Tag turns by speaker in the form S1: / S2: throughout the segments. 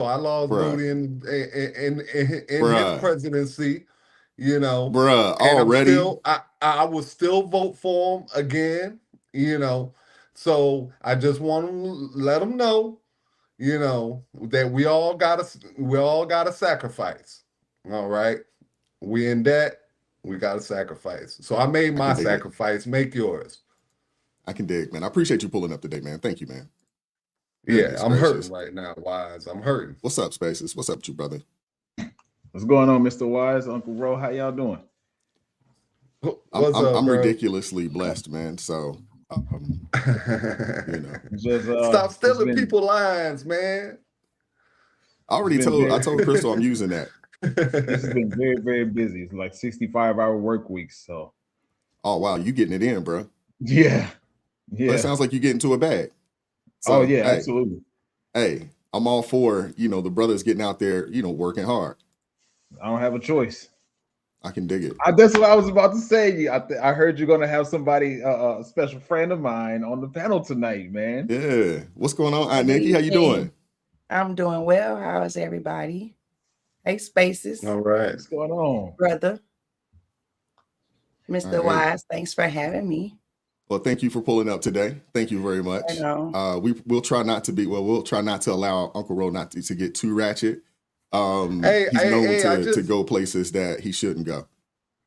S1: I lost
S2: Bruh,
S1: Rudy in his
S2: bruh,
S1: presidency, you know,
S2: bruh,
S1: and
S2: already.
S1: I will still vote for him again, you know. So I just want to let them know, that we all gotta sacrifice. All right. We in debt, we gotta sacrifice. So I made
S2: I
S1: my
S2: can dig it.
S1: sacrifice, make yours.
S2: I can dig, man. I appreciate you pulling up today, man. Thank you, man.
S1: Yeah,
S2: Goodness
S1: I'm hurting
S2: gracious.
S1: right now, Wise. I'm hurting.
S2: What's up, Spaces? What's up with you, brother?
S3: What's going on, Mr. Wise, Uncle Ro? How y'all doing?
S2: I'm
S1: What's
S2: I'm
S1: up,
S2: I'm
S1: bro?
S2: ridiculously blessed, man. So, um, you know,
S1: Stop
S3: It's
S1: stealing
S3: been
S1: people lines, man.
S3: it's been
S2: I
S3: very
S2: told Crystal I'm using that.
S3: this has been very very busy. It's like 65-hour work weeks. So
S2: Oh wow, you getting it in, bro.
S3: yeah,
S2: Well, it
S3: yeah.
S2: sounds like you get into a bag.
S3: Oh
S2: So,
S3: yeah, absolutely.
S2: hey, I'm all for, the brothers getting out there, working hard.
S3: I don't have a choice.
S2: I can dig it.
S3: That's what I was about to say. I heard you're gonna have somebody, a special friend of mine, on the panel tonight, man.
S2: Yeah. What's going on, Aunt
S4: Good
S2: Nikki? How you doing?
S4: evening. I'm doing well. How is everybody? Hey, Spaces,
S1: All right.
S3: What's going on?
S4: brother,
S2: All
S4: Mr.
S2: right.
S4: Wise. Thanks for having me.
S2: Well, thank you for pulling up today. Thank you very
S4: I
S2: much.
S4: know.
S2: We'll try not to allow Uncle Ro not to get too ratchet.
S1: Hey,
S2: He's
S1: hey,
S2: known
S1: hey, I
S2: to
S1: just
S2: go places that he shouldn't go.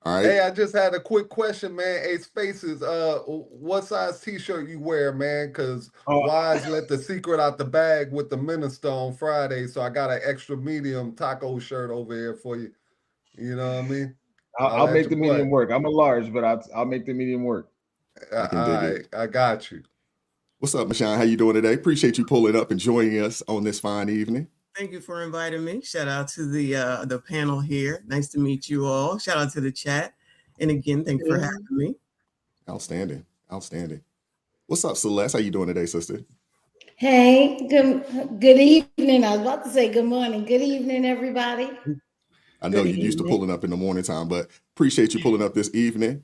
S2: All right.
S1: hey, I just had a quick question, man. Hey, Spaces, what size t-shirt you wear, man? Cause
S3: Oh,
S1: Wise let the secret out the bag with the minister on Friday, so I got an extra medium taco shirt over here for you. You know what I mean?
S3: I'll
S1: I'll at
S3: make
S1: your
S3: the medium
S1: boy.
S3: work. I'm a large, but I'll make the medium work.
S2: I can dig
S1: All
S2: it.
S1: right, I got you.
S2: What's up, Michelle? How you doing today? Appreciate you pulling up and joining us on this fine evening.
S5: Thank you for inviting me. Shout out to the panel here. Nice to meet you all. Shout out to the chat. And again, thank you for having me.
S2: Outstanding. Outstanding. What's up, Celeste? How you doing today, sister?
S6: Hey, good evening. I was about to say good morning. Good evening, everybody.
S2: I know
S4: Good
S2: you're used to
S4: evening.
S2: pulling up in the morning time, but appreciate you pulling up this evening.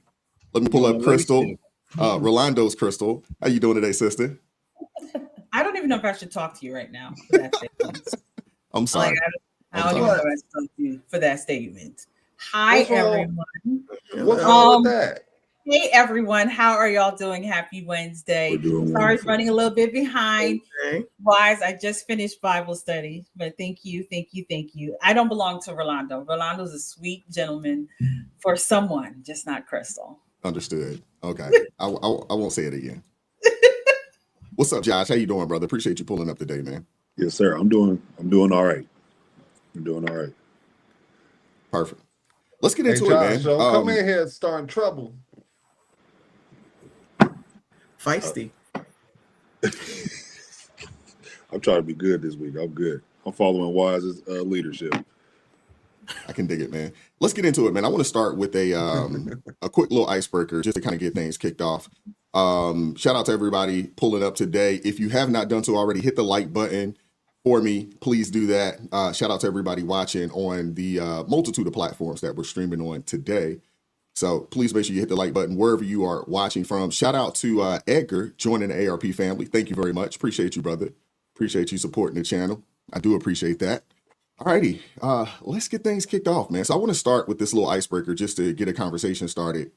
S2: Let me pull
S3: Doing
S2: up
S3: the late
S2: Crystal.
S3: shift.
S2: Rolando's Crystal. How you doing today, sister?
S7: I don't even know if I should talk to you right now for that statement.
S2: I'm
S7: Like
S2: sorry.
S7: I
S2: I'm
S7: don't even know
S2: sorry.
S7: if
S1: What?
S7: I should talk to you for that statement. Hi
S1: What's wrong?
S7: everyone.
S1: What's wrong with
S5: Hello.
S7: Um,
S1: that?
S7: hey everyone, how are y'all doing? Happy
S8: We're
S7: Wednesday.
S8: doing
S7: Sorry it's
S8: wonderful.
S7: running a little bit behind.
S5: Okay.
S7: Wise, I just finished Bible study, but thank you, thank you, thank you. I don't belong to Rolando. Rolando's a sweet gentleman for someone, just not Crystal.
S2: Understood. Okay. I won't say it again. What's up, Josh? How you doing, brother? Appreciate you pulling up today, man.
S8: Yes, sir. I'm doing all right. I'm doing all right.
S2: Perfect. Let's get
S1: Hey,
S2: into it,
S1: Josh,
S2: man.
S1: don't come in here starting trouble.
S5: Feisty.
S8: I'm trying to be good this week. I'm good. I'm following Wise's leadership.
S2: I can dig it, man. Let's get into it, man. I want to start with a quick little icebreaker just to kind of get things kicked off. Shout out to everybody pulling up today. If you have not done so already, hit the like button for me. Please do that. Shout out to everybody watching on the multitude of platforms that we're streaming on today. So please make sure you hit the like button wherever you are watching from. Shout out to Edgar joining the ARP family. Thank you very much. Appreciate you, brother. Appreciate you supporting the channel. I do appreciate that. Alrighty, let's get things kicked off, man. So I want to start with this little icebreaker just to get a conversation started.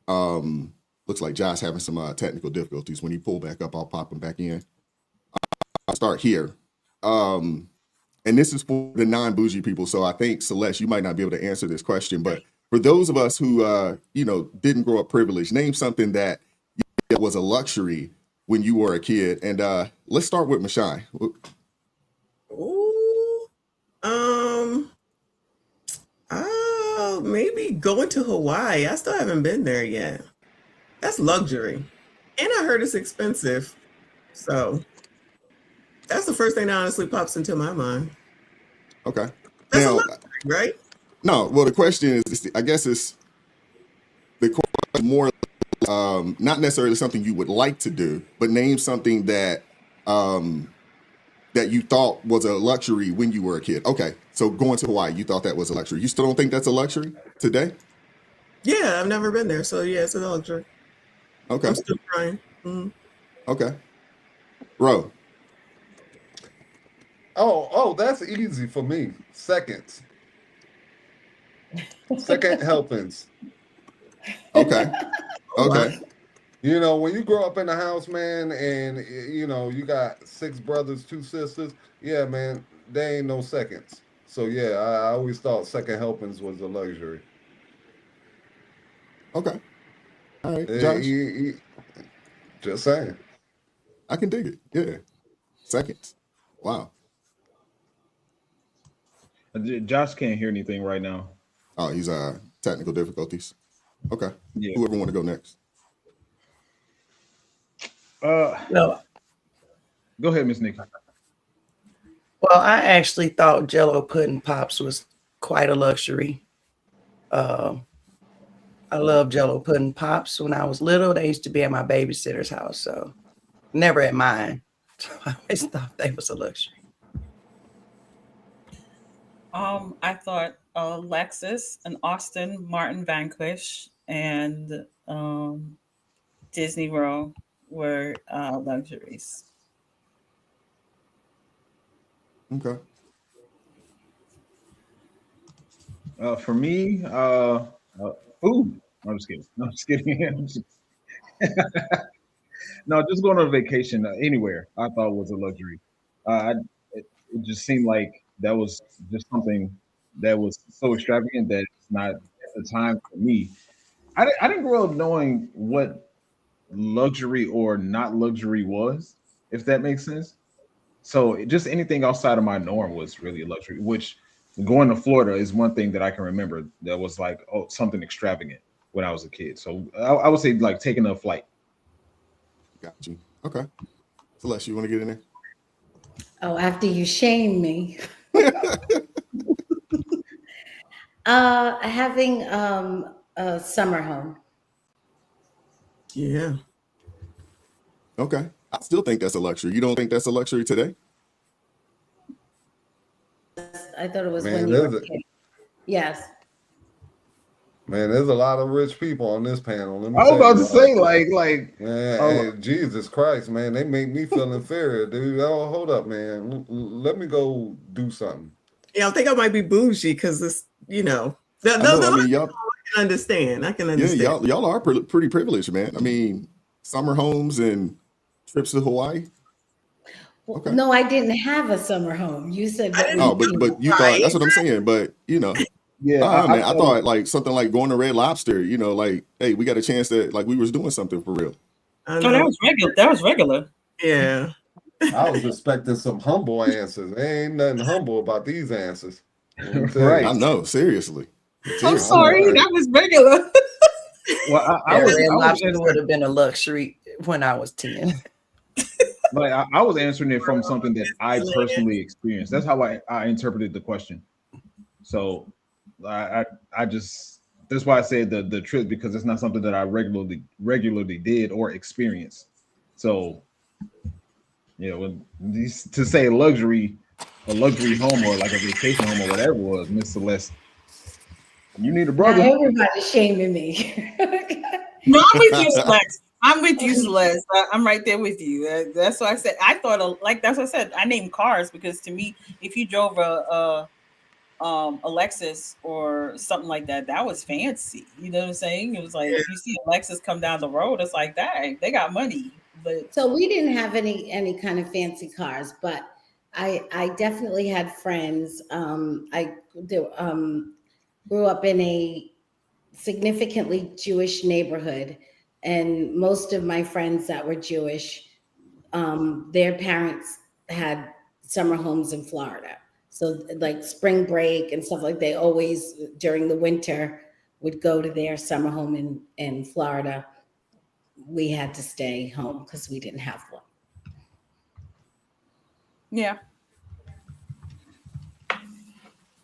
S2: Looks like Josh having some technical difficulties. When he pull back up, I'll pop him back in. I'll start here. And this is for the non-bougie people. So I think, Celeste, you might not be able to answer this question, but for those of us who, didn't grow up privileged, name something that was a luxury when you were a kid. And let's start with Mashai.
S5: Ooh. Maybe going to Hawaii. I still haven't been there yet. That's luxury. And I heard it's expensive. So that's the first thing that honestly pops into my mind.
S2: Okay.
S5: That's a
S2: Now,
S5: luxury, right?
S2: no, well, the question is, I guess it's the question more not necessarily something you would like to do, but name something that that you thought was a luxury when you were a kid. Okay, so going to Hawaii, you thought that was a luxury. You still don't think that's a luxury today?
S5: Yeah, I've never been there. So yeah, it's a luxury.
S2: Okay,
S5: I'm still trying. Mhm.
S2: okay. Bro,
S1: Oh, that's easy for me. Seconds. Second helpings.
S2: Okay.
S5: Oh,
S2: Okay.
S5: wow.
S1: You know, when you grow up in the house, man, and you know, you got 6 brothers, 2 sisters, yeah, man, there ain't no seconds. So yeah, I always thought second helpings was a luxury.
S2: Okay. All right,
S1: Eh,
S2: Josh.
S1: just saying.
S2: I can dig it. Yeah. Seconds. Wow.
S3: Josh can't hear anything right now.
S2: Oh, he's technical difficulties. Okay.
S3: Yeah.
S2: Whoever want to go next.
S4: No.
S3: Go ahead, Miss Nikki.
S4: Well, I actually thought Jello pudding pops was quite a luxury. I love Jello pudding pops. When I was little, they used to be at my babysitter's house, so never at mine. So I always thought they was a luxury.
S7: I thought Lexus and Austin Martin Vanquish and Disney World were luxuries.
S2: Okay.
S3: For me, food. I'm just kidding. No, I'm just kidding. No, just going on a vacation anywhere I thought was a luxury. It just seemed like that was just something that was so extravagant that it's not at the time for me. I didn't grow up knowing what luxury or not luxury was, if that makes sense. So just anything outside of my norm was really a luxury, which going to Florida is one thing that I can remember that was like, oh, something extravagant when I was a kid. So I would say like taking a flight.
S2: Got you. Okay. Celeste, you want to get in there?
S6: Oh, after you shame me. Having a summer home.
S5: Yeah.
S2: Okay. I still think that's a luxury. You don't think that's a luxury today?
S6: I thought it was
S1: Man,
S6: when you were a kid. Yes.
S1: Man, there's a lot of rich people on this panel. Let me
S3: I was
S1: tell
S3: about
S1: you,
S3: to say, like,
S1: man, hey, Jesus Christ, man, they make me feel inferior, dude. Oh, hold up, man. Let me go do something.
S5: Yeah, I think I might be bougie because this, you know,
S2: I mean, y'all.
S5: I can understand. I can
S2: Yeah,
S5: understand.
S2: y'all are pretty privileged, man. I mean, summer homes and trips to Hawaii. Okay.
S6: No, I didn't have a summer home. You said that.
S2: Oh, but you thought that's what I'm saying. But you know,
S3: yeah,
S2: man, I thought like something like going to Red Lobster. You know, like hey, we got a chance that like we was doing something for real.
S7: Oh, that was regular. That was regular.
S5: Yeah.
S1: I was expecting some humble answers. There ain't nothing humble about these answers.
S3: Right.
S2: I know, seriously.
S7: I'm sorry, that was regular.
S3: Well,
S4: Red Lobster would have been a luxury when I was 10.
S3: Like I was answering it from something that I personally experienced. That's how I interpreted the question. So I just that's why I said the trip, because it's not something that I regularly did or experienced. So you know, when these, to say a luxury home or like a vacation home or whatever it was, Miss Celeste, you need a brother.
S6: Now everybody's shaming me.
S7: No, I'm with you, Celeste. I'm with you, Celeste. I'm right there with you. That's what I said. I thought, like that's what I said. I named cars because to me, if you drove a Lexus or something like that, that was fancy. You know what I'm saying? It was like if you see a Lexus come down the road, it's like that they got money. But
S6: so we didn't have any kind of fancy cars, but I definitely had friends. I grew up in a significantly Jewish neighborhood, and most of my friends that were Jewish, their parents had summer homes in Florida. So like spring break and stuff like they always during the winter would go to their summer home in Florida. We had to stay home because we didn't have one.
S7: yeah.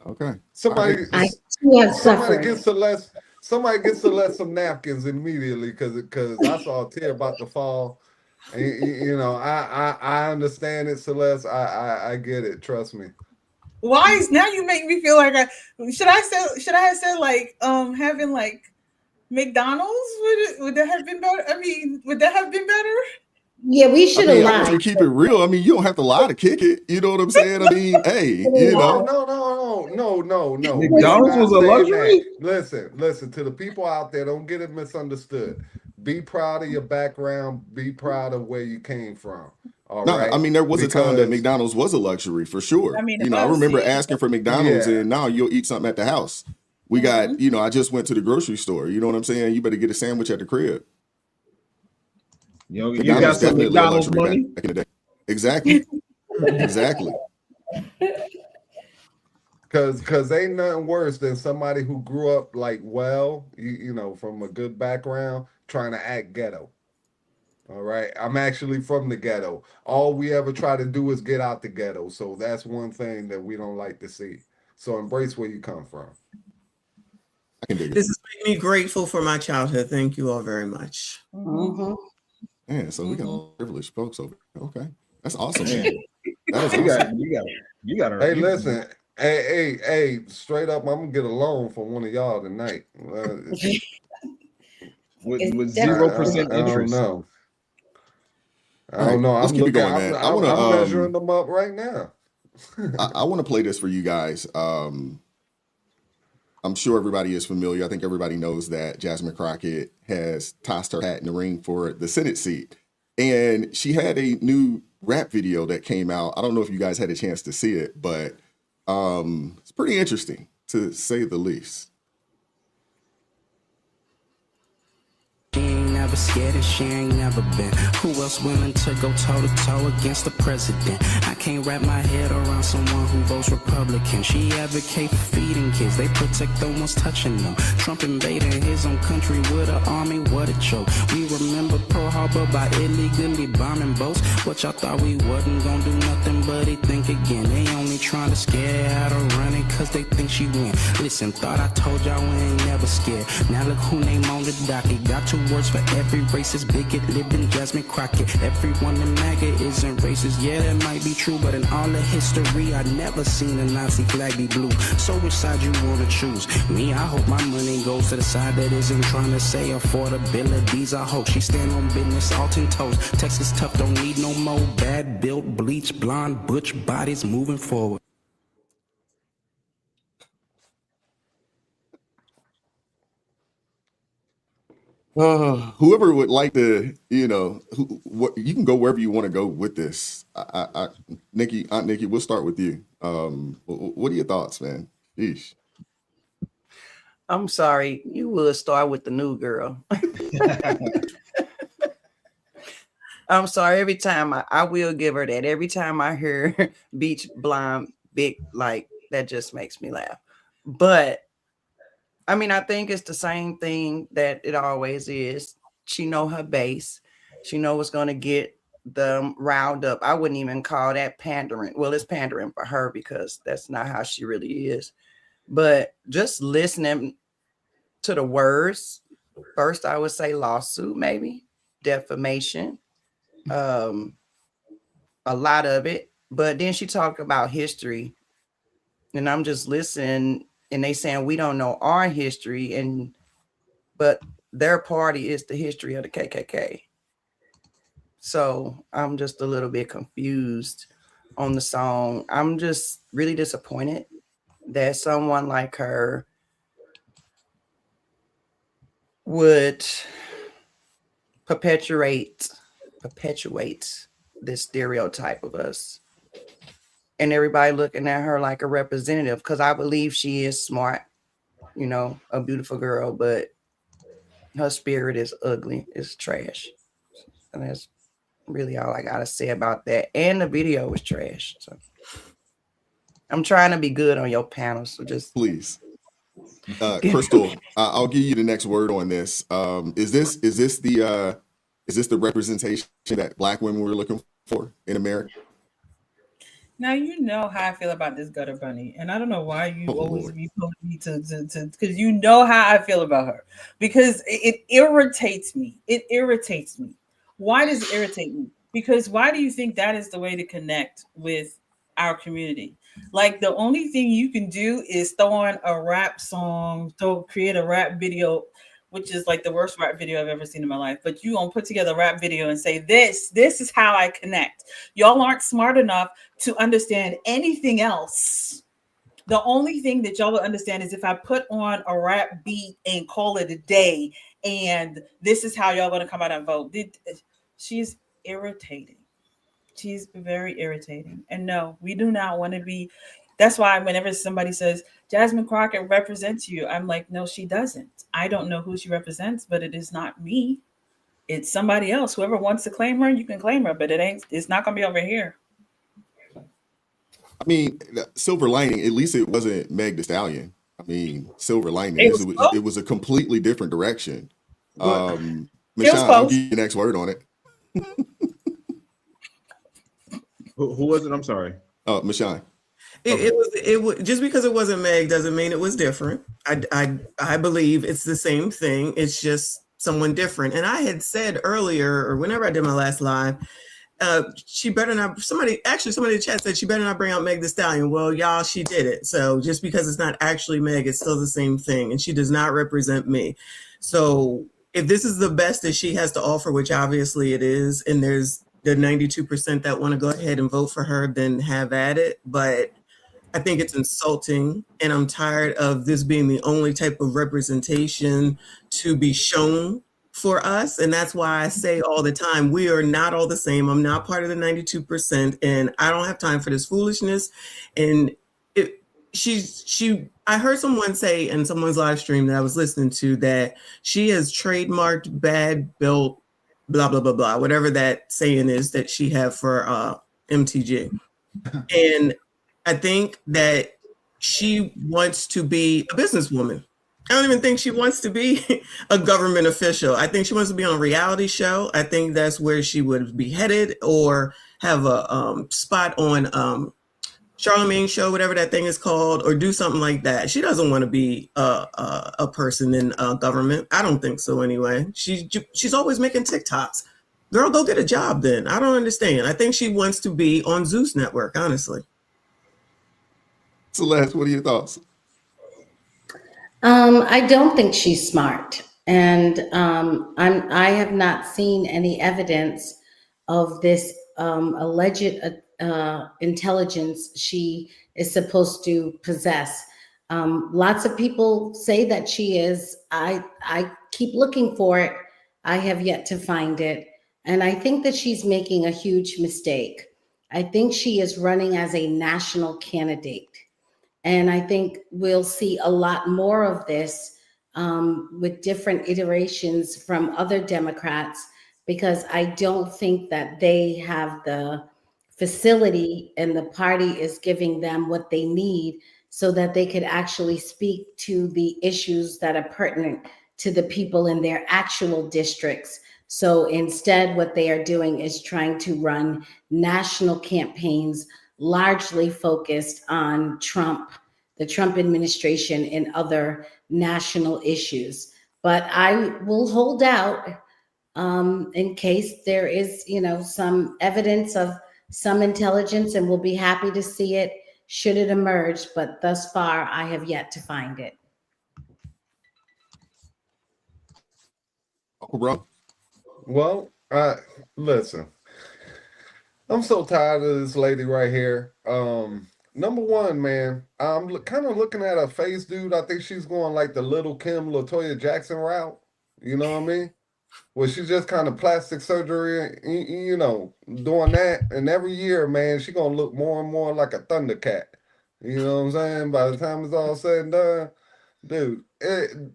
S2: Okay.
S1: Somebody gets Celeste some napkins immediately because I saw a tear about to fall. And, you know, I understand it, Celeste. I get it. Trust me.
S7: Why is now you make me feel like should I have said like having like McDonald's would that have been better? I mean, would that have been better?
S6: Yeah, we should have
S2: I want you
S6: lied.
S2: to keep it real. I mean, you don't have to lie to kick it. You know what I'm saying? I mean, hey, you
S1: No,
S2: know.
S1: no. We're
S3: McDonald's
S1: not
S3: was a
S1: saying
S3: luxury?
S1: that. Listen to the people out there. Don't get it misunderstood. Be proud of your background. Be proud of where you came from. All
S2: No, I
S1: right,
S2: mean, there was a time that
S1: because
S2: McDonald's was a luxury for sure.
S7: I mean,
S2: You
S7: if
S2: know,
S7: I
S2: I
S7: was
S2: remember
S7: seeing,
S2: asking for McDonald's,
S1: yeah,
S2: and now you'll eat something at the house. We got, you know, I just went to the grocery store. You know what I'm saying? You better get a sandwich at the crib.
S3: You got
S2: McDonald's
S3: some
S2: definitely a
S3: McDonald's
S2: luxury
S3: money?
S2: back in the day. Exactly. Exactly.
S1: because ain't nothing worse than somebody who grew up like you know, from a good background, trying to act ghetto. All right, I'm actually from the ghetto. All we ever try to do is get out the ghetto, so that's one thing that we don't like to see. So embrace where you come from.
S2: I can dig it.
S5: This has made me grateful for my childhood. Thank you all very much.
S6: Mhm.
S2: Yeah, so we got privileged folks over here. Okay. That's awesome, man.
S3: Man,
S2: That is
S3: you
S2: awesome.
S3: got
S1: Hey, listen. Hey, straight up, I'm gonna get a loan from one of y'all tonight.
S3: with
S6: It's
S1: I
S3: 0%
S1: don't
S3: interest.
S1: know. I
S2: All right,
S1: don't know.
S2: let's
S1: I'm
S2: keep it
S1: looking.
S2: going, man.
S1: I'm measuring them up right now.
S2: I want to play this for you guys. I'm sure everybody is familiar. I think everybody knows that Jasmine Crockett has tossed her hat in the ring for the Senate seat. And she had a new rap video that came out. I don't know if you guys had a chance to see it, but it's pretty interesting to say the least.
S9: She ain't never scared and she ain't never been. Who else willing to go toe to toe against the president? I can't wrap my head around someone who votes Republican. She advocate for feeding kids, they protect the ones touching them. Trump invading his own country with an army, what a joke. We remember Pearl Harbor by illegally bombing boats. What y'all thought we wasn't gonna do nothing but they think again. They only trying to scare her out of running cause they think she win. Listen, thought I told y'all we ain't never scared. Now look who name on the docket. Got two words for every racist bigot living, Jasmine Crockett. Everyone in MAGA isn't racist. Yeah, that might be true, but in all of history, I never seen a Nazi flag be blue. So which side you wanna choose? Me, I hope my money goes to the side that isn't trying to say affordabilities. I hope she stand on business, all 10 toes. Texas tough, don't need no more bad built, bleach, blonde, butch bodies moving forward.
S2: Whoever would like to, you know, what you can go wherever you want to go with this. Nikki, Aunt Nikki, we'll start with you. What are your thoughts, man? Sheesh.
S4: I'm sorry, you would start with the new girl. I'm sorry. Every time I will give her that. Every time I hear beach blonde, big, like that just makes me laugh. But I mean, I think it's the same thing that it always is. She know her base. She know what's going to get them riled up. I wouldn't even call that pandering. Well, it's pandering for her because that's not how she really is. But just listening to the words, first I would say lawsuit, maybe defamation, a lot of it. But then she talked about history, and I'm just listening. And they saying we don't know our history, but their party is the history of the KKK. So I'm just a little bit confused on the song. I'm just really disappointed that someone like her would perpetuate this stereotype of us. And everybody looking at her like a representative, because I believe she is smart, you know, a beautiful girl, but her spirit is ugly, it's trash. And that's really all I gotta say about that. And the video was trash. So I'm trying to be good on your panel, so just
S2: Please. Crystal, I'll give you the next word on this. Is this the representation that Black women were looking for in America?
S7: Now you know how I feel about this gutter bunny, and I don't know why you always be pulling me to because you know how I feel about her, because it irritates me. It irritates me. Why does it irritate me? Because why do you think that is the way to connect with our community? Like the only thing you can do is throw on a rap song, create a rap video. which is like the worst rap video I've ever seen in my life. But you gonna put together a rap video and say this is how I connect. Y'all aren't smart enough to understand anything else. The only thing that y'all will understand is if I put on a rap beat and call it a day, and this is how y'all gonna come out and vote. She's irritating. She's very irritating. And no, we do not want to be. That's why whenever somebody says Jasmine Crockett represents you, I'm like, no, she doesn't. I don't know who she represents, but it is not me. It's somebody else. Whoever wants to claim her, you can claim her, but it's not gonna be over here.
S2: I mean, silver lining, at least it wasn't Meg Thee Stallion. I mean, silver lining, it was a completely different direction. Michonne, I'll give you the next word on it.
S3: Who was it? I'm sorry.
S2: Michonne.
S5: It was just because it wasn't Meg doesn't mean it was different. I believe it's the same thing. It's just someone different. And I had said earlier, or whenever I did my last live, she better not. Somebody in the chat said she better not bring out Meg Thee Stallion. Well, y'all, she did it. So just because it's not actually Meg, it's still the same thing, and she does not represent me. So if this is the best that she has to offer, which obviously it is, and there's the 92% that want to go ahead and vote for her, then have at it. But I think it's insulting, and I'm tired of this being the only type of representation to be shown for us. And that's why I say all the time, we are not all the same. I'm not part of the 92%, and I don't have time for this foolishness. And I heard someone say in someone's live stream that I was listening to that she has trademarked bad built, blah, blah, blah, blah, whatever that saying is that she have for MTG. And I think that she wants to be a businesswoman. I don't even think she wants to be a government official. I think she wants to be on a reality show. I think that's where she would be headed, or have a spot on Charlemagne show, whatever that thing is called, or do something like that. She doesn't want to be a person in government. I don't think so anyway. She's always making TikToks. Girl, go get a job then. I don't understand. I think she wants to be on Zeus Network, honestly.
S2: Celeste, what are your thoughts?
S6: I don't think she's smart, and I have not seen any evidence of this alleged intelligence she is supposed to possess. Lots of people say that she is. I keep looking for it. I have yet to find it, and I think that she's making a huge mistake. I think she is running as a national candidate. And I think we'll see a lot more of this with different iterations from other Democrats, because I don't think that they have the facility and the party is giving them what they need so that they could actually speak to the issues that are pertinent to the people in their actual districts. So instead, what they are doing is trying to run national campaigns largely focused on Trump, the Trump administration, and other national issues. But I will hold out in case there is, some evidence of some intelligence, and we'll be happy to see it should it emerge. But thus far, I have yet to find it.
S2: Uncle Bro.
S1: Well, listen, I'm so tired of this lady right here. Number one, man, I'm kind of looking at her face, dude. I think she's going like the Little Kim, LaToya Jackson route. You know what I mean? Where she's just kind of plastic surgery, doing that. And every year, man, she's going to look more and more like a Thundercat. You know what I'm saying? By the time it's all said and done, dude,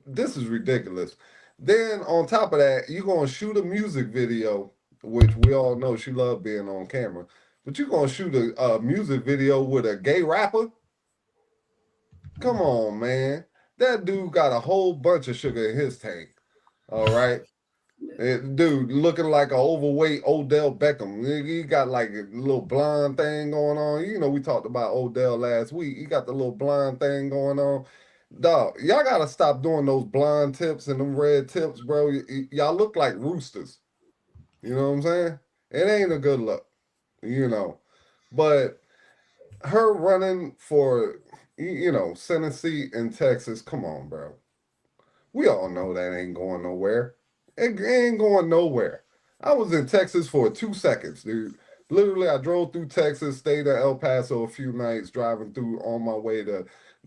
S1: this is ridiculous. Then on top of that, you're going to shoot a music video, which we all know she loved being on camera. But you're going to shoot a music video with a gay rapper? Come on, man. That dude got a whole bunch of sugar in his tank. All right? Dude looking like an overweight Odell Beckham. He got like a little blonde thing going on. We talked about Odell last week. He got the little blonde thing going on. Dog, y'all got to stop doing those blonde tips and them red tips, bro. Y'all look like roosters. You know what I'm saying? It ain't a good look. But her running for, Senate seat in Texas, come on, bro. We all know that ain't going nowhere. It ain't going nowhere. I was in Texas for 2 seconds, dude. Literally, I drove through Texas, stayed at El Paso a few nights, driving through on my way to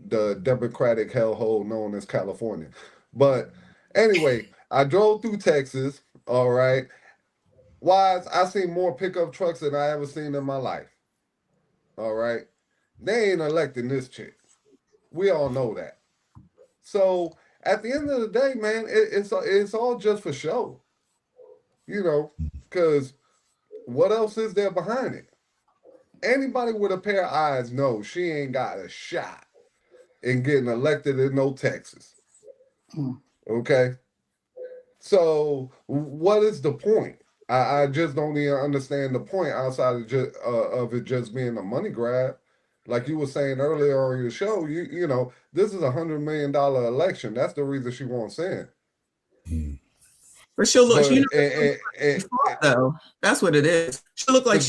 S1: the Democratic hellhole known as California. But anyway, I drove through Texas. All right. Wise, I seen more pickup trucks than I ever seen in my life. All right. They ain't electing this chick. We all know that. So at the end of the day, man, it's all just for show, because what else is there behind it? Anybody with a pair of eyes knows she ain't got a shot in getting elected in no Texas. Okay. So what is the point? I just don't even understand the point outside of it just being a money grab. Like you were saying earlier on your show, this is $100 million election. That's the reason she won't send.
S5: But she'll look.
S1: But,
S5: She fought, though. That's what it is. She looked like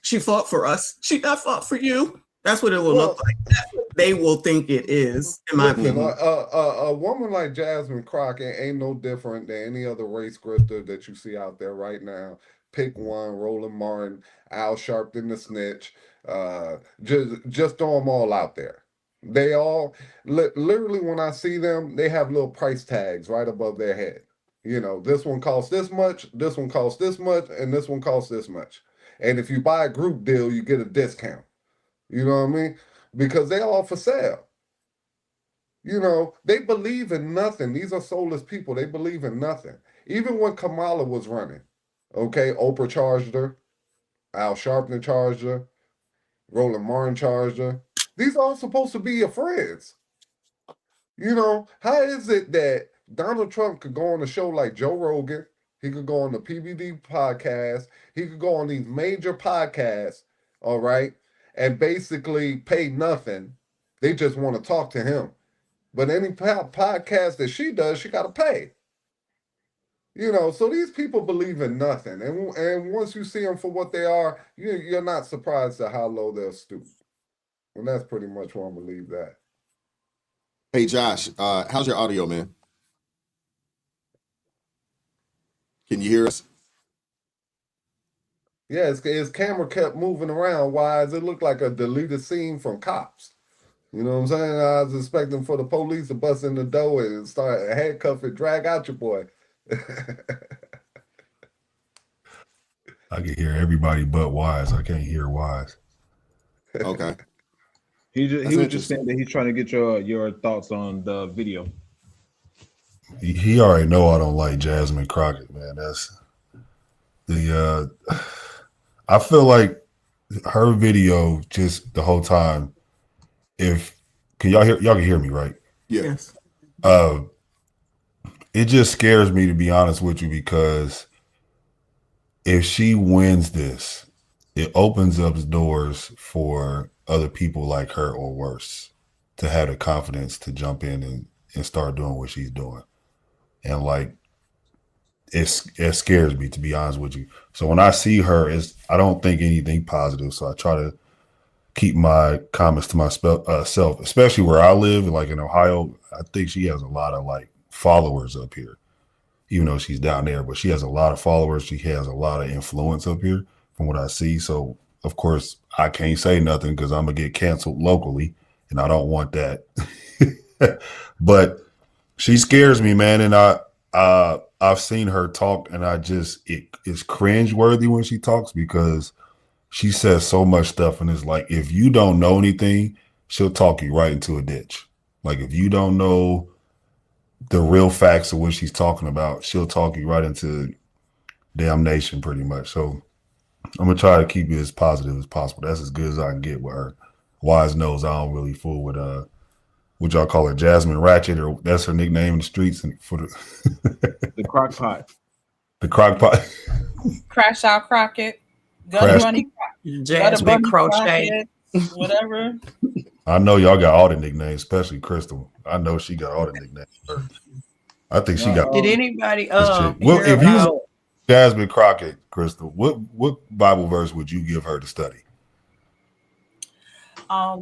S5: she fought for us. She not fought for you. That's what it will look like. That's what they will think it is, in my opinion.
S1: A woman like Jasmine Crockett ain't no different than any other race grifter that you see out there right now. Pick one: Roland Martin, Al Sharpton, the snitch. Just throw them all out there. They all literally, when I see them, they have little price tags right above their head. This one costs this much, this one costs this much, and this one costs this much. And if you buy a group deal, you get a discount. You know what I mean? Because they all for sale. They believe in nothing. These are soulless people. They believe in nothing. Even when Kamala was running, okay, Oprah charged her, Al Sharpton charged her, Roland Martin charged her. These are all supposed to be your friends. How is it that Donald Trump could go on a show like Joe Rogan? He could go on the PBD podcast. He could go on these major podcasts, all right, and basically pay nothing. They just want to talk to him. But any podcast that she does, she got to pay. So these people believe in nothing. And once you see them for what they are, you're not surprised at how low they'll stoop. And that's pretty much where I'm going to leave that.
S2: Hey, Josh, how's your audio, man? Can you hear us?
S1: Yeah, his camera kept moving around. Wise, it looked like a deleted scene from Cops. You know what I'm saying? I was expecting for the police to bust in the door and start handcuff and drag out your boy.
S10: I can hear everybody but Wise. I can't hear Wise.
S2: Okay.
S3: He was just saying that he's trying to get your thoughts on the video.
S10: He already know I don't like Jasmine Crockett, man. That's the I feel like her video just the whole time. Can y'all can hear me, right?
S5: Yes.
S10: It just scares me, to be honest with you, because if she wins this, it opens up doors for other people like her or worse to have the confidence to jump in and start doing what she's doing. And like, it scares me, to be honest with you. So when I see her, I don't think anything positive. So I try to keep my comments to myself, especially where I live, like in Ohio. I think she has a lot of like followers up here, even though she's down there, but she has a lot of followers. She has a lot of influence up here from what I see. So of course I can't say nothing because I'm gonna get canceled locally, and I don't want that. But she scares me, man. And I've seen her talk, and it's cringeworthy when she talks, because she says so much stuff, and it's like, if you don't know anything, she'll talk you right into a ditch. Like, if you don't know the real facts of what she's talking about, she'll talk you right into damnation, pretty much. So I'm gonna try to keep it as positive as possible. That's as good as I can get with her. Wise knows I don't really fool with what y'all call her, Jasmine Ratchet, or that's her nickname in the streets, and for
S3: the crock pot.
S10: The crock pot.
S7: Crash Out Crockett.
S10: Crash.
S7: Bunny,
S4: Jasmine Crochet.
S7: Whatever.
S10: I know y'all got all the nicknames, especially Crystal. I know she got all the nicknames. I think she got.
S4: Did anybody?
S10: Well, if you Jasmine Crockett, Crystal, what Bible verse would you give her to study?
S7: I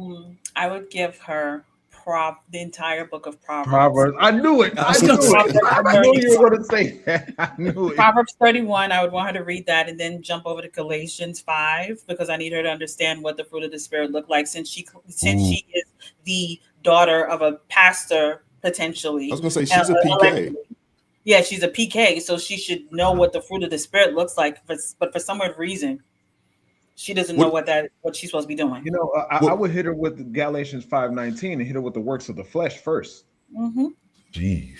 S7: would give her the entire book of Proverbs.
S3: Proverbs. I knew it.
S4: I
S3: I
S4: was
S3: knew
S4: gonna say
S3: it. I
S4: Proverbs.
S3: knew you were going to say that. I knew it.
S7: Proverbs 31, I would want her to read that and then jump over to Galatians 5 because I need her to understand what the fruit of the spirit look like since she is the daughter of a pastor potentially.
S2: I was gonna say she's a PK.
S7: Yeah, she's a PK, so she should know what the fruit of the spirit looks like. But for some weird reason, she doesn't know what she's supposed to be doing.
S3: You know, I would hit her with Galatians 5:19 and hit her with the works of the flesh first.
S7: Mm-hmm.
S10: Jeez.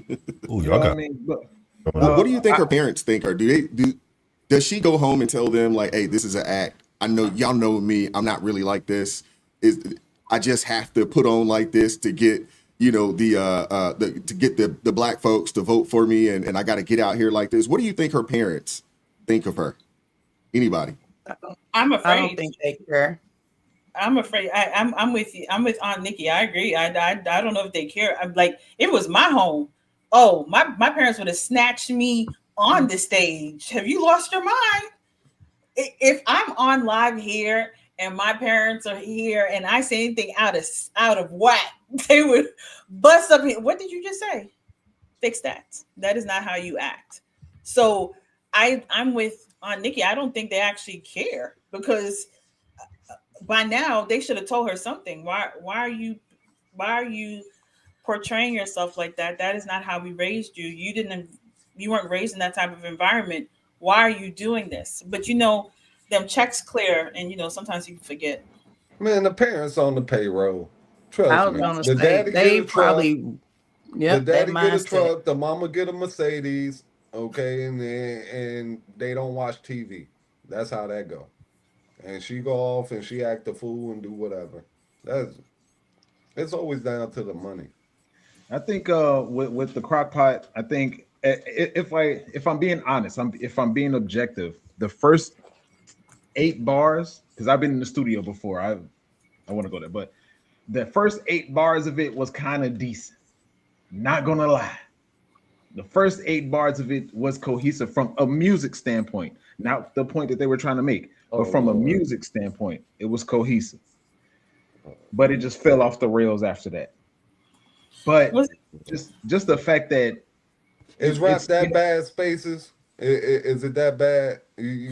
S10: Ooh,
S3: You know
S10: y'all
S3: what
S10: got.
S3: I mean? But,
S2: What do you think her parents think? Or does she go home and tell them like, "Hey, this is an act. I know y'all know me. I'm not really like this. I just have to put on like this to get to get the black folks to vote for me, and I got to get out here like this." What do you think her parents think of her? Anybody?
S7: I'm afraid.
S4: I don't think they care.
S7: I'm afraid. I'm with you. I'm with Aunt Nikki. I agree. I don't know if they care. I'm like, if it was my home, oh, my parents would have snatched me on the stage. Have you lost your mind? If I'm on live here and my parents are here and I say anything out of whack, they would bust up here. What did you just say? Fix that. That is not how you act. So I'm with Aunt Nikki. I don't think they actually care because by now they should have told her something. Why are you portraying yourself like that? That is not how we raised you. You weren't raised in that type of environment. Why are you doing this? But them checks clear, and sometimes you forget.
S1: Man, the parents on the payroll. Trust
S4: I was
S1: me.
S4: gonna
S1: The
S4: say
S1: daddy
S4: they
S1: get a
S4: probably,
S1: truck.
S4: yep,
S1: The
S4: that
S1: daddy get a
S4: mindset.
S1: truck. The mama get a Mercedes. Okay, and they don't watch TV. That's how that go. And she go off and she act a fool and do whatever. It's always down to the money.
S3: I think with the crock pot, I think if I'm being honest, if I'm being objective, the first 8 bars, because I've been in the studio before, I want to go there, but the first 8 bars of it was kind of decent. Not gonna lie. The first 8 bars of it was cohesive from a music standpoint, not the point that they were trying to make, but from a music standpoint, it was cohesive. But it just fell off the rails after that. But just the fact that
S1: Is rap that bad, Spaces? Is it that bad?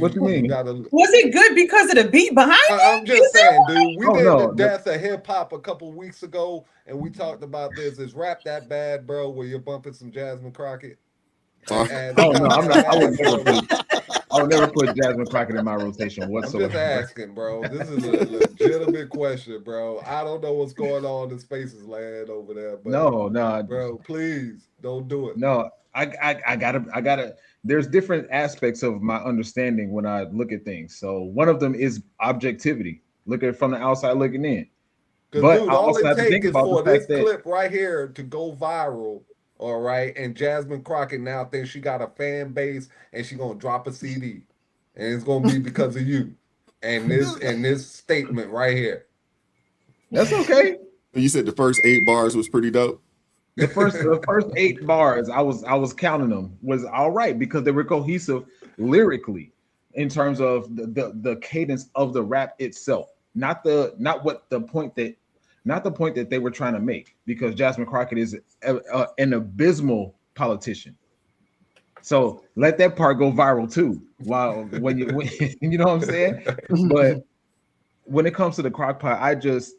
S3: What you mean?
S7: Was it good because of the beat behind it?
S1: I'm just saying, dude. We did
S3: no,
S1: the death of hip hop a couple weeks ago, and we talked about this. Is rap that bad, bro? Where you're bumping some Jasmine Crockett?
S3: Oh no, I'm not. I would never put Jasmine Crockett in my rotation whatsoever.
S1: I'm just asking, bro. This is a legitimate question, bro. I don't know what's going on in Spaces land over there, but
S3: no,
S1: bro, please don't do it.
S3: No, I gotta. There's different aspects of my understanding when I look at things. So one of them is objectivity. Look at it from the outside looking in.
S1: Because dude, all it takes is for this clip right here to go viral. All right, and Jasmine Crockett now thinks she got a fan base, and she's gonna drop a CD, and it's gonna be because of you, and this statement right here.
S3: That's okay.
S2: You said the first 8 bars was pretty dope.
S3: The first 8 bars, I was counting them, was all right because they were cohesive lyrically in terms of the cadence of the rap itself, not the point that they were trying to make, because Jasmine Crockett is an abysmal politician. So let that part go viral too. While when you know what I'm saying? But when it comes to the crock pot, I just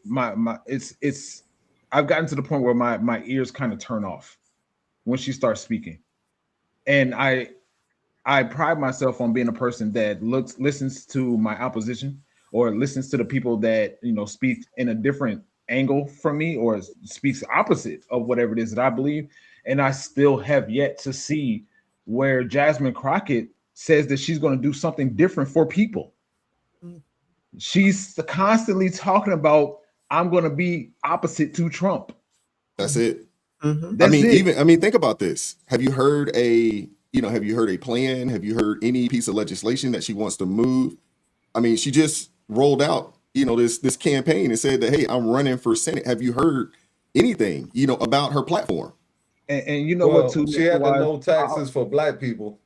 S3: I've gotten to the point where my ears kind of turn off when she starts speaking. And I pride myself on being a person that listens to my opposition, or listens to the people that speak in a different angle from me, or speaks opposite of whatever it is that I believe. And I still have yet to see where Jasmine Crockett says that she's going to do something different for people. She's constantly talking about, I'm going to be opposite to Trump.
S2: That's it.
S3: Mm-hmm.
S2: I mean, think about this. Have you heard a plan? Have you heard any piece of legislation that she wants to move? I mean, she just rolled out, this campaign and said that, hey, I'm running for Senate. Have you heard anything, about her platform?
S3: And what too?
S1: She had the no taxes for black people.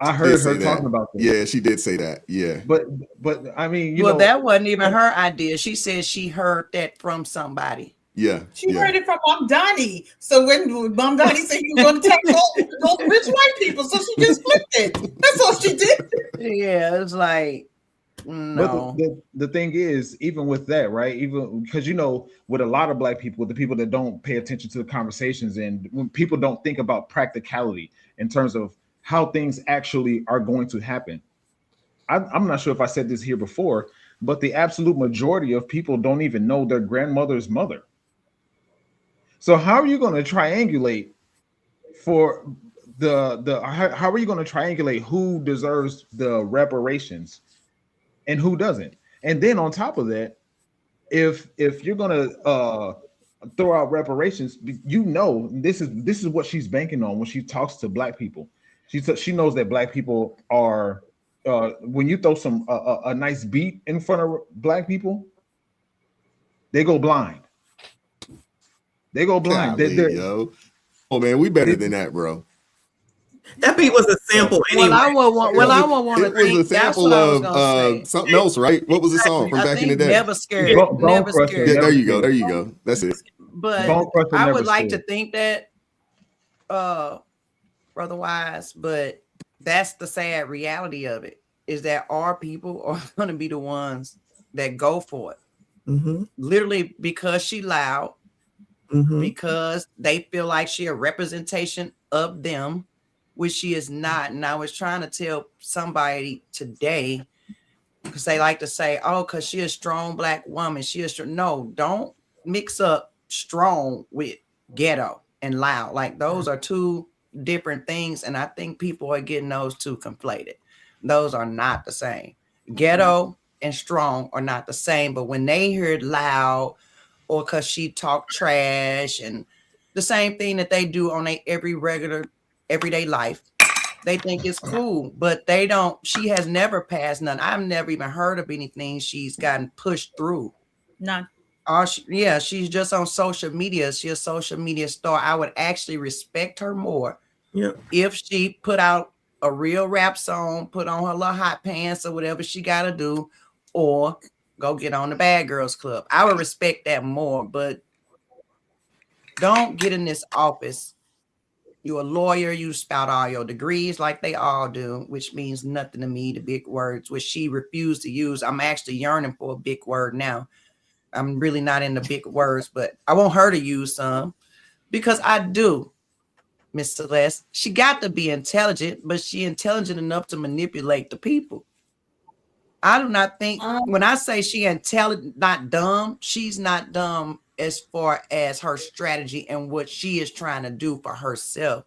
S3: I
S2: She
S3: heard
S2: did say
S3: her talking
S2: that.
S3: about this.
S2: Yeah, she did say that. Yeah.
S3: But I mean, you
S4: Well,
S3: know,
S4: that wasn't even her idea. She said she heard that from somebody.
S2: Yeah.
S7: She
S2: Yeah.
S7: heard it from Mom Donnie. So when Mom Donnie said you were going to take those rich white people, so she just flipped it. That's all she did.
S4: Yeah, it's like, no.
S3: But the thing is, even with that, right? Even because you know, with a lot of black people, the people that don't pay attention to the conversations, and when people don't think about practicality in terms of how things actually are going to happen. I'm not sure if I said this here before, but the absolute majority of people don't even know their grandmother's mother. So how are you going to triangulate for how are you going to triangulate who deserves the reparations and who doesn't? And then on top of that, if you're going to throw out reparations, you know this is what she's banking on when she talks to black people. She knows that black people are when you throw some a nice beat in front of black people, they go blind. They go blind.
S2: Golly, yo. Oh man, we better than that, bro.
S5: That beat was a sample anyway.
S4: Well, I would want to
S2: It was
S4: think
S2: a
S4: that's
S2: sample
S4: what I was
S2: of
S4: gonna say.
S2: something else, right? What was the song from
S4: I
S2: back in the
S4: think
S2: day?
S4: Never Scared.
S3: Bone
S4: Never
S3: Crusher,
S4: Scared.
S2: Yeah,
S3: Never
S2: there you go.
S3: Scared.
S2: There you go. That's it.
S4: But
S3: Bone Crusher,
S4: I
S3: Never
S4: would like to
S3: Scared.
S4: think that, Brother Wise, but that's the sad reality of it, is that our people are going to be the ones that go for it.
S5: Mm-hmm.
S4: Literally because she loud,
S5: Mm-hmm.
S4: because they feel like she a representation of them, which she is not. And I was trying to tell somebody today, because they like to say, oh, because she a strong black woman. No, don't mix up strong with ghetto and loud. Like those are two different things. And I think people are getting those two conflated. Those are not the same. Ghetto and strong are not the same. But when they hear it loud, or because she talk trash and the same thing that they do on everyday life, they think it's cool, but they don't. She has never passed none. I've never even heard of anything she's gotten pushed through.
S7: None.
S4: She's just on social media. She's a social media star. I would actually respect her more if she put out a real rap song, put on her little hot pants or whatever she got to do, or go get on the Bad Girls Club. I would respect that more, but don't get in this office. You're a lawyer, you spout all your degrees like they all do, which means nothing to me, the big words, which she refused to use. I'm actually yearning for a big word now. I'm really not into big words, but I want her to use some because I do, Miss Celeste. She got to be intelligent, but she intelligent enough to manipulate the people. I do not think when I say she intelligent, not dumb, she's not dumb as far as her strategy and what she is trying to do for herself.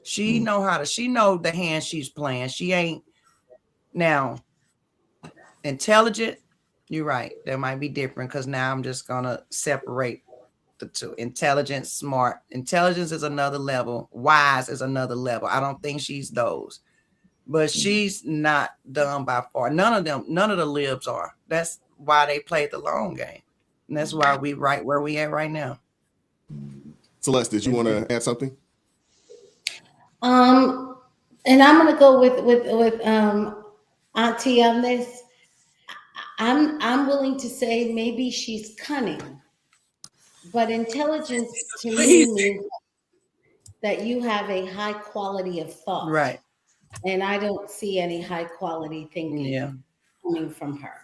S4: She know the hand she's playing. She ain't now intelligent. You're right. That might be different because now I'm just gonna separate the two. Intelligent, smart. Intelligence is another level. Wise is another level. I don't think she's those. But she's not dumb by far. None of the libs are. That's why they played the long game. And that's why we right where we at right now.
S2: Celeste, did you want to add something?
S6: And I'm gonna go with Auntie on this. I'm willing to say maybe she's cunning, but intelligence to me means that you have a high quality of thought.
S4: Right.
S6: And I don't see any high quality thinking coming from her.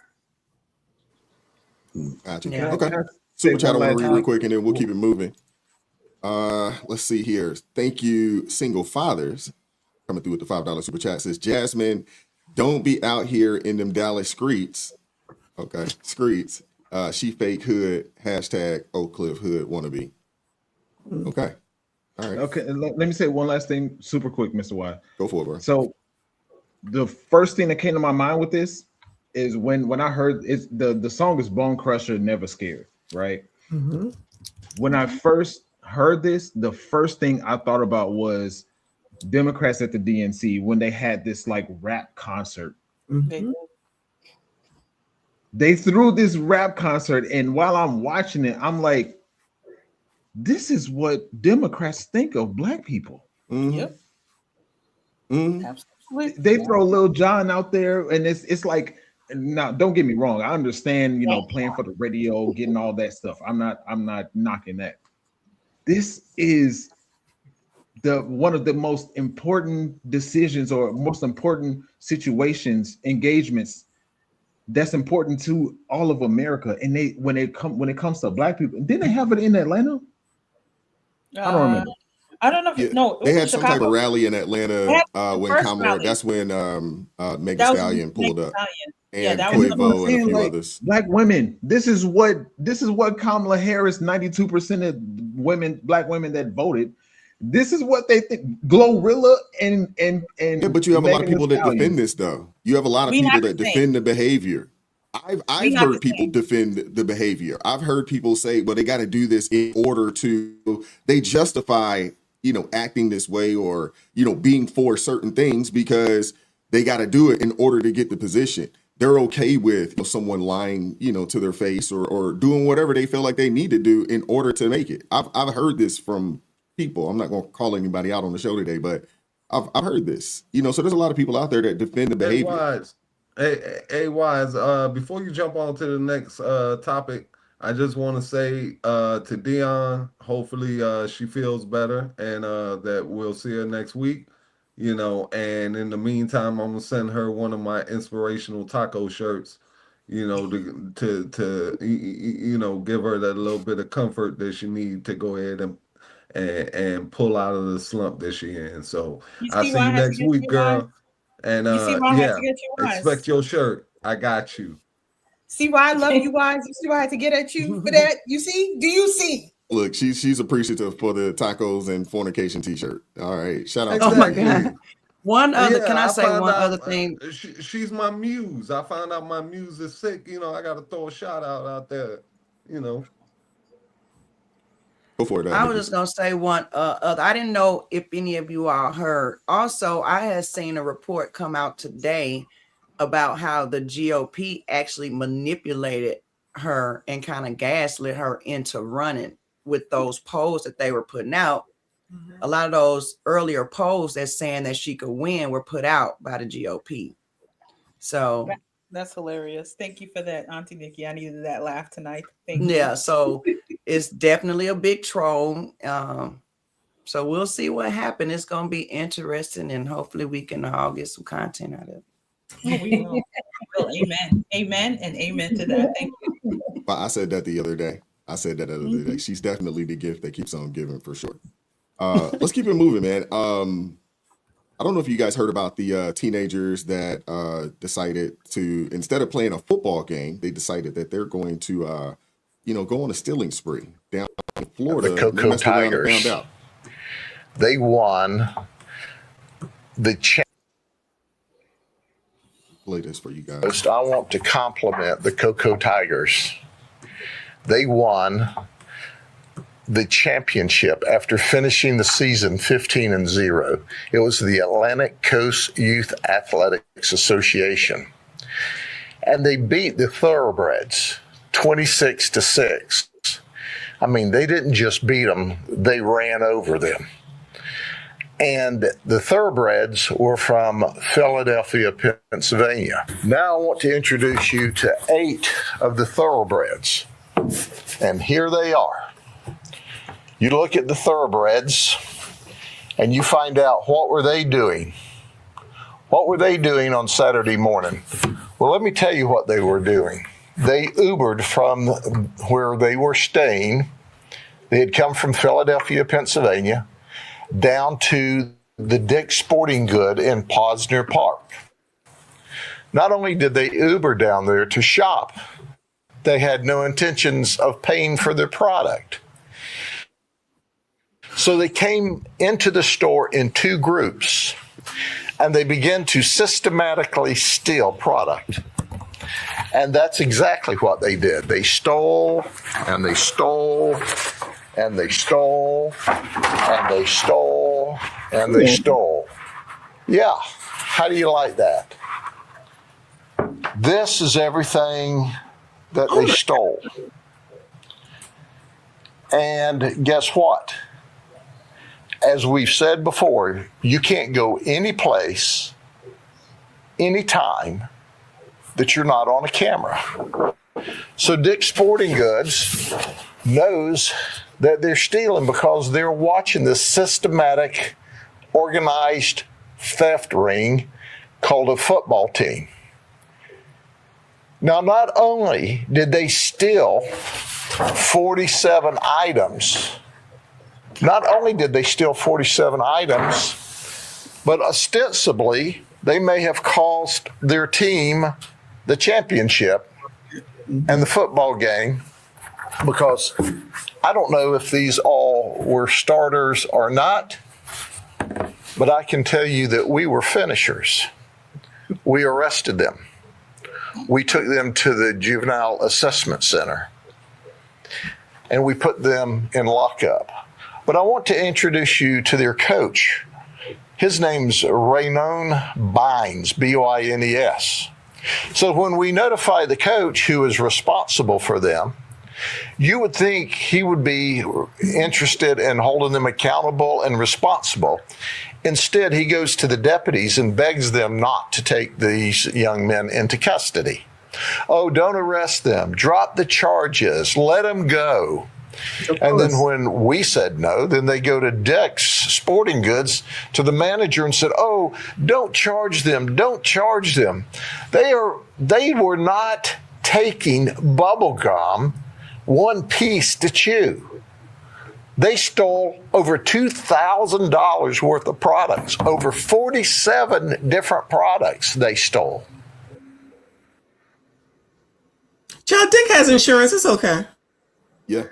S2: Gotcha.
S4: Yeah.
S2: Okay. Super chat over real quick and then we'll keep it moving. Let's see here. Thank you, single fathers. Coming through with the $5 super chat says, Jasmine, don't be out here in them Dallas streets. Okay. Streets. She fake hood. # Oak Cliff hood wannabe. Okay. All right.
S3: Okay, let me say one last thing super quick, Mr. Y.
S2: Go for it, bro.
S3: So the first thing that came to my mind with this is when I heard the song is Bone Crusher, Never Scared, right?
S5: Mm-hmm.
S3: When I first heard this, the first thing I thought about was Democrats at the DNC when they had this like rap concert.
S5: Mm-hmm.
S3: They threw this rap concert, and while I'm watching it, I'm like, this is what Democrats think of black people.
S2: Mm-hmm.
S7: Yep.
S2: Mm-hmm.
S3: they throw Lil Jon out there, and it's like, now don't get me wrong. I understand, playing for the radio, getting all that stuff. I'm not knocking that. This is one of the most important decisions or most important situations, engagements that's important to all of America. And when it comes to Black people, didn't they have it in Atlanta? I don't remember.
S7: I don't know.
S2: Yeah,
S7: No,
S2: they had some type of
S7: Chicago.
S2: rally in Atlanta when
S7: first
S2: Kamala.
S7: rally.
S2: That's when Megan
S7: That was
S2: Stallion pulled
S7: Megan
S2: up,
S7: Stallion.
S2: and
S7: Yeah, that was the
S2: Quavo and a
S3: saying,
S2: few
S3: like,
S2: others.
S3: Black women. This is what Kamala Harris, 92% of Black women that voted. This is what they think. Glorilla and
S2: Yeah, but you have a lot of
S3: Megan
S2: people that
S3: Stallion.
S2: defend this, though. You have a lot of
S7: We
S2: people
S7: not
S2: that
S7: the same.
S2: defend the behavior. I've
S7: not
S2: heard
S7: the
S2: people
S7: same.
S2: defend the behavior. I've heard people say, well, they got to do this in order to, they justify, acting this way or, being for certain things because they got to do it in order to get the position. They're okay with someone lying, to their face or doing whatever they feel like they need to do in order to make it. I've heard this from people. I'm not going to call anybody out on the show today, but I've heard this, so there's a lot of people out there that defend the
S1: Hey,
S2: behavior.
S1: Wise. Wise, before you jump on to the next topic, I just want to say to Dion, hopefully she feels better and that we'll see her next week. And in the meantime, I'm gonna send her one of my inspirational taco shirts, to give her that little bit of comfort that she needs to go ahead and pull out of the slump that she in. So
S7: You
S1: I'll
S7: see
S1: see
S7: why I
S1: you
S7: had to
S1: next
S7: get
S1: week,
S7: you,
S1: girl.
S7: Wise?
S1: And
S7: You see why I had to get you, Wise?
S1: expect your shirt. I got you.
S7: See why I love you, Wise? You see why I had to get at you for that? You see? Do you see?
S2: Look, she's appreciative for the tacos and fornication t-shirt. All right. Shout out.
S4: Oh my
S1: Exactly.
S4: God. One other, can I
S1: I
S4: say
S1: found
S4: one
S1: out,
S4: other thing?
S1: She's my muse. I found out my muse is sick. I got to throw a shout out there.
S2: Go for it.
S4: I was just gonna say one other. I didn't know if any of you all heard. Also, I had seen a report come out today about how the GOP actually manipulated her and kind of gaslit her into running with those polls that they were putting out. A lot of those earlier polls that's saying that she could win were put out by the GOP. So
S7: That's hilarious. Thank you for that, Auntie Nikki. I needed that laugh tonight. Thank you.
S4: yeah, so it's definitely a big troll. So we'll see what happens. It's gonna be interesting, and hopefully we can all get some content out of it.
S7: Oh, we will. Amen. Amen and amen to that. Thank you.
S2: But I said that the other day. She's definitely the gift that keeps on giving for sure. Let's keep it moving, man. I don't know if you guys heard about the teenagers that decided to, instead of playing a football game, they decided that they're going to, go on a stealing spree down in Florida.
S11: The Cocoa Tigers.
S2: Found out.
S11: They won the
S2: Play this for you guys.
S11: I want to compliment the Cocoa Tigers. They won the championship after finishing the season 15-0. It was the Atlantic Coast Youth Athletics Association. And they beat the Thoroughbreds 26-6. I mean, they didn't just beat them, they ran over them. And the Thoroughbreds were from Philadelphia, Pennsylvania. Now I want to introduce you to 8 of the Thoroughbreds. And here they are. You look at the Thoroughbreds and you find out, what were they doing? What were they doing on Saturday morning? Well, let me tell you what they were doing. They Ubered from where they were staying. They had come from Philadelphia, Pennsylvania, down to the Dick's Sporting Good in Posner Park. Not only did they Uber down there to shop, they had no intentions of paying for their product. So they came into the store in 2 groups, and they began to systematically steal product. And that's exactly what they did. They stole, and they stole, and they stole, and they stole, and they stole. Yeah, how do you like that? This is everything that they stole. And guess what? As we've said before, you can't go any place any time that you're not on a camera. So Dick's Sporting Goods knows that they're stealing because they're watching this systematic, organized theft ring called a football team. Now, not only did they steal 47 items, but ostensibly they may have cost their team the championship and the football game, because I don't know if these all were starters or not, but I can tell you that we were finishers. We arrested them. We took them to the Juvenile Assessment Center and we put them in lockup. But I want to introduce you to their coach. His name's Raynon Bynes, B-O-I-N-E-S. So when we notify the coach who is responsible for them, you would think he would be interested in holding them accountable and responsible. Instead, he goes to the deputies and begs them not to take these young men into custody. Oh, don't arrest them. Drop the charges. Let them go. And then when we said no, then they go to Dick's Sporting Goods, to the manager, and said, oh, don't charge them. Don't charge them. They were not taking bubble gum, one piece to chew. They stole over $2,000 worth of products, over 47 different products they stole.
S5: Child, Dick has insurance. It's okay.
S2: Yeah,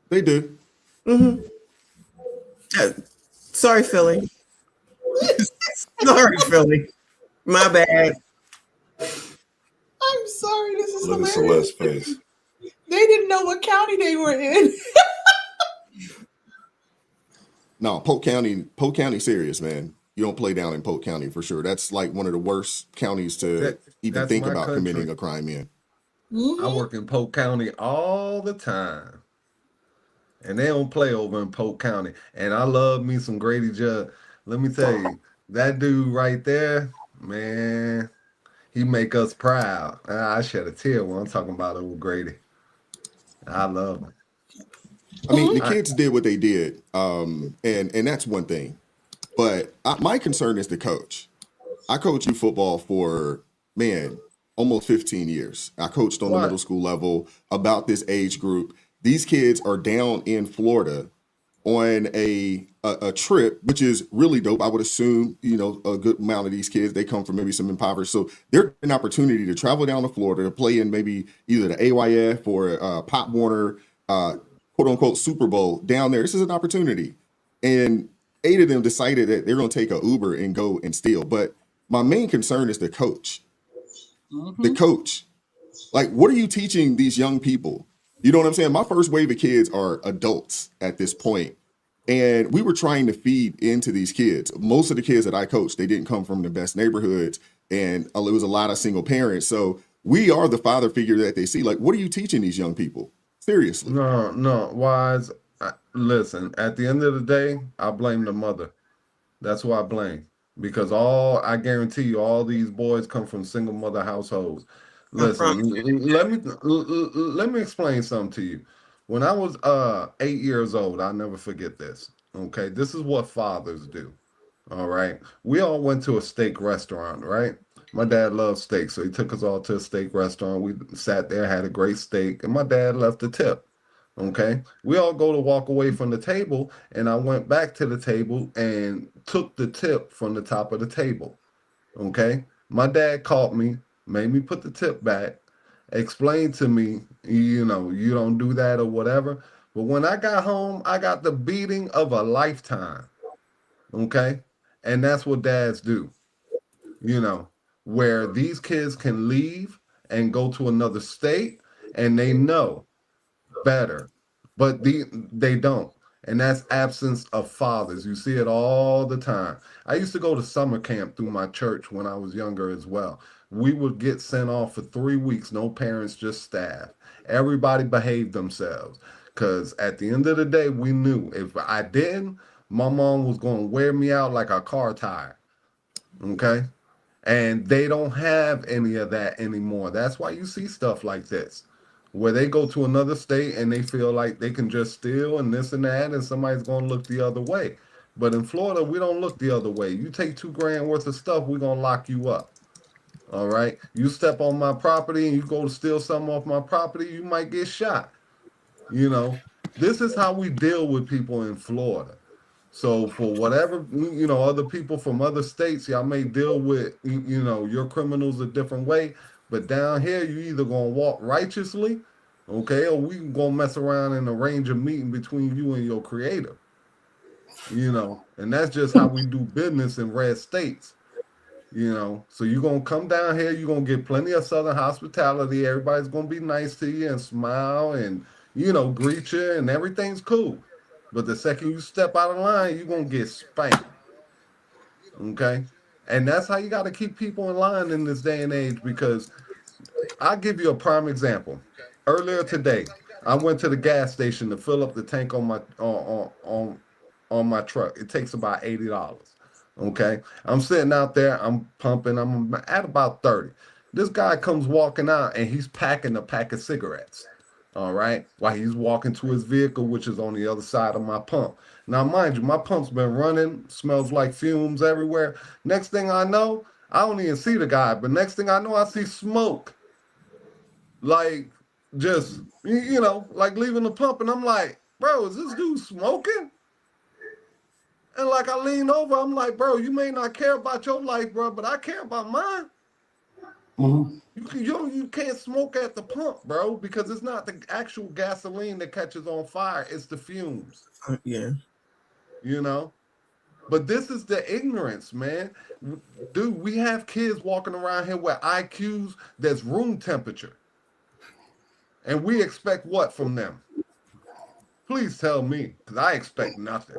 S2: they do.
S5: Sorry, Philly. Sorry, Philly. My bad.
S7: I'm sorry. This is
S10: Look at
S7: hilarious.
S10: Celeste's face.
S7: They didn't know what county they were in.
S2: No, Polk County serious, man. You don't play down in Polk County for sure. That's like one of the worst counties to even
S1: That's
S2: think
S1: my
S2: about
S1: country.
S2: committing a crime in.
S1: I work in Polk County all the time. And they don't play over in Polk County. And I love me some Grady Judd. Let me tell you, that dude right there, man, he make us proud. I shed a tear when I'm talking about old Grady. I love him.
S2: I mean, the kids did what they did, and that's one thing. But my concern is the coach. I coached youth football for, man, almost 15 years. I coached on the middle school level about this age group. These kids are down in Florida on a trip, which is really dope. I would assume, you know, a good amount of these kids, they come from maybe some impoverished. So they're an opportunity to travel down to Florida to play in maybe either the AYF or Pop Warner, quote unquote, Super Bowl down there. This is an opportunity. And 8 of them decided that they're going to take an Uber and go and steal. But my main concern is the coach. The coach. Like, what are you teaching these young people? You know what I'm saying? My first wave of kids are adults at this point. And we were trying to feed into these kids. Most of the kids that I coached, they didn't come from the best neighborhoods. And it was a lot of single parents. So we are the father figure that they see. Like, what are you teaching these young people? Seriously.
S1: No, Wise. Listen, at the end of the day, I blame the mother. That's who I blame. Because I guarantee you, all these boys come from single mother households. Listen, let me explain something to you. When I was 8 years old, I'll never forget this. Okay, this is what fathers do. All right, we all went to a steak restaurant, right? My dad loved steak, so he took us all to a steak restaurant. We sat there, had a great steak, and my dad left a tip. Okay, we all go to walk away from the table, and I went back to the table and took the tip from the top of the table. Okay, my dad caught me, made me put the tip back, explained to me, you know, you don't do that or whatever. But when I got home, I got the beating of a lifetime. Okay, and that's what dads do. You know, where these kids can leave and go to another state, and they know better, but they don't. And that's absence of fathers. You see it all the time. I used to go to summer camp through my church when I was younger as well. We would get sent off for 3 weeks, no parents, just staff. Everybody behaved themselves, because at the end of the day, we knew if I didn't, my mom was going to wear me out like a car tire. Okay, And they don't have any of that anymore. That's why you see stuff like this, where they go to another state and they feel like they can just steal and this and that, and somebody's going to look the other way. But in Florida, we don't look the other way. You take $2,000 worth of stuff, we're going to lock you up. All right. You step on my property and you go to steal something off my property, you might get shot. You know, this is how we deal with people in Florida. So for whatever, other people from other states, y'all may deal with, your criminals a different way. But down here, you either gonna walk righteously, okay, or we gonna mess around and arrange a meeting between you and your creator. And that's just how we do business in red states. So you're gonna come down here, you're gonna get plenty of Southern hospitality. Everybody's gonna be nice to you and smile and greet you, and everything's cool. But the second you step out of line, you're going to get spanked. Okay? And that's how you got to keep people in line in this day and age, because I'll give you a prime example. Earlier today, I went to the gas station to fill up the tank on my truck. It takes about $80. Okay? I'm sitting out there, I'm pumping, I'm at about 30. This guy comes walking out and he's packing a pack of cigarettes. All right, while he's walking to his vehicle, which is on the other side of my pump. Now, mind you, my pump's been running, smells like fumes everywhere. Next thing I know, I don't even see the guy, but next thing I know, I see smoke. Like, just, like leaving the pump, and I'm like, bro, is this dude smoking? And like, I lean over, I'm like, bro, you may not care about your life, bro, but I care about mine.
S12: Mhm.
S1: You can't smoke at the pump, bro, because it's not the actual gasoline that catches on fire. It's the fumes.
S5: Yeah.
S1: But this is the ignorance, man. Dude, we have kids walking around here with IQs that's room temperature. And we expect what from them? Please tell me, because I expect nothing.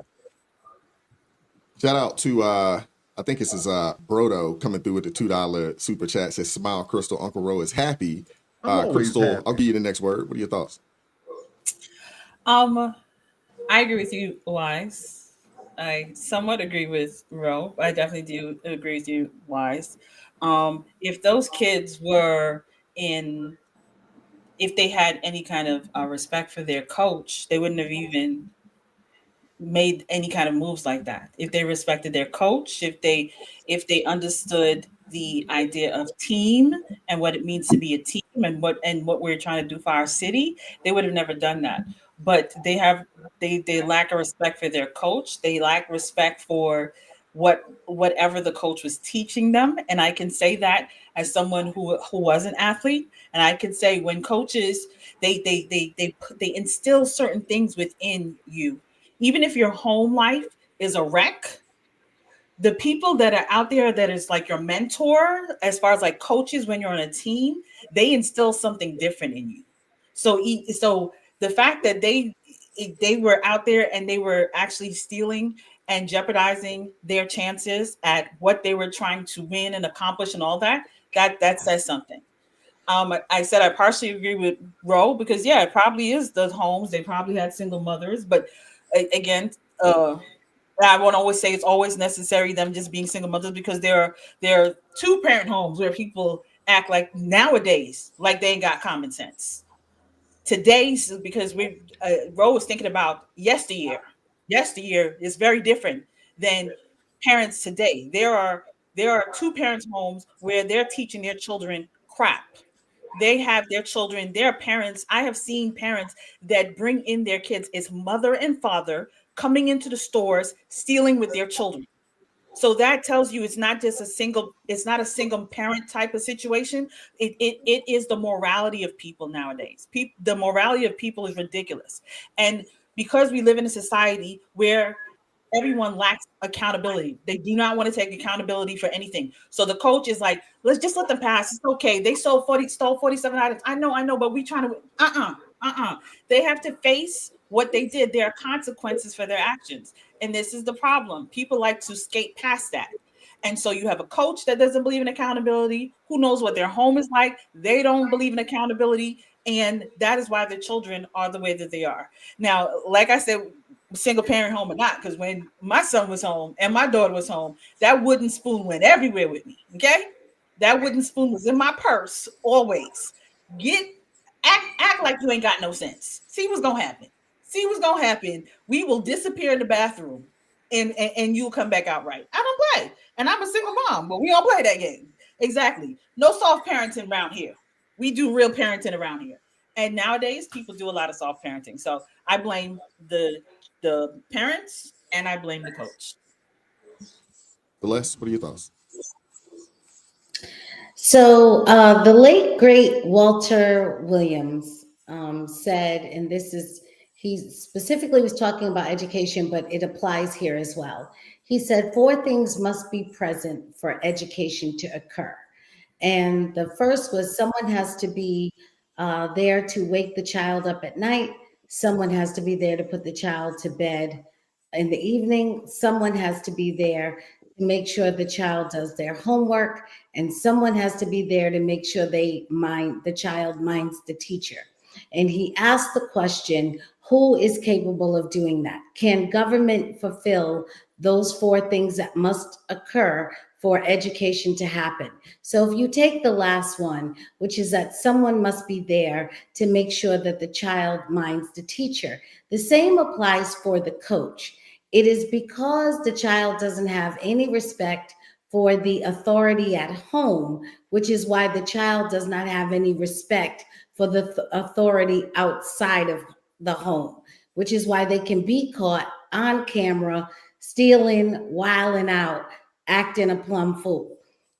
S2: Shout out to I think this is Brodo coming through with the $2 super chat. Says smile, Crystal. Uncle Ro is happy. Crystal,
S1: happy.
S2: I'll give you the next word. What are your thoughts?
S7: I agree with you, Wise. I somewhat agree with Ro. I definitely do agree with you, Wise. If those kids were if they had any kind of respect for their coach, they wouldn't have even made any kind of moves like that. If they respected their coach, if they understood the idea of team and what it means to be a team and what we're trying to do for our city, they would have never done that. But they lack a respect for their coach. They lack respect for whatever the coach was teaching them. And I can say that as someone who was an athlete. And I can say when coaches they instill certain things within you. Even if your home life is a wreck, the people that are out there that is like your mentor, as far as like coaches, when you're on a team, they instill something different in you. So the fact that they were out there and they were actually stealing and jeopardizing their chances at what they were trying to win and accomplish and all that says something. I said I partially agree with Ro because it probably is the homes. They probably had single mothers, but again, I won't always say it's always necessary them just being single mothers, because there are two-parent homes where people act like nowadays like they ain't got common sense. Today's, because Ro was thinking about yesteryear. Yesteryear is very different than parents today. There are two-parent homes where they're teaching their children crap. They have their children, their parents. I have seen parents that bring in their kids as mother and father coming into the stores, stealing with their children. So that tells you it's not a single parent type of situation. It is the morality of people nowadays. The morality of people is ridiculous. And because we live in a society where everyone lacks accountability. They do not want to take accountability for anything. So the coach is like, let's just let them pass. It's okay. They stole 47 items. I know, but we trying to, They have to face what they did. There are consequences for their actions. And this is the problem. People like to skate past that. And so you have a coach that doesn't believe in accountability. Who knows what their home is like? They don't believe in accountability. And that is why the children are the way that they are. Now, like I said, single parent home or not. Because when my son was home and my daughter was home, that wooden spoon went everywhere with me. Okay, that wooden spoon was in my purse always. Act like you ain't got no sense. See what's gonna happen. See what's gonna happen. We will disappear in the bathroom, and you'll come back out right. I don't play, and I'm a single mom, but we don't play that game. Exactly. No soft parenting around here. We do real parenting around here. And nowadays, people do a lot of soft parenting. So I blame the parents and I blame the coach.
S2: Celeste, what are your thoughts?
S6: So the late great Walter Williams said, and he specifically was talking about education, but it applies here as well. He said 4 things must be present for education to occur. And the first was someone has to be there to wake the child up at night. Someone has to be there to put the child to bed in the evening. Someone has to be there to make sure the child does their homework. And someone has to be there to make sure the child minds the teacher. And he asked the question, who is capable of doing that? Can government fulfill those 4 things that must occur for education to happen? So if you take the last one, which is that someone must be there to make sure that the child minds the teacher, the same applies for the coach. It is because the child doesn't have any respect for the authority at home, which is why the child does not have any respect for the authority outside of the home, which is why they can be caught on camera stealing, wilding out, acting a plumb fool.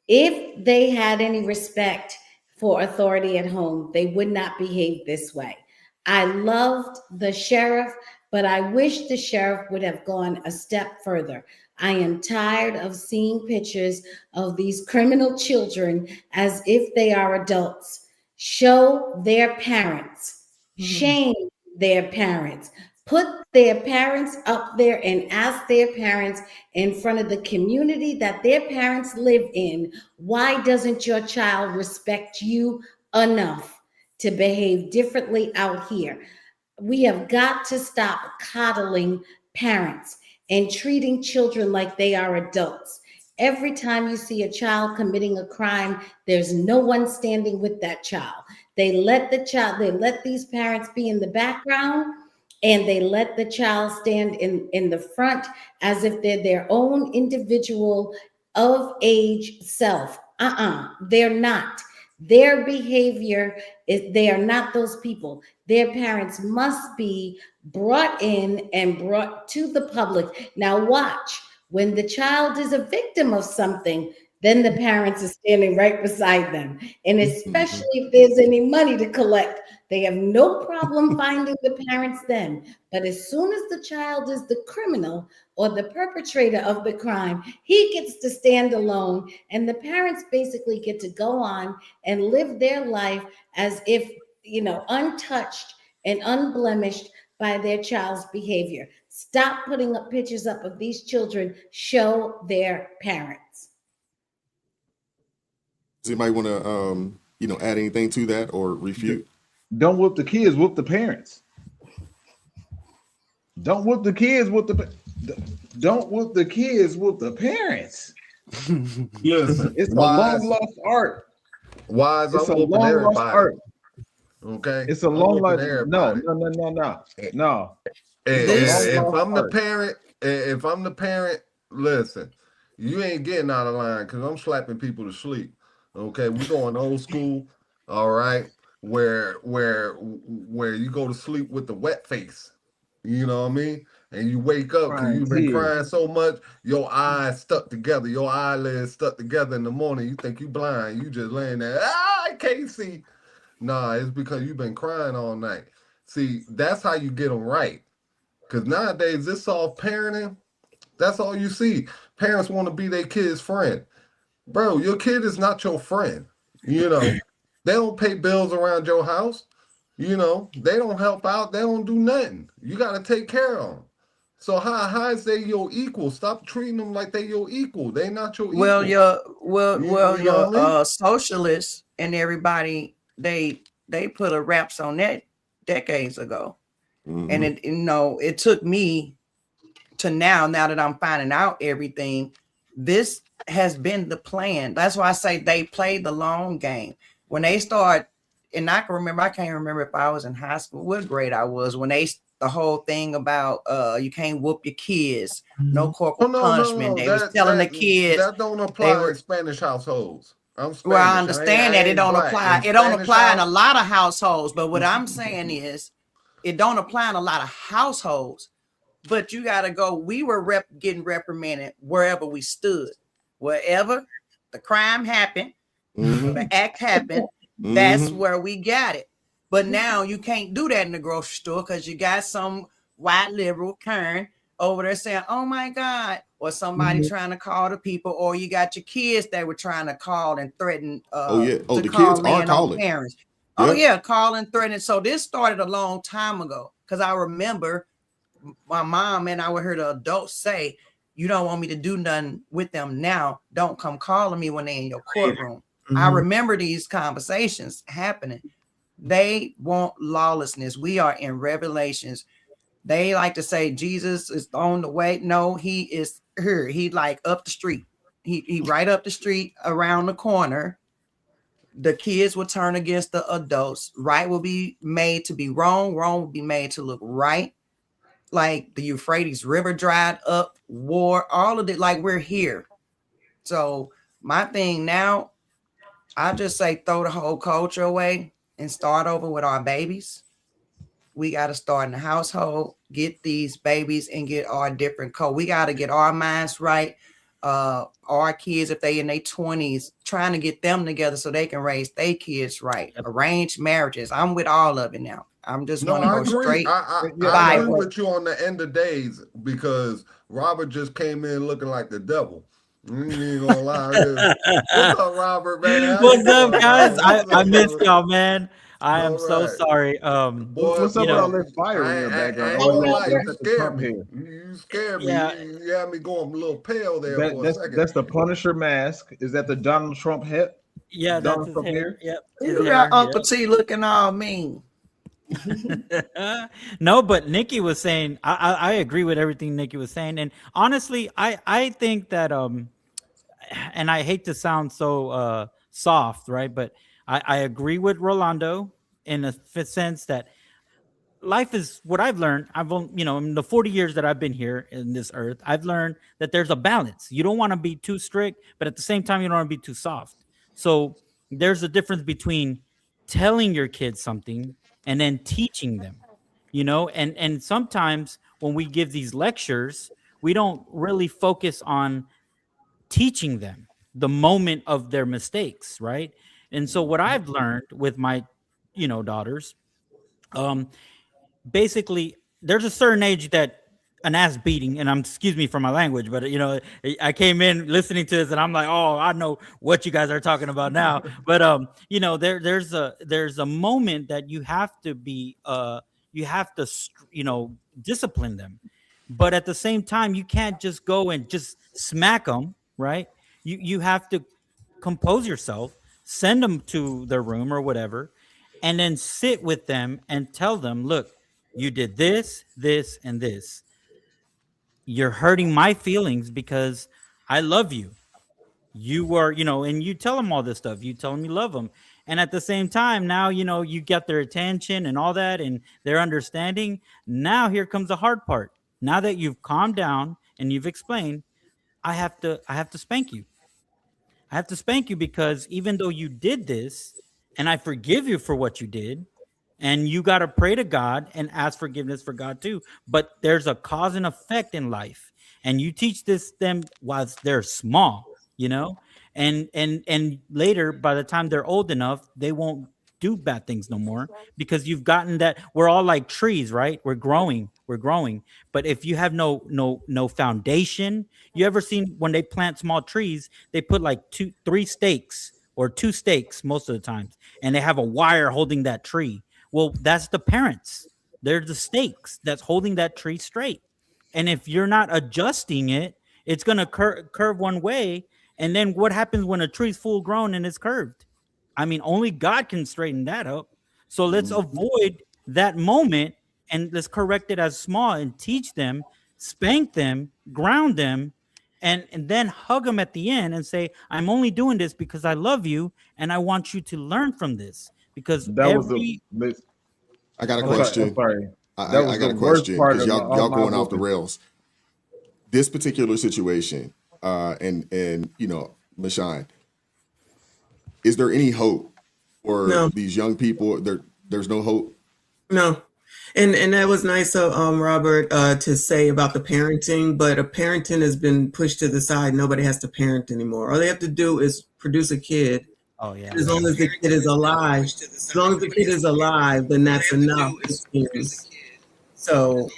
S6: If they had any respect for authority at home, they would not behave this way. I loved the sheriff, but I wish the sheriff would have gone a step further. I am tired of seeing pictures of these criminal children as if they are adults. Show their parents, shame their parents, put their parents up there and ask their parents in front of the community that their parents live in, why doesn't your child respect you enough to behave differently out here? We have got to stop coddling parents and treating children like they are adults. Every time you see a child committing a crime, there's no one standing with that child. They let these parents be in the background, and they let the child stand in the front as if they're their own individual of age self. They're not. Their behavior they are not those people. Their parents must be brought in and brought to the public. Now watch, when the child is a victim of something, then the parents are standing right beside them. And especially if there's any money to collect, they have no problem finding the parents then. But as soon as the child is the criminal or the perpetrator of the crime, he gets to stand alone, and the parents basically get to go on and live their life as if, untouched and unblemished by their child's behavior. Stop putting up pictures of these children. Show their parents.
S2: Does anybody want to, add anything to that or refute?
S3: Don't whoop the kids, whoop the parents. Don't whoop the kids, don't whoop the kids, whoop the parents.
S1: Listen,
S3: It's a long lost art.
S1: Wise,
S3: It's
S1: I'm
S3: a
S1: whooping
S3: long lost
S1: everybody.
S3: art.
S1: Okay,
S3: It's a
S1: I'm
S3: long
S1: whooping
S3: lost.
S1: everybody.
S3: No.
S1: If I'm the parent, listen, you ain't getting out of line because I'm slapping people to sleep. Okay, we're going old school. All right, where you go to sleep with the wet face. You know what I mean? And you wake up because you've been crying so much, your eyes stuck together, your eyelids stuck together in the morning. You think you blind. You just laying there. I can't see. Nah, it's because you've been crying all night. See, that's how you get them right. Because nowadays, this soft parenting, that's all you see. Parents want to be their kid's friend. Bro, your kid is not your friend. They don't pay bills around your house. They don't help out. They don't do nothing. You got to take care of them. So how is they your equal? Stop treating them like they your equal. They not your equal.
S4: Your socialists and everybody, they put a wraps on that decades ago. And it took me to now that I'm finding out everything, this has been the plan. That's why I say they played the long game. When they start, and I can't remember if I was in high school, what grade I was, when the whole thing about you can't whoop your kids, no corporal punishment. They was telling the kids
S1: that don't apply in Spanish households. I'm Spanish.
S4: Well, I understand that it don't apply. It don't apply in a lot of households. But what I'm saying is, it don't apply in a lot of households. But you got to go. We were getting reprimanded wherever we stood, wherever the crime happened, the act happened. That's where we got it. But now you can't do that in the grocery store because you got some white liberal Karen over there saying, "Oh my God," or somebody trying to call the people, or you got your kids that were trying to call and threaten.
S2: The kids are calling.
S4: Parents. Yep. Oh yeah, calling, threatening. So this started a long time ago because I remember my mom and I would hear the adults say, "You don't want me to do nothing with them now. Don't come calling me when they're in your courtroom." I remember these conversations happening. They want lawlessness. We are in Revelations. They like to say Jesus is on the way. No, he is here. He like up the street. He right up the street around the corner. The kids will turn against the adults. Right will be made to be wrong. Wrong will be made to look right. Like the Euphrates River dried up, war, all of it. Like we're here. So my thing now, I just say throw the whole culture away and start over with our babies. We got to start in the household, get these babies and get our different code. We got to get our minds right. Our kids, if they in their 20s, trying to get them together so they can raise their kids right. Arranged marriages. I'm with all of it now. I'm just going to go straight.
S1: I agree with you on the end of days because Robert just came in looking like the devil. You ain't gonna lie. What's up, Robert, man?
S13: What's up, guys? I missed y'all, man. I am so sorry.
S3: What's up with all this fire in your background?
S1: You scared me.
S13: Yeah.
S1: You had me going a little pale there for a second.
S3: That's the Punisher mask. Is that the Donald Trump hat?
S13: Yeah, that's his hair. Yep.
S4: You got Uncle T looking all mean.
S13: No, but Nikki was saying, I agree with everything Nikki was saying. And honestly, I think that, and I hate to sound so soft, right? But I agree with Rolando in the sense that life is what I've learned. In the 40 years that I've been here in this earth, I've learned that there's a balance. You don't want to be too strict, but at the same time, you don't want to be too soft. So there's a difference between telling your kids something and then teaching them, and sometimes when we give these lectures, we don't really focus on teaching them the moment of their mistakes, right? And so what I've learned with my, daughters, basically there's a certain age that an ass beating, and excuse me for my language, but I came in listening to this and I'm like, oh, I know what you guys are talking about now. But there's a moment that you have to be discipline them, but at the same time you can't just go and just smack them, right? You have to compose yourself, send them to their room or whatever, and then sit with them and tell them, look, you did this, this, and this. You're hurting my feelings because I love you. You were, and you tell them all this stuff. You tell them you love them. And at the same time, now, you get their attention and all that and their understanding. Now here comes the hard part. Now that you've calmed down and you've explained, I have to spank you. I have to spank you because even though you did this and I forgive you for what you did, and you got to pray to God and ask forgiveness for God too. But there's a cause and effect in life. And you teach them while they're small, and later, by the time they're old enough, they won't do bad things no more because you've gotten that. We're all like trees, right? We're growing. But if you have no foundation, you ever seen when they plant small trees, they put like 2 stakes or 2 stakes most of the times, and they have a wire holding that tree. Well, that's the parents. They're the stakes that's holding that tree straight. And if you're not adjusting it, it's going to curve one way. And then what happens when a tree's full grown and it's curved? I mean, only God can straighten that up. So let's avoid that moment and let's correct it as small and teach them spank them, ground them, and then hug them at the end and say, I'm only doing this because I love you and I want you to learn from this. Because
S3: That was
S2: I got a
S3: I'm sorry.
S2: question.
S3: I'm sorry.
S2: I
S3: That was
S2: got a
S3: the worst
S2: question
S3: part
S2: because
S3: of
S2: y'all
S3: my
S2: going off the
S3: book.
S2: rails. This particular situation, and you know, Mashawn, is there any hope for
S5: No.
S2: these young people? There's no hope.
S5: No. And that was nice of Robert to say about the parenting, but a parenting has been pushed to the side. Nobody has to parent anymore. All they have to do is produce a kid.
S13: Oh yeah.
S5: As long as the kid is alive, as long as the kid is alive, then that's enough. So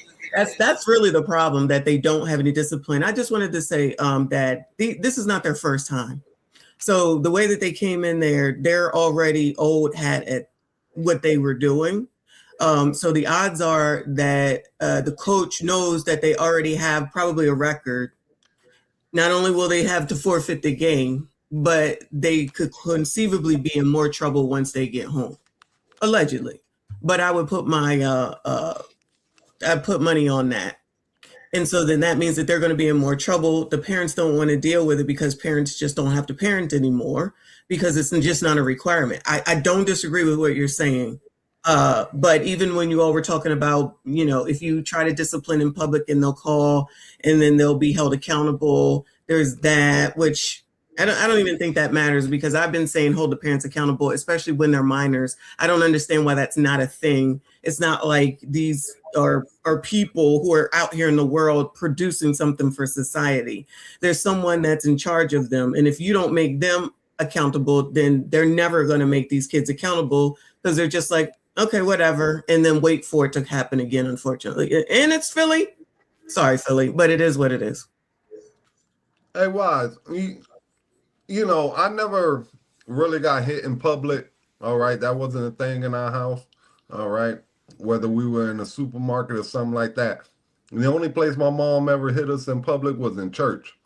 S5: that's really the problem, that they don't have any discipline. I just wanted to say that this is not their first time. So the way that they came in there, they're already old hat at what they were doing. So the odds are that the coach knows that they already have probably a record. Not only will they have to forfeit the game, but they could conceivably be in more trouble once they get home, allegedly. But I would put I put money on that. And so then that means that they're going to be in more trouble. The parents don't want to deal with it because parents just don't have to parent anymore because it's just not a requirement. I don't disagree with what you're saying. But even when you all were talking about, you know, if you try to discipline in public and they'll call and then they'll be held accountable, there's that, which I don't even think that matters, because I've been saying hold the parents accountable, especially when they're minors. I don't understand why that's not a thing. It's not like these are people who are out here in the world producing something for society. There's someone that's in charge of them. And if you don't make them accountable, then they're never going to make these kids accountable, because they're just like, okay, whatever, and then wait for it to happen again, unfortunately. And it's Philly. Sorry, Philly, but it is what it is.
S1: Hey, Wise, you know, I never really got hit in public. All right. That wasn't a thing in our house. All right. Whether we were in a supermarket or something like that. And the only place my mom ever hit us in public was in church.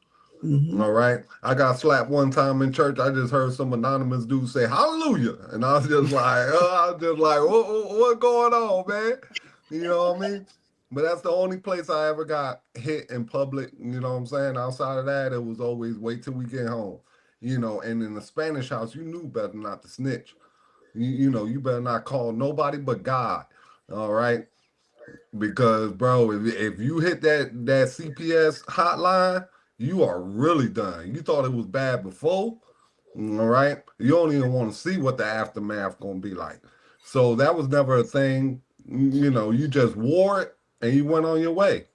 S5: Mm-hmm.
S1: All right. I got slapped one time in church. I just heard some anonymous dude say hallelujah. And I was just like, what going on, man? You know what I mean? But that's the only place I ever got hit in public. You know what I'm saying? Outside of that, it was always wait till we get home. You know, and in the Spanish house, you knew better not to snitch. You know, you better not call nobody but God. All right. Because, bro, if you hit that CPS hotline, you are really done. You thought it was bad before. All right. You don't even want to see what the aftermath going to be like. So that was never a thing. You know, you just wore it and you went on your way.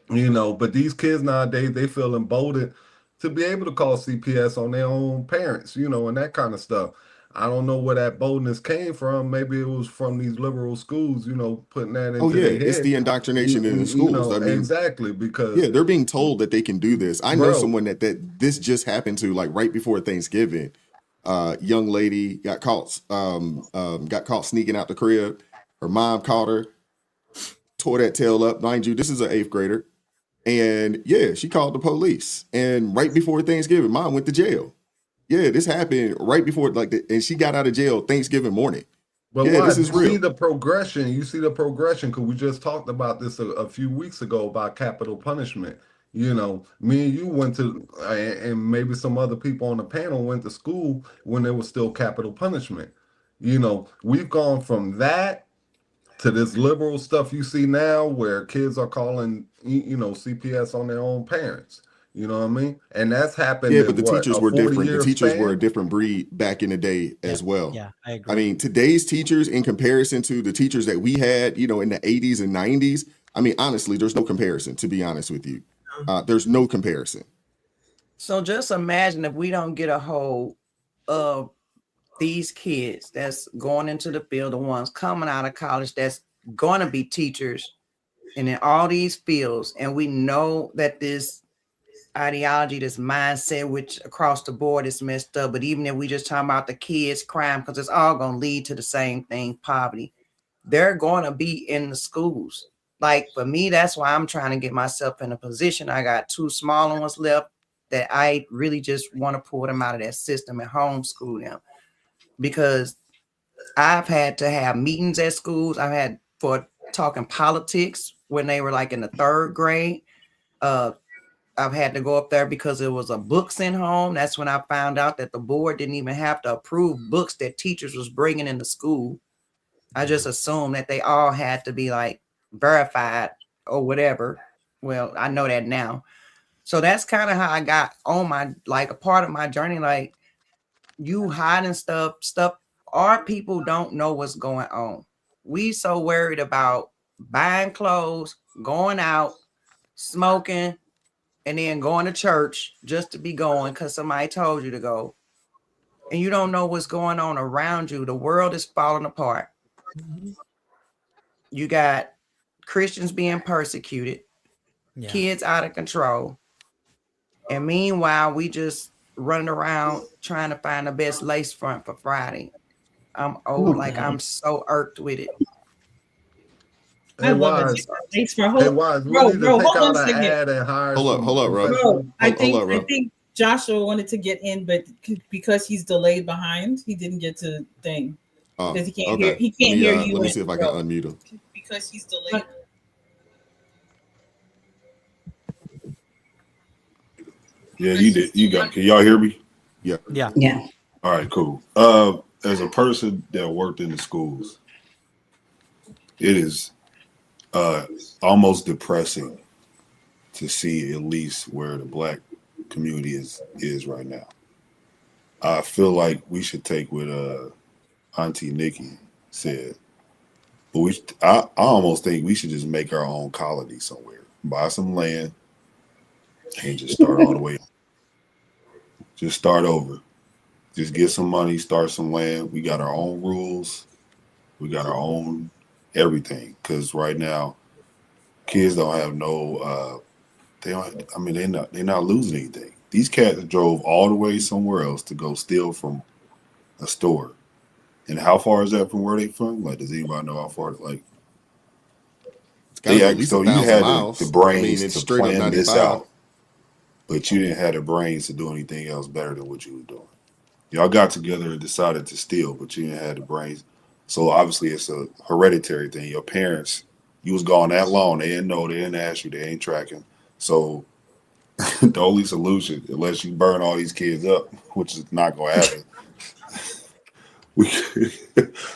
S1: You know, but these kids nowadays, they feel emboldened to be able to call CPS on their own parents, you know, and that kind of stuff. I don't know where that boldness came from. Maybe it was from these liberal schools, you know, putting that into their head.
S2: It's the indoctrination in the schools.
S1: You know,
S2: I mean,
S1: exactly, because
S2: they're being told that they can do this. I know someone that this just happened to, like right before Thanksgiving. Young lady got caught sneaking out the crib. Her mom caught her, tore that tail up. Mind you, this is an 8th grader. And she called the police. And right before Thanksgiving, mom went to jail. Yeah, this happened right before, and she got out of jail Thanksgiving morning.
S1: But
S2: this is real.
S1: You see the progression, because we just talked about this a few weeks ago about capital punishment. You know, me and you went to, and maybe some other people on the panel went to school when there was still capital punishment. You know, we've gone from that to this liberal stuff you see now, where kids are calling, you know, CPS on their own parents. You know what I mean? And that's happened.
S2: Yeah, but the teachers were different. The teachers were a different breed back in the day as well.
S13: Yeah, I agree.
S2: I mean, today's teachers, in comparison to the teachers that we had, you know, in the 80s and 90s, I mean, honestly, there's no comparison, to be honest with you. There's no comparison.
S4: So just imagine if we don't get a hold of these kids that's going into the field, the ones coming out of college that's going to be teachers and in all these fields, and we know that this ideology, this mindset, which across the board is messed up, but even if we just talk about the kids crime, because it's all going to lead to the same thing, poverty, they're going to be in the schools. Like for me, that's why I'm trying to get myself in a position. I got 2 smaller ones left that I really just want to pull them out of that system and homeschool them, because I've had to have meetings at schools. I've had for talking politics when they were like in the 3rd grade. I've had to go up there because it was a book sent home. That's when I found out that the board didn't even have to approve books that teachers was bringing into school. I just assumed that they all had to be like verified or whatever. Well, I know that now. So that's kind of how I got on my, like, a part of my journey. Like, you hiding stuff, our people don't know what's going on. We so worried about buying clothes, going out, smoking, and then going to church just to be going because somebody told you to go. And you don't know what's going on around you. The world is falling apart. You got Christians being persecuted, kids out of control. And meanwhile, we just running around trying to find the best lace front for Friday. I'm old, like I'm so irked with it.
S7: I love it. Thanks for hold on a second.
S2: Hold up, bro.
S7: Bro, I think Joshua wanted to get in, but because he's delayed behind, he didn't get to thing. Because he can't hear. He can't hear you.
S2: Let me see if I can unmute him.
S7: Because he's delayed.
S10: Yeah, you did. You got. Can y'all hear me?
S2: Yeah.
S6: Yeah.
S10: All right, cool. As a person that worked in the schools, it is almost depressing to see at least where the Black community is right now. I feel like we should take what Auntie Nikki said, but I almost think we should just make our own colony somewhere, buy some land, and just start all the way. Just start over. Just get some money, start some land. We got our own rules. We got our own everything. Because right now, kids don't have no. They're not losing anything. These cats drove all the way somewhere else to go steal from a store. And how far is that from where they from? Like, does anybody know how far? Like, so you had the brains to plan this out, but you didn't have the brains to do anything else better than what you were doing. Y'all got together and decided to steal, but you didn't have the brains. So obviously it's a hereditary thing. Your parents, you was gone that long. They didn't know. They didn't ask you. They ain't tracking. So the only solution, unless you burn all these kids up, which is not going to happen.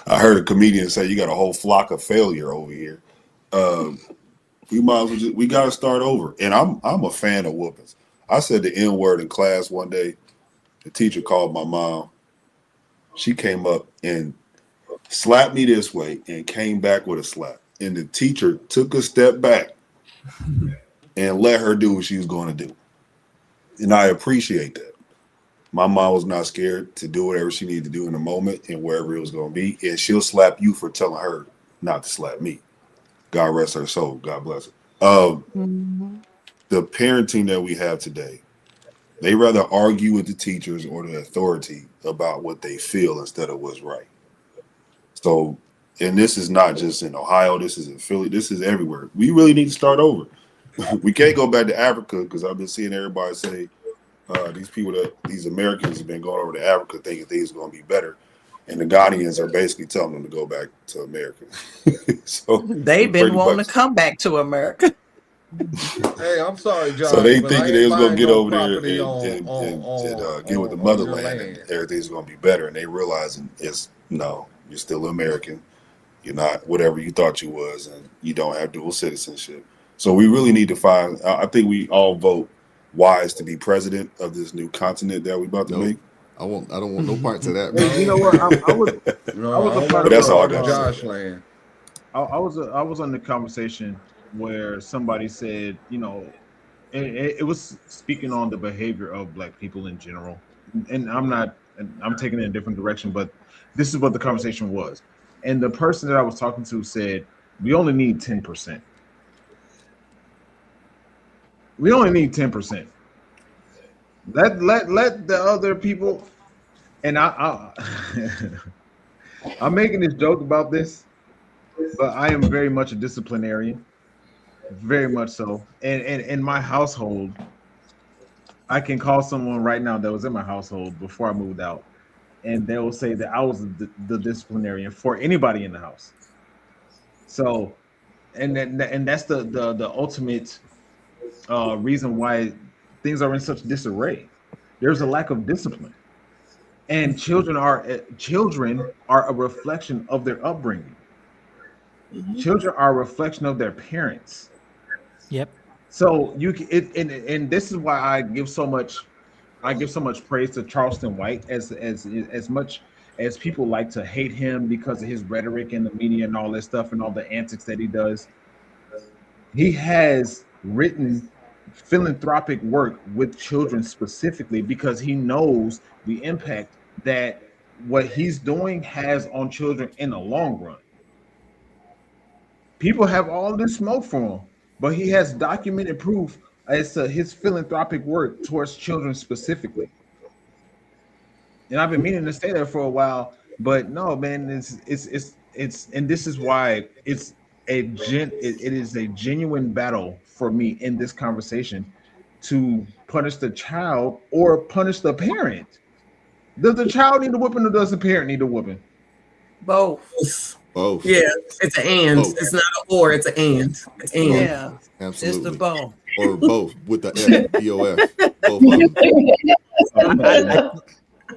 S10: I heard a comedian say you got a whole flock of failure over here. We might as well we got to start over. And I'm a fan of whoopings. I said the N-word in class one day. The teacher called my mom. She came up and slapped me this way and came back with a slap. And the teacher took a step back and let her do what she was going to do. And I appreciate that. My mom was not scared to do whatever she needed to do in the moment and wherever it was going to be. And she'll slap you for telling her not to slap me. God rest her soul. God bless her. The parenting that we have today, they rather argue with the teachers or the authority about what they feel instead of what's right. So, and this is not just in Ohio. This is in Philly. This is everywhere. We really need to start over. We can't go back to Africa because I've been seeing everybody say these Americans have been going over to Africa thinking things are going to be better. And the Ghanaians are basically telling them to go back to America. So
S4: they've been wanting to come back to America.
S1: Hey, I'm sorry, John.
S10: So they thinking they was gonna get over there and get with the motherland and everything's gonna be better, and they realizing you're still American. You're not whatever you thought you was, and you don't have dual citizenship. So we really need to find. I think we all vote wise to be president of this new continent that we about to make.
S2: I don't want no parts of that.
S3: You know what? I was a part
S10: but that's all I got.
S1: Josh Land.
S3: I was on the conversation where somebody said, it was speaking on the behavior of Black people in general. And I'm taking it in a different direction, but this is what the conversation was. And the person that I was talking to said, we only need 10%. We only need 10%. Let the other people, and I'm making this joke about this, but I am very much a disciplinarian. Very much so. And in my household, I can call someone right now that was in my household before I moved out, and they will say that I was the disciplinarian for anybody in the house. So and that's the ultimate reason why things are in such disarray. There's a lack of discipline, and children are a reflection of their upbringing. Children are a reflection of their parents.
S13: Yep.
S3: So and this is why I give so much praise to Charleston White, as much as people like to hate him because of his rhetoric in the media and all that stuff and all the antics that he does. He has written philanthropic work with children specifically because he knows the impact that what he's doing has on children in the long run. People have all this smoke for him, but he has documented proof as to his philanthropic work towards children specifically. And I've been meaning to say that for a while, but no, man, it's and this is why it is a genuine battle for me in this conversation to punish the child or punish the parent. Does the child need a whooping or does the parent need a whooping?
S4: Both.
S2: Both.
S5: Yeah, it's an and.
S2: Both.
S5: It's not an or, it's an and. It's and.
S4: Yeah.
S2: Absolutely.
S4: It's the both.
S2: Or both with the F, BOF. Both of them.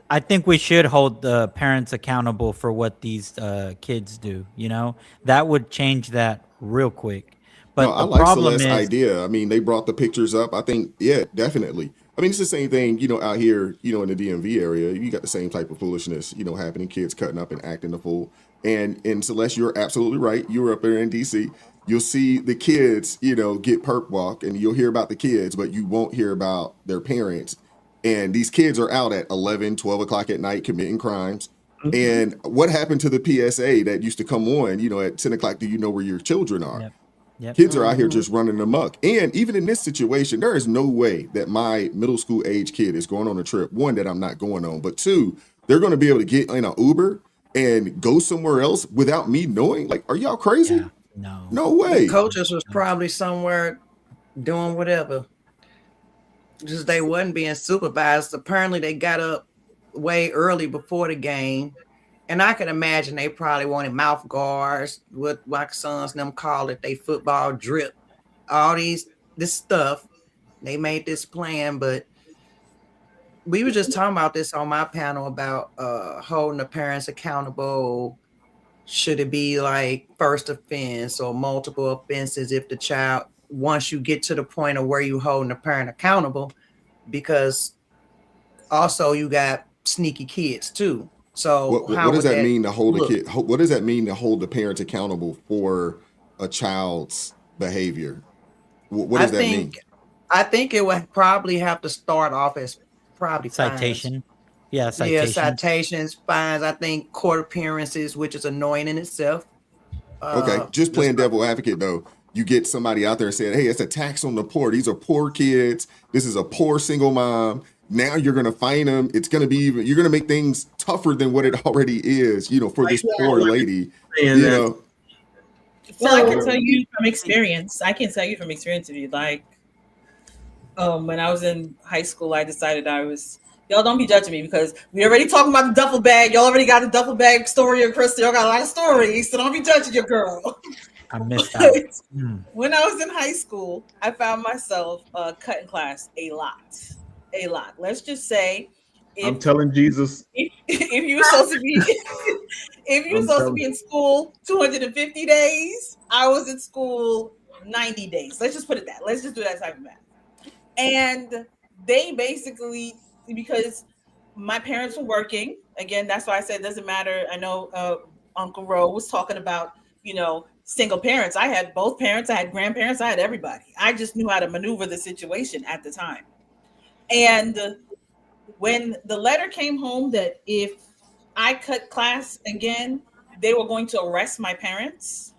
S13: I think we should hold the parents accountable for what these kids do. You know, that would change that real quick. But
S2: No, I
S13: the
S2: like
S13: problem
S2: Celeste's
S13: is,
S2: idea. I mean, they brought the pictures up. I think, yeah, definitely. I mean, it's the same thing, out here, in the DMV area. You got the same type of foolishness, happening. Kids cutting up and acting a fool. And Celeste, you're absolutely right. You were up there in DC. You'll see the kids, get perp walk, and you'll hear about the kids, but you won't hear about their parents. And these kids are out at 11, 12 o'clock at night committing crimes. And what happened to the PSA that used to come on, at 10 o'clock? Do you know where your children are?
S13: Yep. Yep.
S2: Kids are out here just running amok. And even in this situation, there is no way that my middle school age kid is going on a trip. One, that I'm not going on. But two, they're going to be able to get in an Uber and go somewhere else without me knowing. Like, are y'all crazy?
S13: Yeah,
S2: No way.
S4: The coaches was probably somewhere doing whatever. Just they wasn't being supervised. Apparently they got up way early before the game. And I can imagine they probably wanted mouth guards, what my sons and them call it, they football drip, all this stuff. They made this plan, but we were just talking about this on my panel about holding the parents accountable. Should it be like first offense or multiple offenses if the child, once you get to the point of where you holding the parent accountable, because also you got sneaky kids too. So
S2: what does that mean to hold a kid? What does that mean to hold the parents accountable for a child's behavior? What does that mean?
S4: I think it would probably have to start off as probably
S13: citation.
S4: Fines.
S13: Yeah, citation.
S4: Yeah, citations, fines. I think court appearances, which is annoying in itself.
S2: Okay, just playing devil advocate though. You get somebody out there saying, "Hey, it's a tax on the poor. These are poor kids. This is a poor single mom. Now you're going to fine them. It's going to be you're going to make things tougher than what it already is, for this poor lady,
S7: Well, I can tell you from experience. If you'd like. When I was in high school, I decided y'all don't be judging me because we already talking about the duffel bag. Y'all already got the duffel bag story of Krista. Y'all got a lot of stories, so don't be judging your girl.
S13: I missed out.
S7: When I was in high school, I found myself cutting class a lot. Let's just say,
S3: I'm telling Jesus,
S7: if you were supposed to be in school 250 days, I was in school 90 days. Let's just put it that. Let's just do that type of math. And they basically, because my parents were working, again, that's why I said it doesn't matter. I know Uncle Ro was talking about, single parents. I had both parents, I had grandparents, I had everybody. I just knew how to maneuver the situation at the time. And when the letter came home that if I cut class again, they were going to arrest my parents,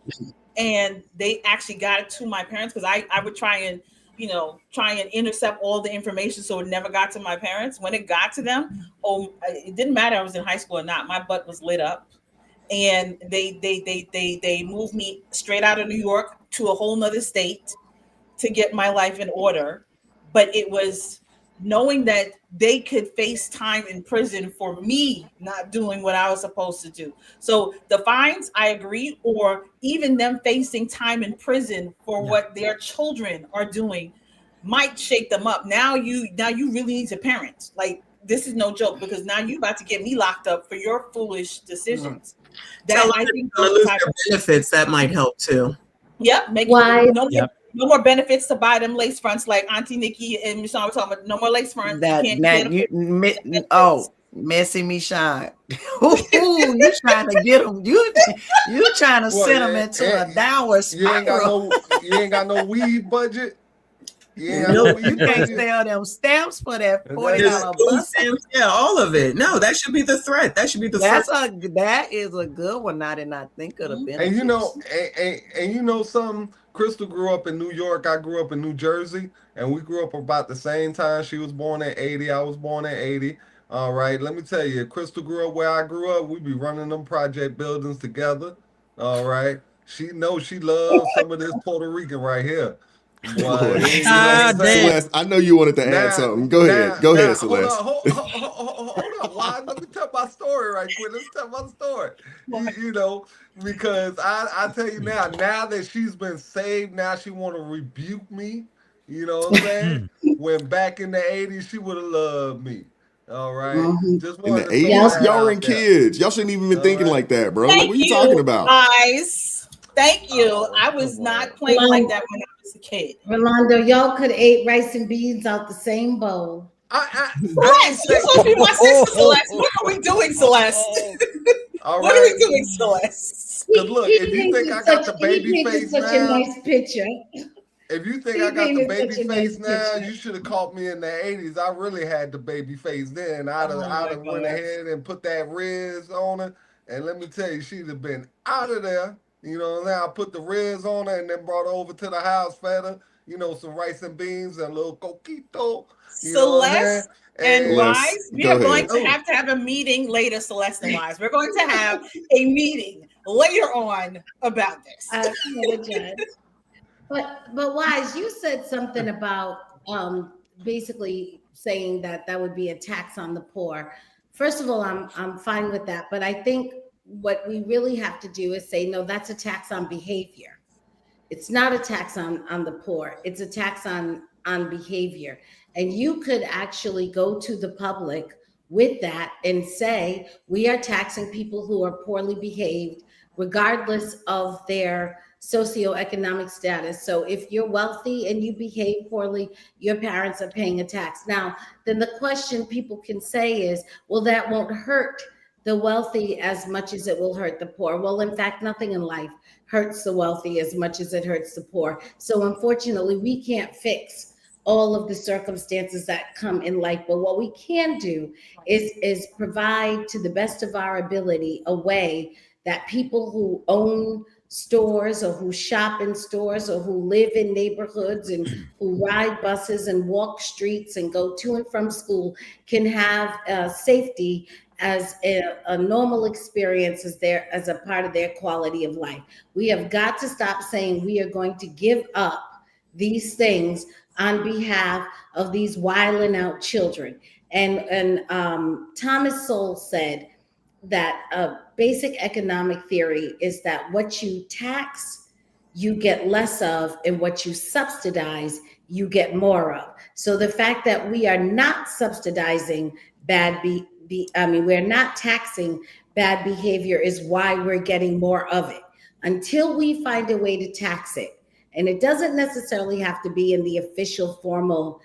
S7: and they actually got it to my parents because I would try and intercept all the information so it never got to my parents. When it got to them, it didn't matter I was in high school or not. My butt was lit up, and they moved me straight out of New York to a whole nother state to get my life in order. But it was knowing that they could face time in prison for me not doing what I was supposed to do. So the fines, I agree, or even them facing time in prison for what their children are doing might shake them up. Now you really need to parent. Like, this is no joke, because now you about to get me locked up for your foolish decisions.
S5: Tell
S7: I
S5: them
S7: think
S5: to lose their benefits. That might help too.
S7: Yep, make
S6: Why?
S7: No more benefits to buy them lace fronts like Auntie Nikki and Michonne were talking about. No more lace fronts.
S4: That
S7: You
S4: that
S7: can't
S4: you Messy Michonne. Ooh, you trying to get them? You trying to send them into a downward spiral?
S1: You ain't got no weed budget.
S4: You can't sell them stamps for that $40 bus.
S5: Yeah, all of it. No, that should be the threat. That should be the
S4: that is a good one. I did not think of the benefits.
S1: And you know something? Crystal grew up in New York. I grew up in New Jersey, and we grew up about the same time. She was born in 80. I was born in 80. All right, let me tell you, Crystal grew up where I grew up. We be running them project buildings together. All right, she knows she loves some of this Puerto Rican right here.
S2: Celeste, I know you wanted to add something. Go ahead, Celeste.
S1: Hold up. Why? Let me tell my story right quick. Let me tell my story. You know, because I tell you now that she's been saved, now she want to rebuke me. You know what I'm saying? When back in the 80s, she would have loved me. All right. Just
S2: in the 80s, y'all were in kids. Y'all shouldn't even been thinking like that, bro. What are you talking about?
S7: Guys, thank you. I was not playing like that when I was a kid.
S6: Rolando, y'all could have ate rice and beans out the same bowl.
S7: Celeste, you're supposed to be my sister, Celeste. What are we doing, Celeste? What are we doing, Celeste?
S1: Because look, if you think I got the baby face
S6: such a nice picture.
S1: If you think I got the baby face now, you should have caught me in the 80s. I really had the baby face then. I'd have went ahead and put that Riz on her. And let me tell you, she'd have been out of there. You know, now I put the Riz on her and then brought her over to the house, fed her, you know, some rice and beans and a little coquito.
S7: Celeste and Wise, we are going to have a meeting later, Celeste and Wise. We're going to have a meeting later on about this.
S6: I apologize. But Wise, you said something about basically saying that would be a tax on the poor. First of all, I'm fine with that, but I think what we really have to do is say, no, that's a tax on behavior. It's not a tax on the poor. It's a tax on behavior. And you could actually go to the public with that and say, we are taxing people who are poorly behaved, regardless of their socioeconomic status. So if you're wealthy and you behave poorly, your parents are paying a tax. Now, then the question people can say is, well, that won't hurt the wealthy as much as it will hurt the poor. Well, in fact, nothing in life hurts the wealthy as much as it hurts the poor. So unfortunately, we can't fix all of the circumstances that come in life. But what we can do is provide, to the best of our ability, a way that people who own stores or who shop in stores or who live in neighborhoods and who ride buses and walk streets and go to and from school can have safety as a normal experience as a part of their quality of life. We have got to stop saying we are going to give up these things on behalf of these wilding out children. And Thomas Sowell said that basic economic theory is that what you tax, you get less of, and what you subsidize, you get more of. So the fact that we are not subsidizing we're not taxing bad behavior is why we're getting more of it. Until we find a way to tax it, and it doesn't necessarily have to be in the official formal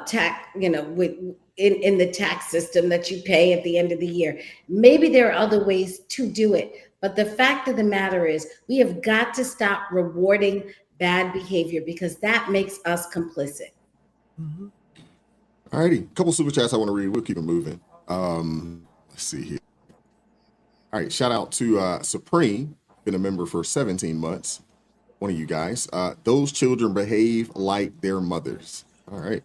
S6: tax, in the tax system that you pay at the end of the year. Maybe there are other ways to do it. But the fact of the matter is we have got to stop rewarding bad behavior because that makes us complicit.
S2: Mm-hmm. All righty. A couple super chats I want to read. We'll keep it moving. Let's see here. All right. Shout out to Supreme, been a member for 17 months. One of you guys. Those children behave like their mothers. All right.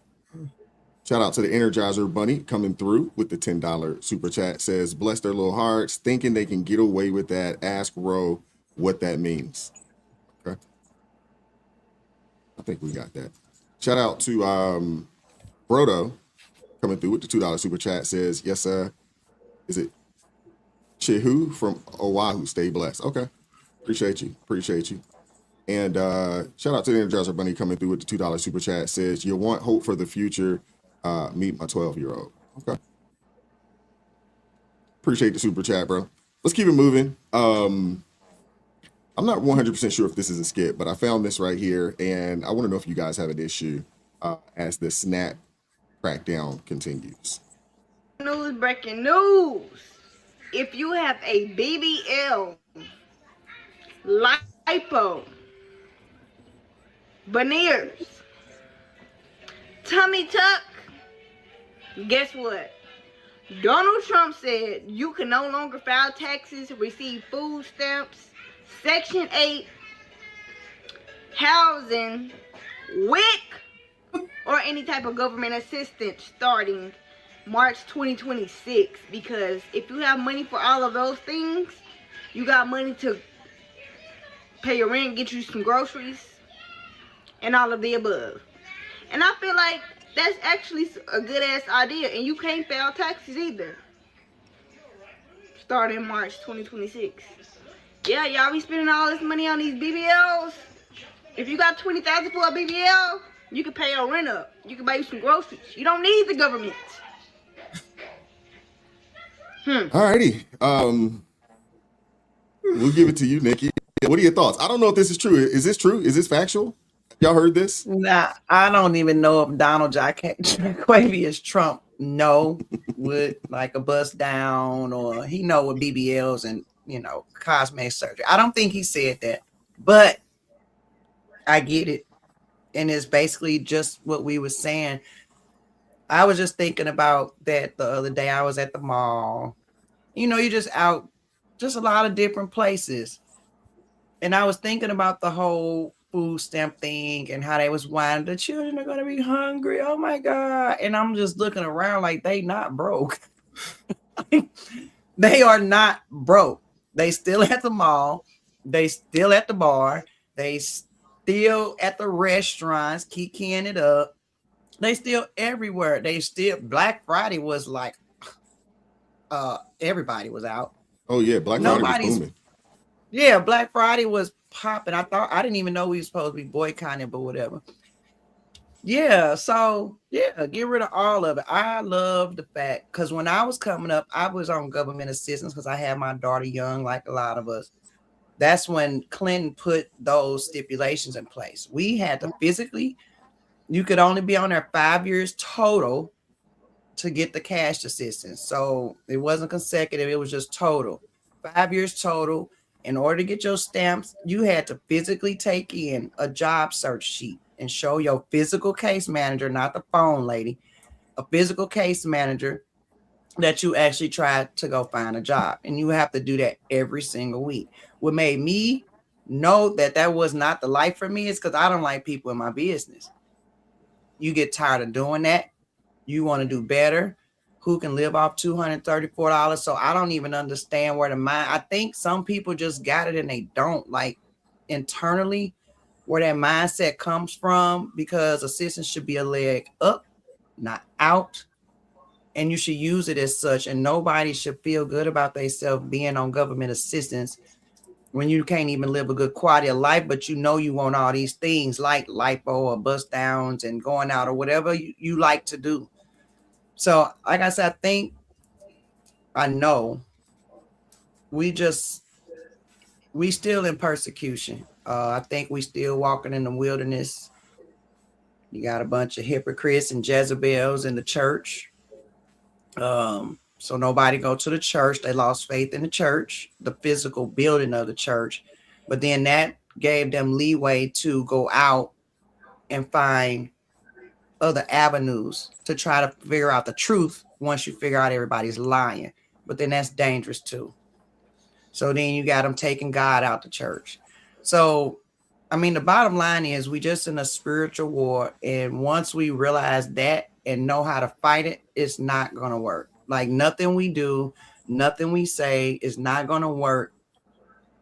S2: Shout out to the Energizer Bunny coming through with the $10 super chat. Says, bless their little hearts, thinking they can get away with that. Ask Ro what that means. Okay. I think we got that. Shout out to Brodo coming through with the $2 super chat says, yes, sir. Is it Chihu from Oahu? Stay blessed. Okay. Appreciate you. And shout out to the Energizer Bunny coming through with the $2 super chat says, you want hope for the future. Meet my 12-year-old. Okay. Appreciate the super chat, bro. Let's keep it moving. I'm not 100% sure if this is a skit, but I found this right here, and I want to know if you guys have an issue as the snap crackdown continues.
S14: Breaking news. If you have a BBL, lipo, veneers, tummy tuck, guess what? Donald Trump said you can no longer file taxes, receive food stamps, Section 8, housing, WIC, or any type of government assistance starting March 2026. Because if you have money for all of those things, you got money to pay your rent, get you some groceries, and all of the above. And I feel like that's actually a good ass idea, and you can't file taxes either. Starting March 2026. Yeah, y'all be spending all this money on these BBLs. If you got $20,000 for a BBL, you can pay your rent up. You can buy you some groceries. You don't need the government.
S2: Alrighty. We'll give it to you, Nikki. What are your thoughts? I don't know if this is true. Is this true? Is this factual? Y'all heard this?
S4: Nah, I don't even know if Donald Jaquavius Trump would like a bust down, or he know what BBLs and cosmetic surgery. I don't think he said that, but I get it. And it's basically just what we were saying. I was just thinking about that the other day. I was at the mall. You're just out, just a lot of different places. And I was thinking about the whole food stamp thing and how they was whining, the children are going to be hungry. Oh my God. And I'm just looking around like they not broke. They are not broke. They still at the mall. They still at the bar. They still at the restaurants, kikiing it up. They still everywhere. They still, Black Friday was like, everybody was out.
S2: Oh yeah, Black Friday was booming.
S4: Yeah, Black Friday was popping. I didn't even know we were supposed to be boycotting, but whatever. Yeah, so yeah, get rid of all of it. I love the fact, because when I was coming up, I was on government assistance because I had my daughter young, like a lot of us. That's when Clinton put those stipulations in place. We had to physically, you could only be on there 5 years total to get the cash assistance. So it wasn't consecutive, it was just total. 5 years total. In order to get your stamps, you had to physically take in a job search sheet and show your physical case manager, not the phone lady, a physical case manager that you actually tried to go find a job. And you have to do that every single week. What made me know that that was not the life for me is because I don't like people in my business. You get tired of doing that. You want to do better. Who can live off $234? So I don't even understand where the mind. I think some people just got it and they don't, like internally where that mindset comes from, because assistance should be a leg up, not out. And you should use it as such. And nobody should feel good about themselves being on government assistance when you can't even live a good quality of life, but you want all these things like lipo or bust downs and going out or whatever you like to do. So, like I said, I know we still in persecution. I think we still walking in the wilderness. You got a bunch of hypocrites and Jezebels in the church. So nobody go to the church. They lost faith in the church, the physical building of the church. But then that gave them leeway to go out and find other avenues to try to figure out the truth once you figure out everybody's lying. But then that's dangerous too. So then you got them taking God out the church. So, I mean, the bottom line is we just in a spiritual war. And once we realize that and know how to fight it, it's not going to work. Like nothing we do, nothing we say is not going to work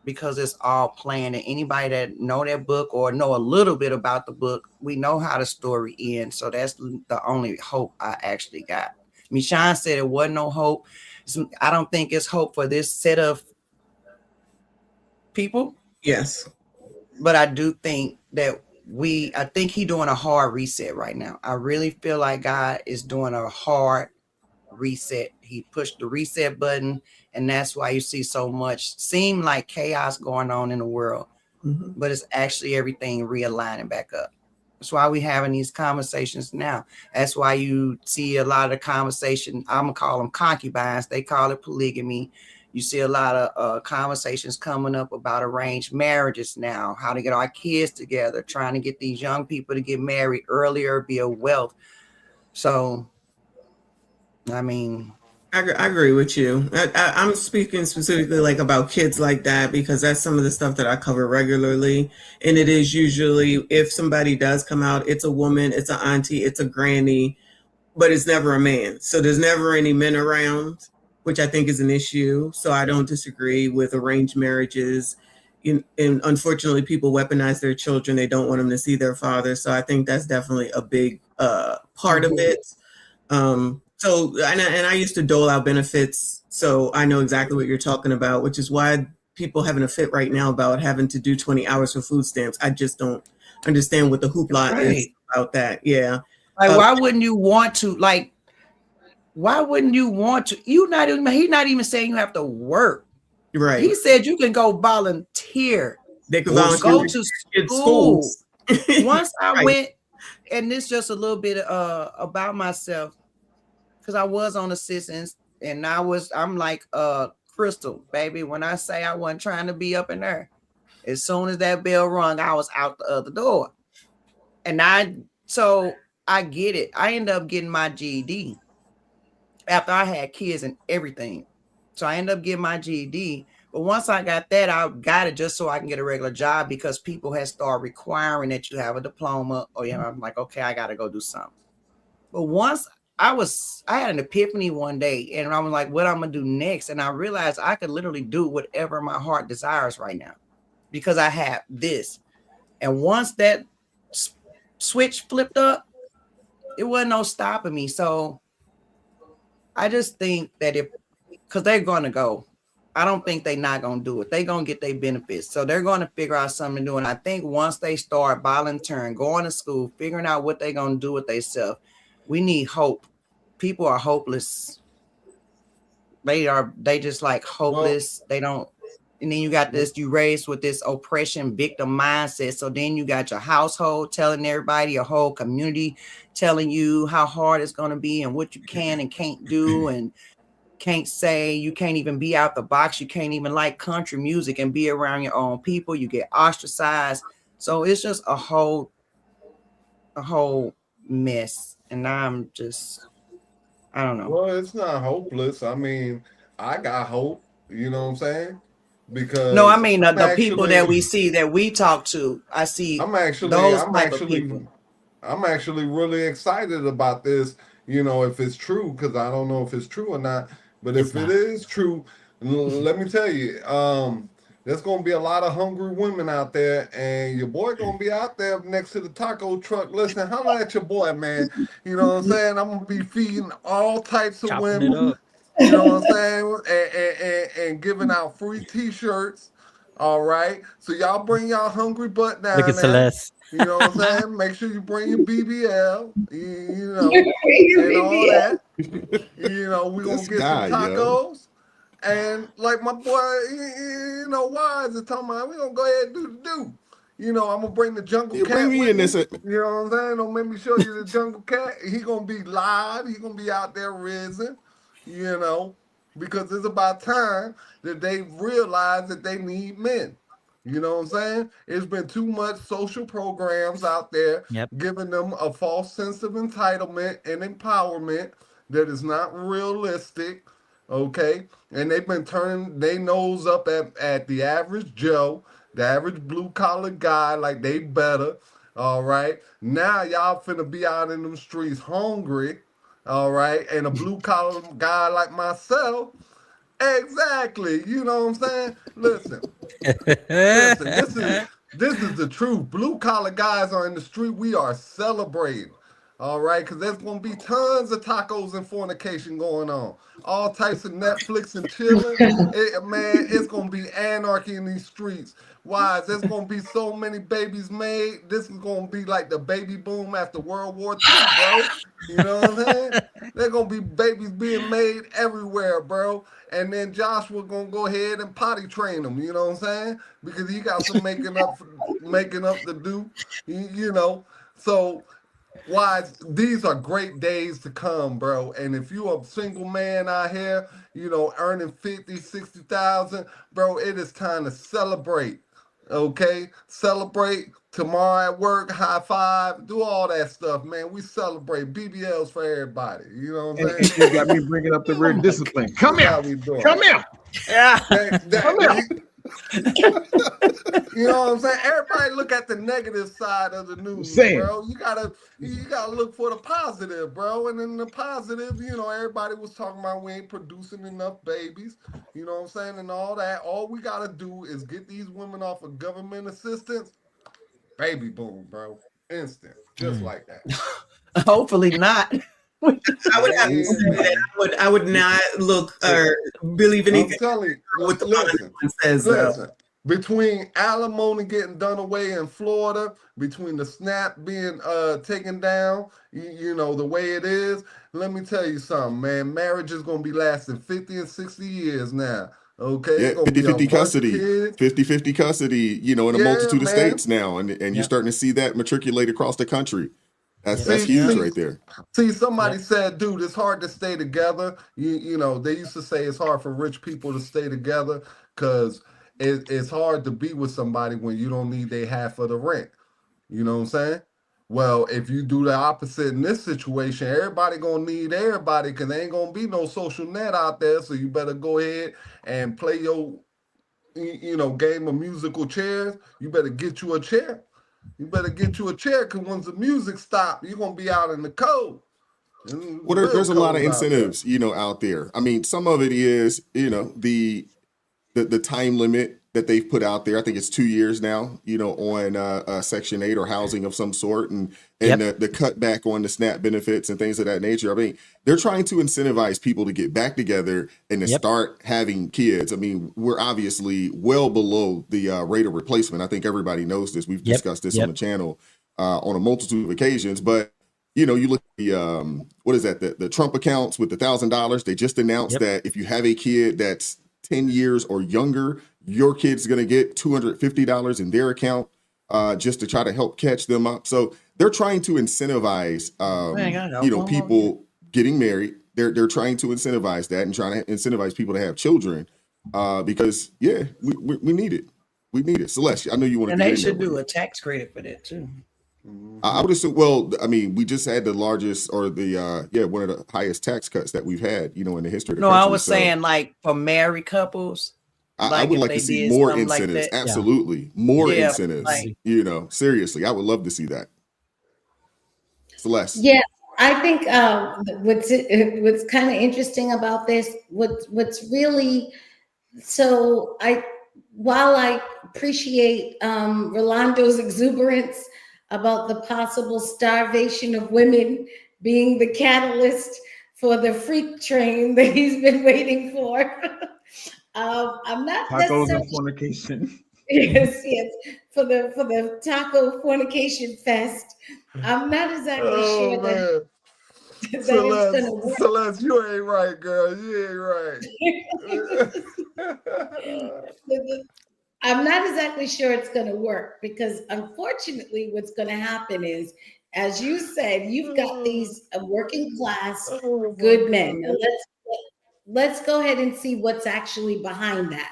S4: because it's all planned. And anybody that know that book or know a little bit about the book, we know how the story ends. So that's the only hope I actually got. Michonne said it wasn't no hope. I don't think it's hope for this set of people.
S5: Yes.
S4: But I do think that I think he's doing a hard reset right now. I really feel like God is doing a hard reset. He pushed the reset button, and that's why you see so much seem like chaos going on in the world. But it's actually everything realigning back up. That's why we're having these conversations now. That's why you see a lot of the conversation. I'm gonna call them concubines. They call it polygamy. You see a lot of conversations coming up about arranged marriages now, how to get our kids together, trying to get these young people to get married earlier, be a wealth. So, I mean,
S5: I agree with you. I'm speaking specifically like about kids like that, because that's some of the stuff that I cover regularly. And it is usually, if somebody does come out, it's a woman, it's an auntie, it's a granny, but it's never a man. So there's never any men around, which I think is an issue. So I don't disagree with arranged marriages. And unfortunately, people weaponize their children. They don't want them to see their father. So I think that's definitely a big part of it. So, and I used to dole out benefits, so I know exactly what you're talking about, which is why people having a fit right now about having to do 20 hours for food stamps. I just don't understand what the hoopla is about that. Yeah.
S4: Like, why wouldn't you want to? Like, why wouldn't you want to? He's not even saying you have to work.
S5: Right.
S4: He said you can go volunteer.
S5: They could
S4: go to school. Once I
S5: Right.
S4: went, and this just a little bit about myself, because I was on assistance, and I'm like Crystal, baby. When I say I wasn't trying to be up in there, as soon as that bell rung, I was out the other door. And so I get it. I ended up getting my GED after I had kids and everything. So I ended up getting my GED. But once I got that, I got it just so I can get a regular job, because people had started requiring that you have a diploma. Oh yeah, I'm like, okay, I got to go do something. But once I had an epiphany one day, and I was like, what I'm gonna do next? And I realized I could literally do whatever my heart desires right now, because I have this. And once that switch flipped up, it wasn't no stopping me. So I just think that because they're gonna go, I don't think they're not gonna do it. They're gonna get their benefits, so they're gonna figure out something to do. And I think once they start volunteering, going to school, figuring out what they're gonna do with themselves, we need hope. People are hopeless. They just like hopeless. They don't. And then you got this, you raised with this oppression victim mindset. So then you got your household telling everybody, your whole community telling you how hard it's going to be and what you can and can't do and can't say. You can't even be out the box. You can't even like country music and be around your own people. You get ostracized. So it's just a whole mess. And I'm just, I don't know.
S1: Well, it's not hopeless. I mean, I got hope. You know what I'm saying? Because
S4: no, I mean the people that we see, that we talk to. I see. I'm actually
S1: really excited about this. You know, if it's true, because I don't know if it's true or not. But if it is true, let me tell you, there's gonna be a lot of hungry women out there, and your boy gonna be out there next to the taco truck. Listen, holla at your boy, man. You know what I'm saying? I'm gonna be feeding all types of women. You know what I'm saying? And giving out free T-shirts. All right. So y'all bring y'all hungry butt down
S13: Look at
S1: there.
S13: Celeste.
S1: You know what I'm saying? Make sure you bring your BBL. You know, and all that. You know, we gonna get some tacos. And like my boy, you know, Wise is talking about, we gonna go ahead and do the do. You know, I'm gonna bring the jungle cat.
S2: Bring me in this.
S1: You know what I'm saying? Don't make me show you the jungle cat. He gonna be live. He gonna be out there rizzing. You know, because it's about time that they realize that they need men. You know what I'm saying? It's been too much social programs out there giving them a false sense of entitlement and empowerment that is not realistic. Okay, and they've been turning their nose up at the average Joe, the average blue collar guy, like they better. All right, now y'all finna be out in them streets hungry. All right, and a blue collar guy like myself Exactly. You know what I'm saying? Listen, this is the truth. Blue collar guys are in the street. We are celebrating. All right, because there's gonna be tons of tacos and fornication going on. All types of Netflix and chilling. Man, it's gonna be anarchy in these streets. Why? There's gonna be so many babies made. This is gonna be like the baby boom after World War II, bro. You know what I'm saying? There's gonna be babies being made everywhere, bro. And then Joshua gonna go ahead and potty train them. You know what I'm saying? Because he got some making up to do. You know, so. Why these are great days to come, bro. And if you a single man out here, you know, earning 50, 60,000, bro, it is time to celebrate. Okay? Celebrate tomorrow at work, high five, do all that stuff, man. We celebrate BBLs for everybody. You know what I'm
S3: And
S1: saying?
S3: you got me bringing up the word discipline. Come here. Come here.
S4: Yeah.
S3: Come here.
S1: You know what I'm saying? Everybody look at the negative side of the news, bro. You gotta look for the positive, bro. And then the positive, you know, everybody was talking about we ain't producing enough babies, you know what I'm saying, and all that. All we gotta do is get these women off of government assistance, baby boom, bro. Instant. Just like that.
S4: Hopefully not.
S5: I would have to say that I would not look or believe anything.
S1: I'm telling you,
S5: what the
S1: listen,
S5: says.
S1: listen. Between alimony getting done away in Florida, between the SNAP being taken down, you know, the way it is, let me tell you something, man. Marriage is going to be lasting 50 and 60 years now. Okay?
S2: Yeah, 50-50 custody. 50-50 custody, you know, in a multitude of states now. And you're starting to see that matriculate across the country. That's huge right there.
S1: See, somebody said, dude, it's hard to stay together. You know, they used to say it's hard for rich people to stay together because it's hard to be with somebody when you don't need their half of the rent. You know what I'm saying? Well, if you do the opposite in this situation, everybody gonna need everybody because there ain't gonna be no social net out there. So you better go ahead and play your, you know, game of musical chairs. You better get you a chair. You better get you a chair because once the music stops, you're gonna be out in the cold.
S2: Well, there's a lot of incentives, you know, out there. I mean, some of it is, you know, the time limit that they've put out there. I think it's 2 years now, you know, on Section 8 or housing of some sort, and the cutback on the SNAP benefits and things of that nature. I mean, they're trying to incentivize people to get back together and to start having kids. I mean, we're obviously well below the rate of replacement. I think everybody knows this. We've discussed this on the channel on a multitude of occasions, but you know, you look at the what is that? The Trump accounts with the $1,000. They just announced that if you have a kid that's 10 years or younger, your kid's going to get $250 in their account just to try to help catch them up. So they're trying to incentivize, you know, people getting married. They're trying to incentivize that and trying to incentivize people to have children because, yeah, we need it. We need it. Celeste, I know you want to.
S4: And they should do a tax credit for that too.
S2: I would assume. Well, I mean, we just had the largest or the one of the highest tax cuts that we've had, you know, in the history of the country.
S4: I was saying like for married couples.
S2: I would like to see more incentives. Like absolutely, more incentives. Like, you know, seriously, I would love to see that. Celeste.
S6: Yeah, I think what's kind of interesting about this, what's really while I appreciate Rolando's exuberance about the possible starvation of women being the catalyst for the freak train that he's been waiting for. I'm not
S3: tacos and fornication.
S6: Yes, for the taco fornication fest. I'm not exactly sure that it's gonna work.
S1: Celeste, you ain't right, girl. You ain't right.
S6: I'm not exactly sure it's going to work because unfortunately what's going to happen is, as you said, you've got these working class good men. Now let's go ahead and see what's actually behind that.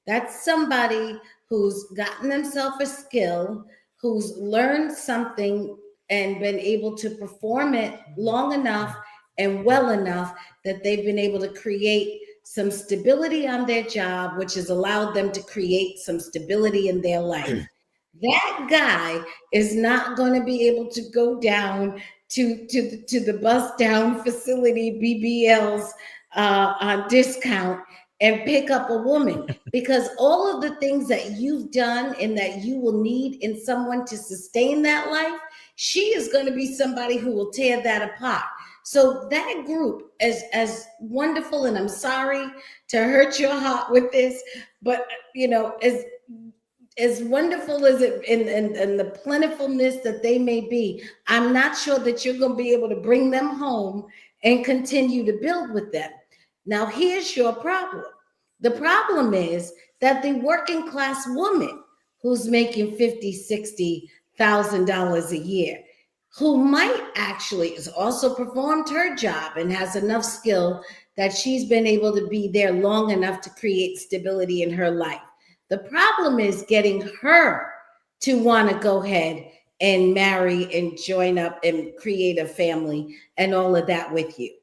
S6: That's somebody who's gotten themselves a skill, who's learned something and been able to perform it long enough and well enough that they've been able to create some stability on their job, which has allowed them to create some stability in their life. That guy is not going to be able to go down to the bust down facility BBLs on discount and pick up a woman, because all of the things that you've done and that you will need in someone to sustain that life, she is going to be somebody who will tear that apart. So that group, as wonderful, and I'm sorry to hurt your heart with this, but as wonderful as it and the plentifulness that they may be, I'm not sure that you're going to be able to bring them home and continue to build with them. Now, here's your problem. The problem is that the working class woman who's making $50,000, $60,000 a year, who might actually has also performed her job and has enough skill that she's been able to be there long enough to create stability in her life. The problem is getting her to want to go ahead and marry and join up and create a family and all of that with you.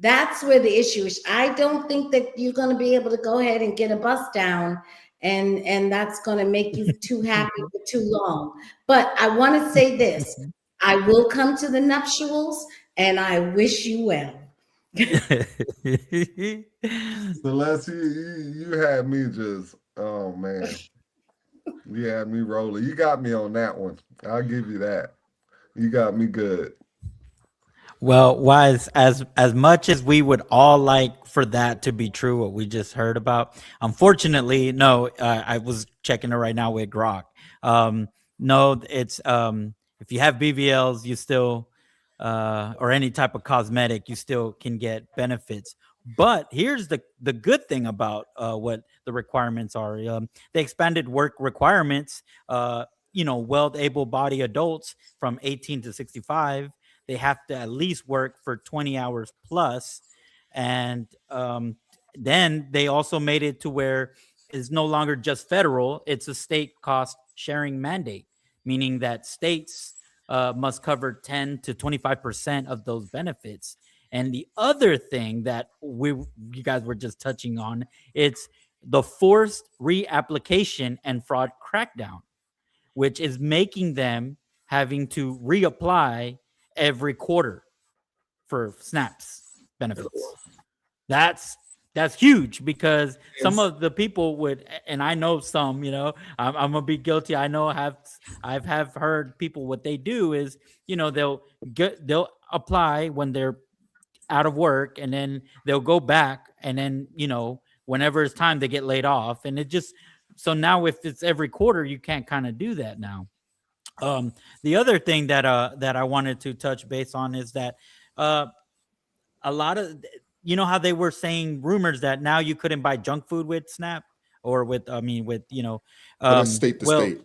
S6: That's where the issue is. I don't think that you're going to be able to go ahead and get a bust down and that's going to make you too happy for too long. But I want to say this. I will come to the nuptials and I wish you well.
S1: Celeste, you had me just, oh man. You had me rolling. You got me on that one. I'll give you that. You got me good.
S13: Well, Wise, as much as we would all like for that to be true, what we just heard about, unfortunately, no. I was checking it right now with Grok. No, it's if you have BBLs, you still or any type of cosmetic, you still can get benefits. But here's the good thing about what the requirements are. They expanded work requirements. Well, able-bodied adults from 18 to 65. They have to at least work for 20 hours plus. And then they also made it to where it's no longer just federal. It's a state cost sharing mandate, meaning that states must cover 10 to 25% of those benefits. And the other thing that you guys were just touching on, it's the forced reapplication and fraud crackdown, which is making them having to reapply every quarter for SNAP's benefits. That's huge, because some of the people would, and I know some, I'm gonna be guilty. I know I've heard people, what they do is, they'll apply when they're out of work, and then they'll go back, and then, whenever it's time, they get laid off. And it just, so now if it's every quarter, you can't kind of do that now. The other thing that I wanted to touch base on is that a lot of, how they were saying rumors that now you couldn't buy junk food with SNAP or with
S2: that's state to state.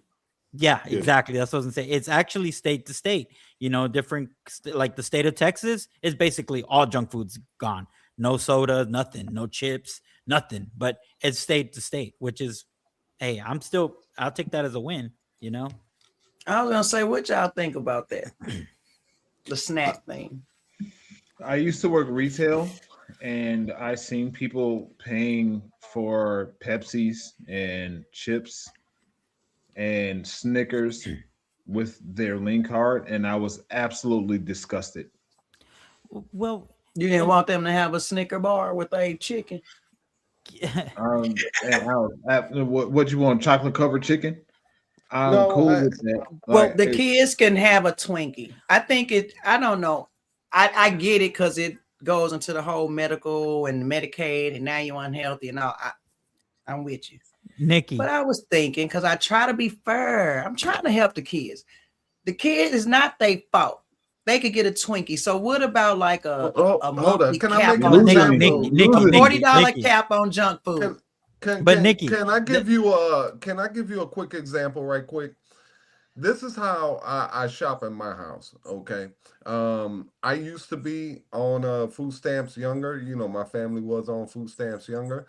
S13: Yeah, exactly. That's what I was gonna say. It's actually state to state. Different, like the state of Texas is basically all junk food's gone. No soda, nothing, no chips, nothing. But it's state to state, which is, hey, I'll take that as a win.
S4: I was gonna say, what y'all think about that? The snack thing.
S3: I used to work retail, and I seen people paying for Pepsis and chips and Snickers with their link card, and I was absolutely disgusted.
S13: Well,
S4: you didn't want them to have a Snicker bar with a chicken.
S3: What you want? Chocolate covered chicken? I'm cool with that.
S4: Well, the kids can have a Twinkie. I think I don't know. I get it, because it goes into the whole medical and Medicaid, and now you're unhealthy and all. I'm with you,
S13: Nikki.
S4: But I was thinking, because I try to be fair. I'm trying to help the kids. The kid is not their fault. They could get a Twinkie. So what about like a monthly cap on junk food? $40 cap on junk food.
S13: Nikki,
S1: can I give you a quick example right quick? This is how I shop in my house. Okay. I used to be on food stamps younger. My family was on food stamps younger.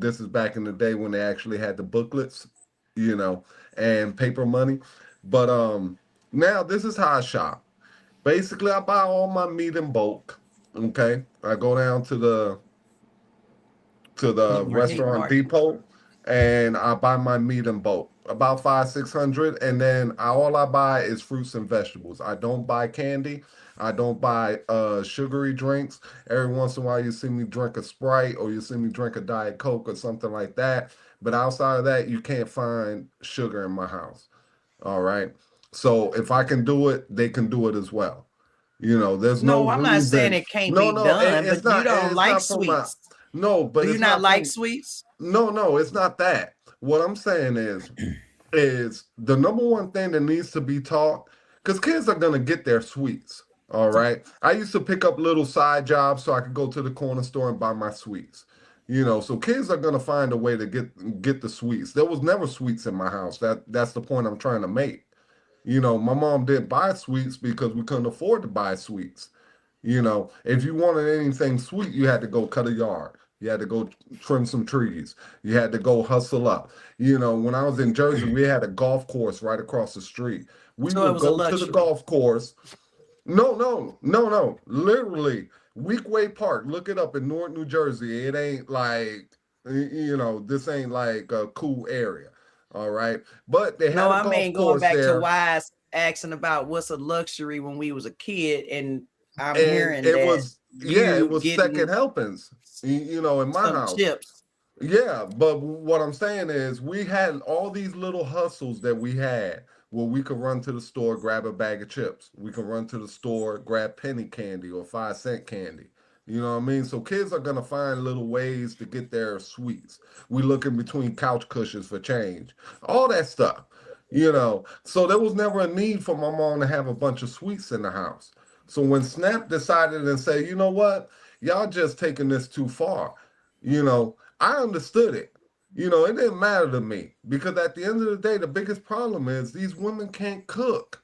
S1: This is back in the day when they actually had the booklets, and paper money. But now this is how I shop. Basically, I buy all my meat in bulk. Okay. I go down to the restaurant depot, and I buy my meat in bulk, about $500-600, and then all I buy is fruits and vegetables. I don't buy candy. I don't buy sugary drinks. Every once in a while you see me drink a Sprite or you see me drink a Diet Coke or something like that. But outside of that, you can't find sugar in my house. All right. So if I can do it, they can do it as well. There's no
S4: No, I'm not saying
S1: reason.
S4: it can't
S1: No,
S4: be
S1: no,
S4: done,
S1: it's
S4: but you
S1: not.
S4: don't
S1: It's
S4: like
S1: not from my.
S4: sweets.
S1: No, but
S4: Do you
S1: it's
S4: not
S1: not
S4: like
S1: from.
S4: sweets?
S1: No, it's not that. What I'm saying is the number one thing that needs to be taught, because kids are gonna get their sweets. All right. I used to pick up little side jobs so I could go to the corner store and buy my sweets. So kids are gonna find a way to get the sweets. There was never sweets in my house. That's the point I'm trying to make. My mom didn't buy sweets because we couldn't afford to buy sweets. If you wanted anything sweet, you had to go cut a yard. You had to go trim some trees. You had to go hustle up. When I was in Jersey, we had a golf course right across the street. We
S4: So it
S1: would
S4: was a
S1: go to the
S4: luxury.
S1: golf course. No. Literally, Weekway Park. Look it up in Newark, New Jersey. It ain't like, this ain't like a cool area. All right. But they had
S4: No,
S1: a
S4: I
S1: golf
S4: mean going
S1: course
S4: back to
S1: there.
S4: Wise asking about what's a luxury when we was a kid, and I'm
S1: And
S4: hearing
S1: it
S4: that
S1: was, it
S4: you
S1: was
S4: getting
S1: second helpings, in my
S4: some
S1: house.
S4: chips.
S1: Yeah, but what I'm saying is we had all these little hustles that we had where we could run to the store, grab a bag of chips. We could run to the store, grab penny candy or 5-cent candy. You know what I mean? So kids are gonna find little ways to get their sweets. We looking between couch cushions for change. All that stuff. So there was never a need for my mom to have a bunch of sweets in the house. So when Snap decided and say, you know what, y'all just taking this too far, I understood it. It didn't matter to me because at the end of the day, the biggest problem is these women can't cook.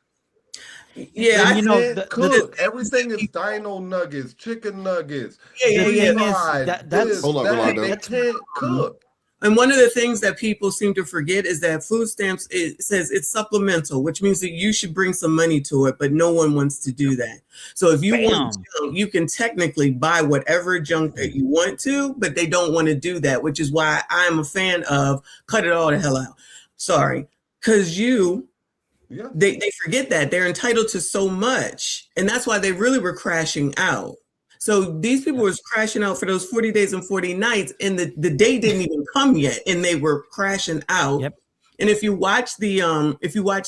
S5: Yeah,
S1: They
S5: I
S1: can't cook. Everything is dino nuggets, chicken nuggets,
S5: Yeah,
S13: The
S5: yeah, yeah.
S13: thing is
S1: fried,
S13: that's
S1: this,
S2: Hold up,
S1: that.
S2: Rolando.
S1: They can't cook.
S5: And one of the things that people seem to forget is that food stamps, it says it's supplemental, which means that you should bring some money to it, but no one wants to do that. So if you want
S13: Bam.
S5: junk, you can technically buy whatever junk that you want to, but they don't want to do that, which is why I'm a fan of cut it all the hell out. Sorry. Because
S1: Yeah.
S5: they forget that they're entitled to so much. And that's why they really were crashing out. So these people was crashing out for those 40 days and 40 nights, and the day didn't even come yet, and they were crashing out.
S13: Yep.
S5: And if you watch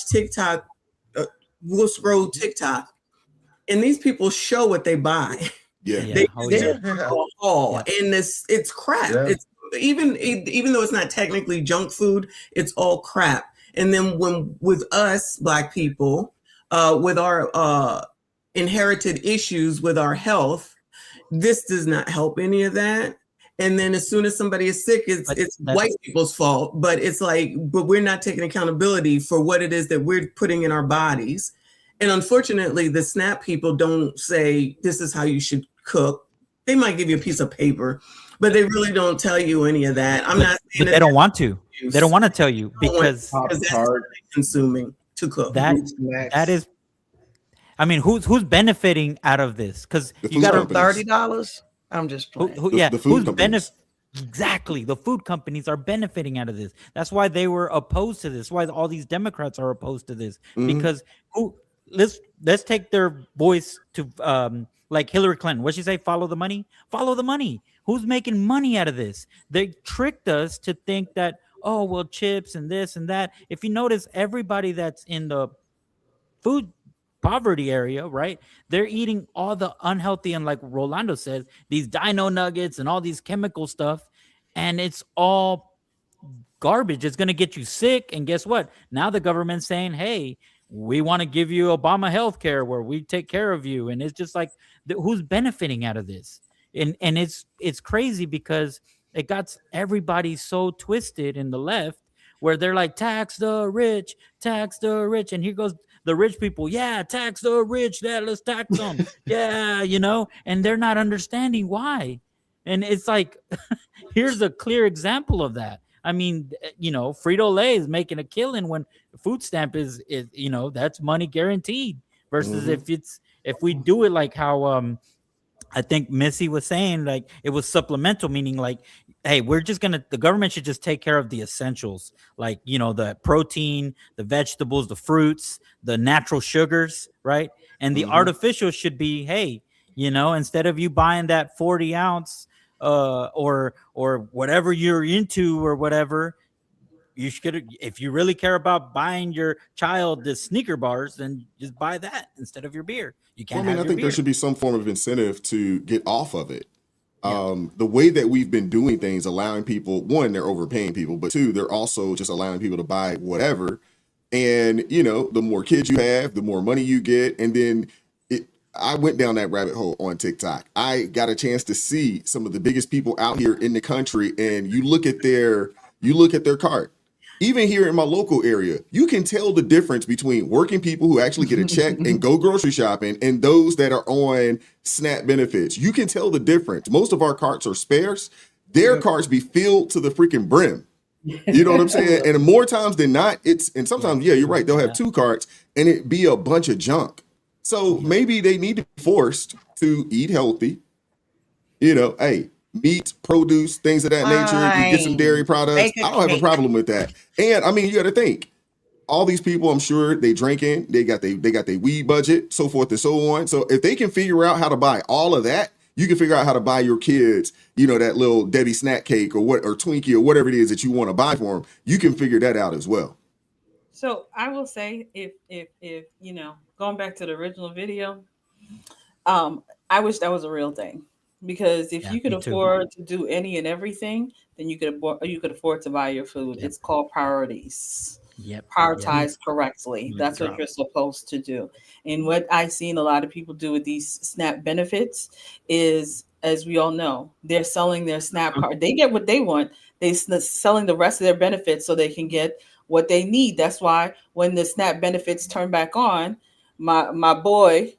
S5: TikTok, we'll scroll TikTok, and these people show what they buy.
S2: Yeah.
S13: Yeah.
S5: They
S13: Oh,
S5: they
S13: yeah.
S5: just all, and it's crap.
S1: Yeah.
S5: It's even though it's not technically junk food, it's all crap. And then with us Black people, with our inherited issues with our health, this does not help any of that. And then as soon as somebody is sick, it's
S13: That's-
S5: white people's fault. But it's like, but we're not taking accountability for what it is that we're putting in our bodies. And unfortunately, the SNAP people don't say this is how you should cook. They might give you a piece of paper, but they really don't tell you any of that. I'm not saying
S13: But they don't want to. They don't want to tell you because
S5: that's what they're consuming to cook.
S13: that is. I mean, who's benefiting out of this? Because
S2: The
S13: you
S2: food
S13: got to
S2: companies.
S4: $30. I'm just playing.
S2: The food companies.
S13: Exactly. The food companies are benefiting out of this. That's why they were opposed to this. Why all these Democrats are opposed to this. Because let's take their voice to like Hillary Clinton. What'd she say? Follow the money. Follow the money. Who's making money out of this? They tricked us to think that, oh well, chips and this and that. If you notice, everybody that's in the food poverty area, right? They're eating all the unhealthy and, like Rolando says, these dino nuggets and all these chemical stuff, and it's all garbage. It's going to get you sick. And guess what? Now the government's saying, hey, we want to give you Obama health care where we take care of you. And it's just like, who's benefiting out of this? And it's crazy because it got everybody so twisted in the left where they're like, tax the rich. And here goes the rich people. Yeah, tax the rich. Yeah, let's tax them. Yeah, and they're not understanding why. And it's like, here's a clear example of that. I mean, Frito-Lay is making a killing when food stamp is that's money guaranteed versus if we do it like how I think Missy was saying, like it was supplemental, meaning like hey, the government should just take care of the essentials, like, the protein, the vegetables, the fruits, the natural sugars, right? And the artificial should be, hey, instead of you buying that 40 ounce or whatever you're into or whatever, you should, if you really care about buying your child the sneaker bars, then just buy that instead of your beer. You can't
S2: I think there should be some form of incentive to get off of it. The way that we've been doing things, allowing people, one, they're overpaying people, but two, they're also just allowing people to buy whatever. And, the more kids you have, the more money you get. And then I went down that rabbit hole on TikTok. I got a chance to see some of the biggest people out here in the country, and you look at their cart. Even here in my local area, you can tell the difference between working people who actually get a check and go grocery shopping and those that are on SNAP benefits. You can tell the difference. Most of our carts are spares. Their carts be filled to the freaking brim. You know what I'm saying? And more times than not, and sometimes, yeah, you're right. They'll have 2 carts and it be a bunch of junk. So maybe they need to be forced to eat healthy. Hey, meat, produce, things of that nature. You get some dairy products. I don't have a problem with that. And I mean, you got to think, all these people, I'm sure they drinking, they got their weed budget, so forth and so on. So if they can figure out how to buy all of that, you can figure out how to buy your kids, that little Debbie snack cake or Twinkie or whatever it is that you want to buy for them. You can figure that out as well.
S7: So I will say, if going back to the original video, I wish that was a real thing. Because if you could afford to do any and everything, then you could afford to buy your food. Yep. It's called priorities. Prioritize correctly. That's what you're supposed to do. And what I've seen a lot of people do with these SNAP benefits is, as we all know, they're selling their SNAP card. They get what they want. They're selling the rest of their benefits so they can get what they need. That's why when the SNAP benefits turn back on, my boy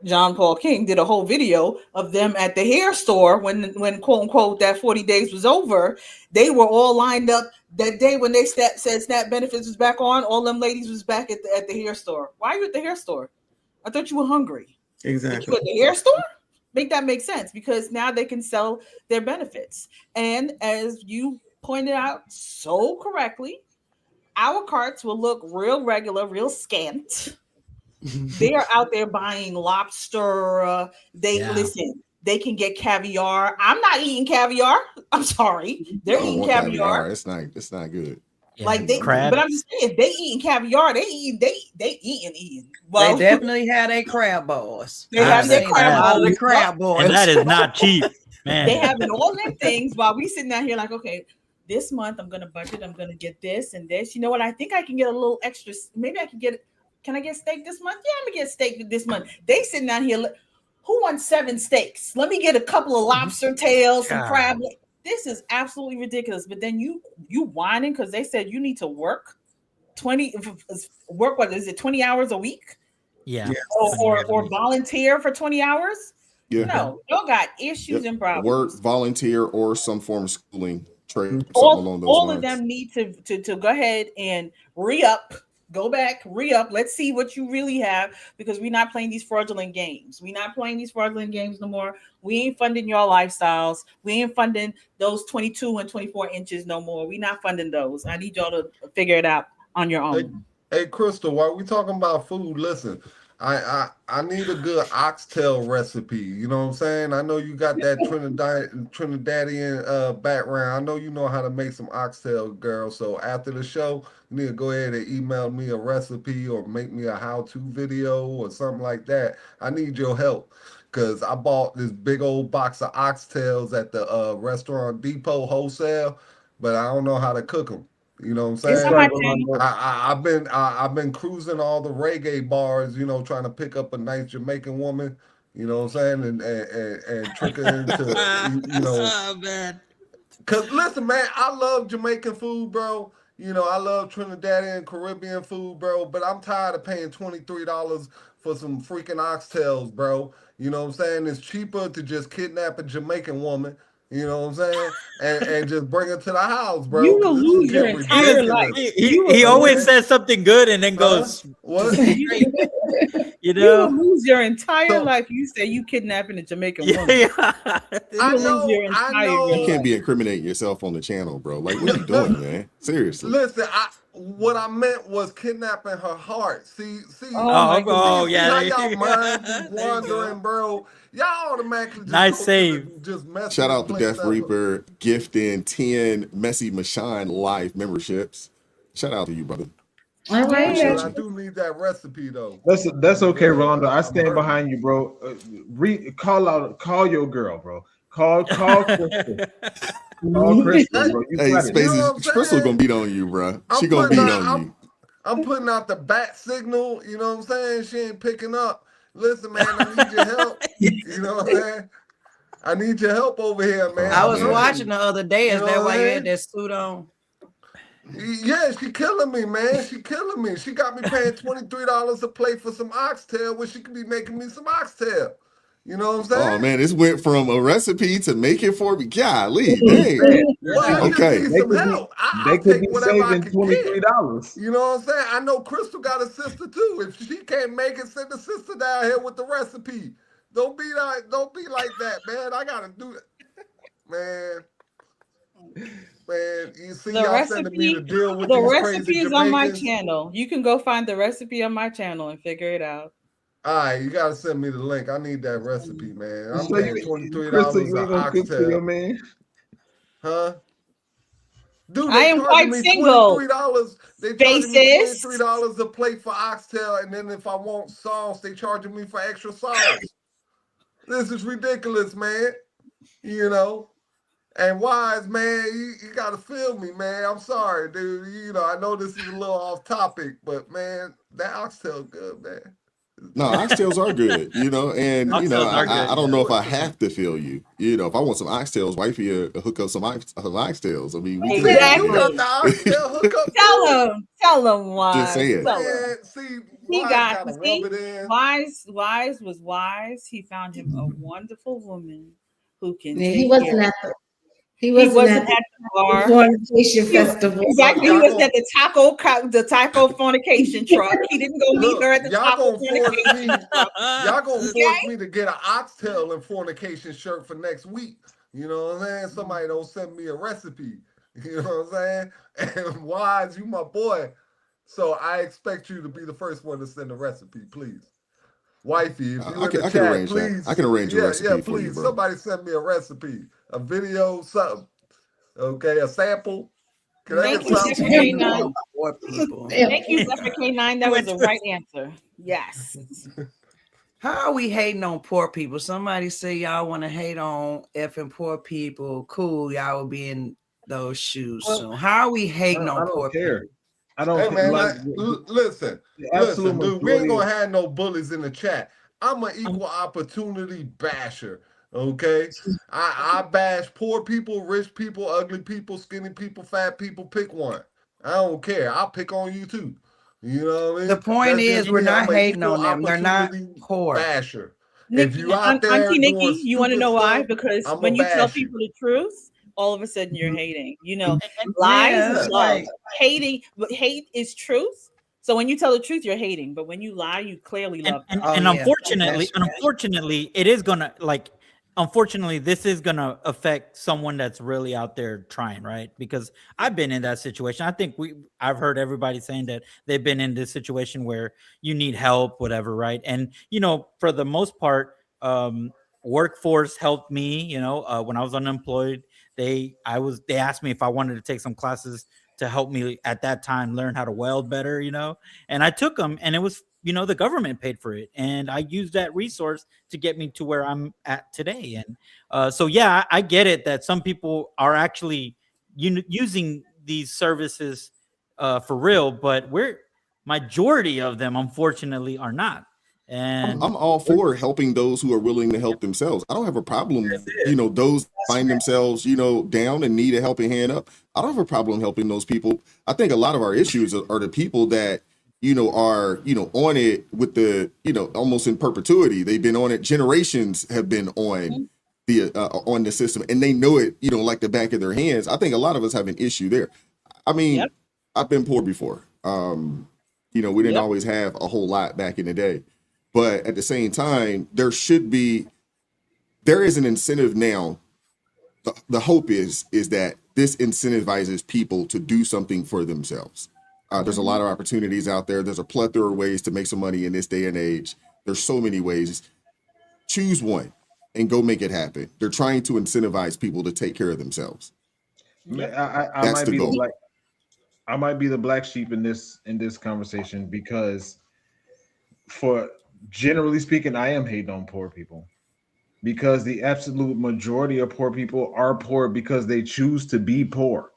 S7: John Paul King did a whole video of them at the hair store when quote unquote that 40 days was over. They were all lined up that day when they said SNAP benefits was back on. All them ladies was back at the hair store. Why are you at the hair store? I thought you were hungry.
S5: Exactly.
S7: You at the hair store? Make that make sense, because now they can sell their benefits. And as you pointed out so correctly, our carts will look real regular, real scant. They are out there buying lobster. Listen, they can get caviar. I'm not eating caviar. I'm sorry. They're eating caviar.
S2: It's not good.
S7: Like but I'm just saying, they eating caviar. They eating.
S4: Well, they definitely had their crab balls.
S7: They have their crab balls.
S13: And that is not cheap, man.
S7: They having all them things while we sitting down here like, okay, this month I'm gonna budget. I'm gonna get this and this. You know what? I think I can get a little extra. Maybe I can get. Can I get steak this month? Yeah, I'm gonna get steak this month. They sitting down here. Who wants 7 steaks? Let me get a couple of lobster tails, some crab. This is absolutely ridiculous. But then you whining because they said you need to work 20 hours a week?
S13: Yeah.
S7: Or volunteer for 20 hours?
S2: Yeah.
S7: No, y'all got issues and problems.
S2: Work, volunteer, or some form of schooling, trade,
S7: all
S2: along those
S7: all
S2: lines.
S7: of them need to go ahead and re-up. Go back, re-up. Let's see what you really have, because we're not playing these fraudulent games. We're not playing these fraudulent games no more. We ain't funding your lifestyles. We ain't funding those 22 and 24 inches no more. We're not funding those. I need y'all to figure it out on your own.
S1: Hey, Crystal, while we talking about food, listen, I need a good oxtail recipe. You know what I'm saying? I know you got that Trinidadian background. I know you know how to make some oxtail, girl. So after the show, you need to go ahead and email me a recipe or make me a how-to video or something like that. I need your help, because I bought this big old box of oxtails at the Restaurant Depot wholesale, but I don't know how to cook them. You know what I'm saying? I've been cruising all the reggae bars, trying to pick up a nice Jamaican woman, you know what I'm saying, and trick her into,
S13: Oh, man.
S1: Cause listen, man, I love Jamaican food, bro. I love Trinidadian Caribbean food, bro. But I'm tired of paying $23 for some freaking oxtails, bro. You know what I'm saying? It's cheaper to just kidnap a Jamaican woman, You know what I'm saying? And just bring her to the house, bro.
S7: You will
S1: 'cause this
S7: lose
S1: is
S7: your
S1: getting
S7: entire life.
S1: ridiculous.
S13: He always says something good and then
S1: Huh?
S13: goes,
S1: What?
S13: you
S7: You
S13: know?
S7: will lose your entire
S1: So
S7: life. You say you kidnapping a Jamaican
S13: Yeah,
S7: woman.
S13: yeah.
S1: I
S7: You will lose your
S1: know, I
S7: entire
S2: You
S1: know.
S2: can't be incriminating yourself on the channel, bro. Like, what are you doing, man? Seriously.
S1: Listen, what I meant was kidnapping her heart. See,
S7: Oh my
S13: Oh,
S7: goodness.
S1: see how
S13: yeah.
S1: y'all mind be
S13: There you
S1: wandering,
S13: go.
S1: bro. Y'all automatically just
S13: Nice
S1: go
S13: save.
S1: to just messing
S2: Shout
S1: the
S2: out to
S1: place
S2: Death
S1: up.
S2: Reaper gifting 10 Messy Machine live memberships. Shout out to you, brother.
S6: All right.
S2: Appreciate
S1: But I
S2: you.
S1: do need that recipe though.
S3: That's okay,
S1: Because
S3: Rolando. I
S1: I'm
S3: stand
S1: hurting.
S3: behind you, bro. Call your girl, bro. Call Crystal. Call Crystal,
S1: Hey,
S3: bro. You
S2: Hey,
S3: got it.
S1: you know what I'm
S2: Spaces, Crystal
S1: saying?
S2: gonna beat on you, bro. She
S1: I'm
S2: gonna
S1: putting
S2: beat
S1: out
S2: on you.
S1: I'm putting out the bat signal, you know what I'm saying? She ain't picking up. Listen, man, I need your help. You know what I'm saying? I need your help over here, man.
S4: I
S2: Oh,
S4: was
S2: man.
S4: watching the other day.
S1: You
S4: Is
S1: know
S4: that
S1: what
S4: why
S1: I'm
S4: you
S1: saying?
S4: had that suit on?
S1: Yeah, she killing me, man. She killing me. She got me paying $23 a plate for some oxtail when she could be making me some oxtail. You know what I'm
S2: Oh
S1: saying?
S2: man, this went from a recipe to make it for me. Golly, dang.
S3: Man,
S1: Well, I just
S2: Okay.
S1: need
S3: they
S1: some
S3: could be
S1: help.
S3: they
S1: I'll
S3: could
S1: take
S3: be
S1: whatever I
S3: saving
S1: can get.
S3: $23.
S1: You know what I'm saying? I know Crystal got a sister too. If she can't make it, send the sister down here with the recipe. Don't be like that, man. I gotta do it. Man, you see
S7: The
S1: y'all sending me to
S7: recipe,
S1: deal with
S7: the
S1: these
S7: recipe
S1: crazy
S7: is on my
S1: Jamaicans.
S7: channel. You can go find the recipe on my channel and figure it out.
S1: All right, you gotta send me the link. I need that recipe, man. I'm
S3: So
S1: paying
S3: you,
S1: $23
S3: Crystal, you
S1: an
S3: ain't gonna cook for your
S1: oxtail.
S3: man?
S1: Huh? Dude,
S7: I
S1: they
S7: am
S1: charging
S7: quite
S1: me
S7: single.
S1: $23. They charging me
S7: Faces.
S1: $23 a plate for oxtail, and then if I want sauce, they charging me for extra sauce. This is ridiculous, man. You know. And Wise, man, you gotta feel me, man. I'm sorry, dude. You know, I know this is a little off topic, but man, that oxtail good, man.
S2: No, oxtails are good, you know, and you know,
S13: Oxtails are
S2: I
S13: good.
S2: don't know if I have to feel you. You know, if I want some oxtails, wifey hook up some oxtails. I mean, we
S1: See,
S2: good.
S1: you got
S7: Exactly.
S1: the oxtail hookup
S7: Tell
S1: too.
S7: him. Tell him
S2: Just
S7: why.
S2: saying.
S7: Tell him.
S1: Man, see,
S7: He
S1: Wise
S7: got,
S1: gotta rub
S7: see,
S1: it in.
S7: Wise was wise. He found him a wonderful woman who can
S6: Yeah, he
S7: take
S6: wasn't
S7: care.
S6: at the he
S7: He
S6: wasn't
S7: wasn't
S6: at
S7: at the bar.
S6: fornication
S7: He-
S6: festival.
S7: Exactly. He
S1: Y'all
S7: was
S1: gonna-
S7: at the taco fornication truck. He didn't go meet
S1: Look,
S7: her at the
S1: y'all
S7: taco
S1: gonna force me.
S7: fornication truck.
S1: Y'all gonna
S7: Okay?
S1: force me to get an oxtail and fornication shirt for next week. You know what I'm saying? Somebody don't send me a recipe. You know what I'm saying? And Wise, you my boy. So I expect you to be the first one to send a recipe, please. Wifey, if you
S2: I
S1: in
S2: can
S1: the chat,
S2: arrange that.
S1: please.
S2: I can arrange a
S1: Yeah,
S2: recipe for
S1: please.
S2: you, bro.
S1: Somebody send me a recipe, a video, something. Okay, a sample. Can I
S7: Thank
S1: get
S7: you,
S1: something?
S7: Zephyr K9.
S4: Poor people.
S7: Thank you, Zephyr K9. That was the right answer. Yes.
S4: How are we hating on poor people? Somebody say y'all want to hate on effing poor people. Cool, y'all will be in those shoes
S3: Well,
S4: soon. How are we
S3: I
S4: hating
S3: don't, I
S4: on
S3: don't
S4: poor
S3: care.
S4: people?
S3: I don't
S1: Hey
S3: care.
S1: man,
S3: Like
S1: listen,
S3: the absolute
S1: dude. We ain't
S3: majority
S1: gonna
S3: of
S1: have no bullies in the chat. I'm an equal opportunity basher. Okay, I bash poor people, rich people, ugly people, skinny people, fat people. Pick one. I don't care. I'll pick on you too. You know what I mean?
S4: The point
S1: That's
S4: is,
S1: just
S4: we're
S1: me. I'm
S4: not
S1: an
S4: hating
S1: equal
S4: on them. They're not
S1: opportunity
S4: poor.
S1: basher.
S7: Nick,
S1: If you out there
S7: Auntie Nikki,
S1: doing
S7: you want to
S1: stupid
S7: know why?
S1: stuff,
S7: Because
S1: I'm
S7: when
S1: gonna
S7: you tell
S1: bash you.
S7: people the truth, all of a sudden you're hating. You know,
S4: And
S7: lies
S4: yeah,
S7: is
S4: it's
S7: love.
S4: like
S7: Hating, but hate is truth. So when you tell the truth, you're hating. But when you lie, you clearly love them.
S4: oh
S13: And
S4: yeah,
S13: unfortunately,
S4: that's
S13: it is gonna unfortunately, this is gonna affect someone that's really out there trying, right? Because I've been in that situation. I think I've heard everybody saying that they've been in this situation where you need help, whatever, right? And you know, for the most part, workforce helped me. You know, when I was unemployed, they asked me if I wanted to take some classes to help me at that time learn how to weld better, you know, and I took them, and it was, you know, the government paid for it, and I used that resource to get me to where I'm at today. And so yeah, I get it that some people are actually using these services for real, but majority of them unfortunately are not. And
S2: I'm all for helping those who are willing to help themselves. I don't have a problem, you know, those find themselves, you know, down and need a helping hand up. I don't have a problem helping those people. I think a lot of our issues are the people that, you know, are, you know, on it with the, you know, almost in perpetuity. They've been on it. Generations have been on on the system, and they know it, like the back of their hands. I think a lot of us have an issue there. I mean,
S7: Yep.
S2: I've been poor before. We didn't
S7: Yep.
S2: always have a whole lot back in the day, but at the same time, there is an incentive now. The hope is that this incentivizes people to do something for themselves. There's a lot of opportunities out there. There's a plethora of ways to make some money in this day and age. There's so many ways. Choose one and go make it happen. They're trying to incentivize people to take care of themselves.
S3: I
S2: That's
S3: might
S2: the
S3: be
S2: goal.
S3: I might be the black sheep in this conversation, because for generally speaking, I am hating on poor people, because the absolute majority of poor people are poor because they choose to be poor.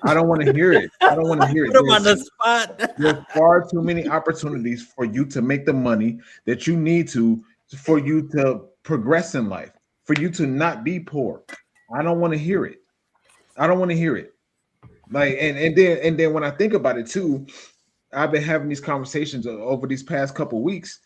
S3: I don't want to hear it. I don't want to hear it.
S13: Put him on the spot.
S3: There's far too many opportunities for you to make the money that you need for you to progress in life, for you to not be poor. I don't want to hear it. I don't want to hear it. Like, and then when I think about it too, I've been having these conversations over these past couple weeks.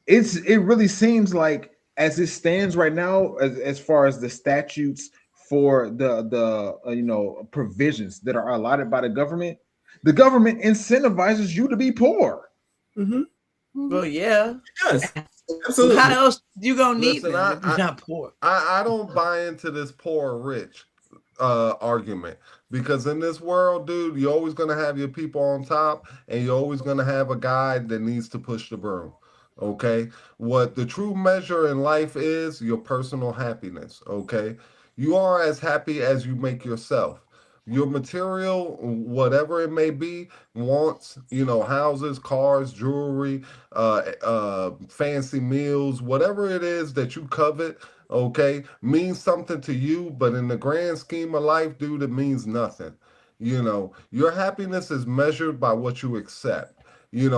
S3: It really seems like, as it stands right now, as far as the statutes for the provisions that are allotted by the government incentivizes you to be poor.
S4: Well, yeah.
S5: Yes, absolutely.
S4: How else you gonna need
S1: Listen,
S4: them if you're not poor?
S1: I don't buy into this poor or rich argument, because in this world, dude, you're always gonna have your people on top, and you're always gonna have a guy that needs to push the broom. Okay, what the true measure in life is your personal happiness. Okay, you are as happy as you make yourself. Your material, whatever it may be, wants, houses, cars, jewelry, fancy meals, whatever it is that you covet, okay, means something to you, but in the grand scheme of life, dude, it means nothing. Your happiness is measured by what you accept.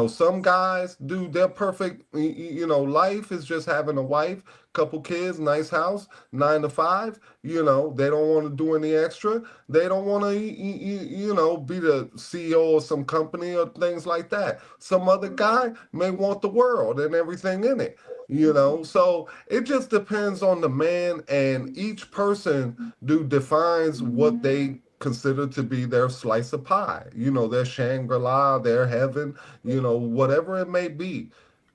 S1: Some guys, dude, they're perfect. Life is just having a wife, couple kids, nice house, 9 to 5. They don't want to do any extra. They don't want to, be the CEO of some company or things like that. Some other guy may want the world and everything in it. So it just depends on the man, and each person, dude, defines what they consider to be their slice of pie, their Shangri-La, their heaven, whatever it may be.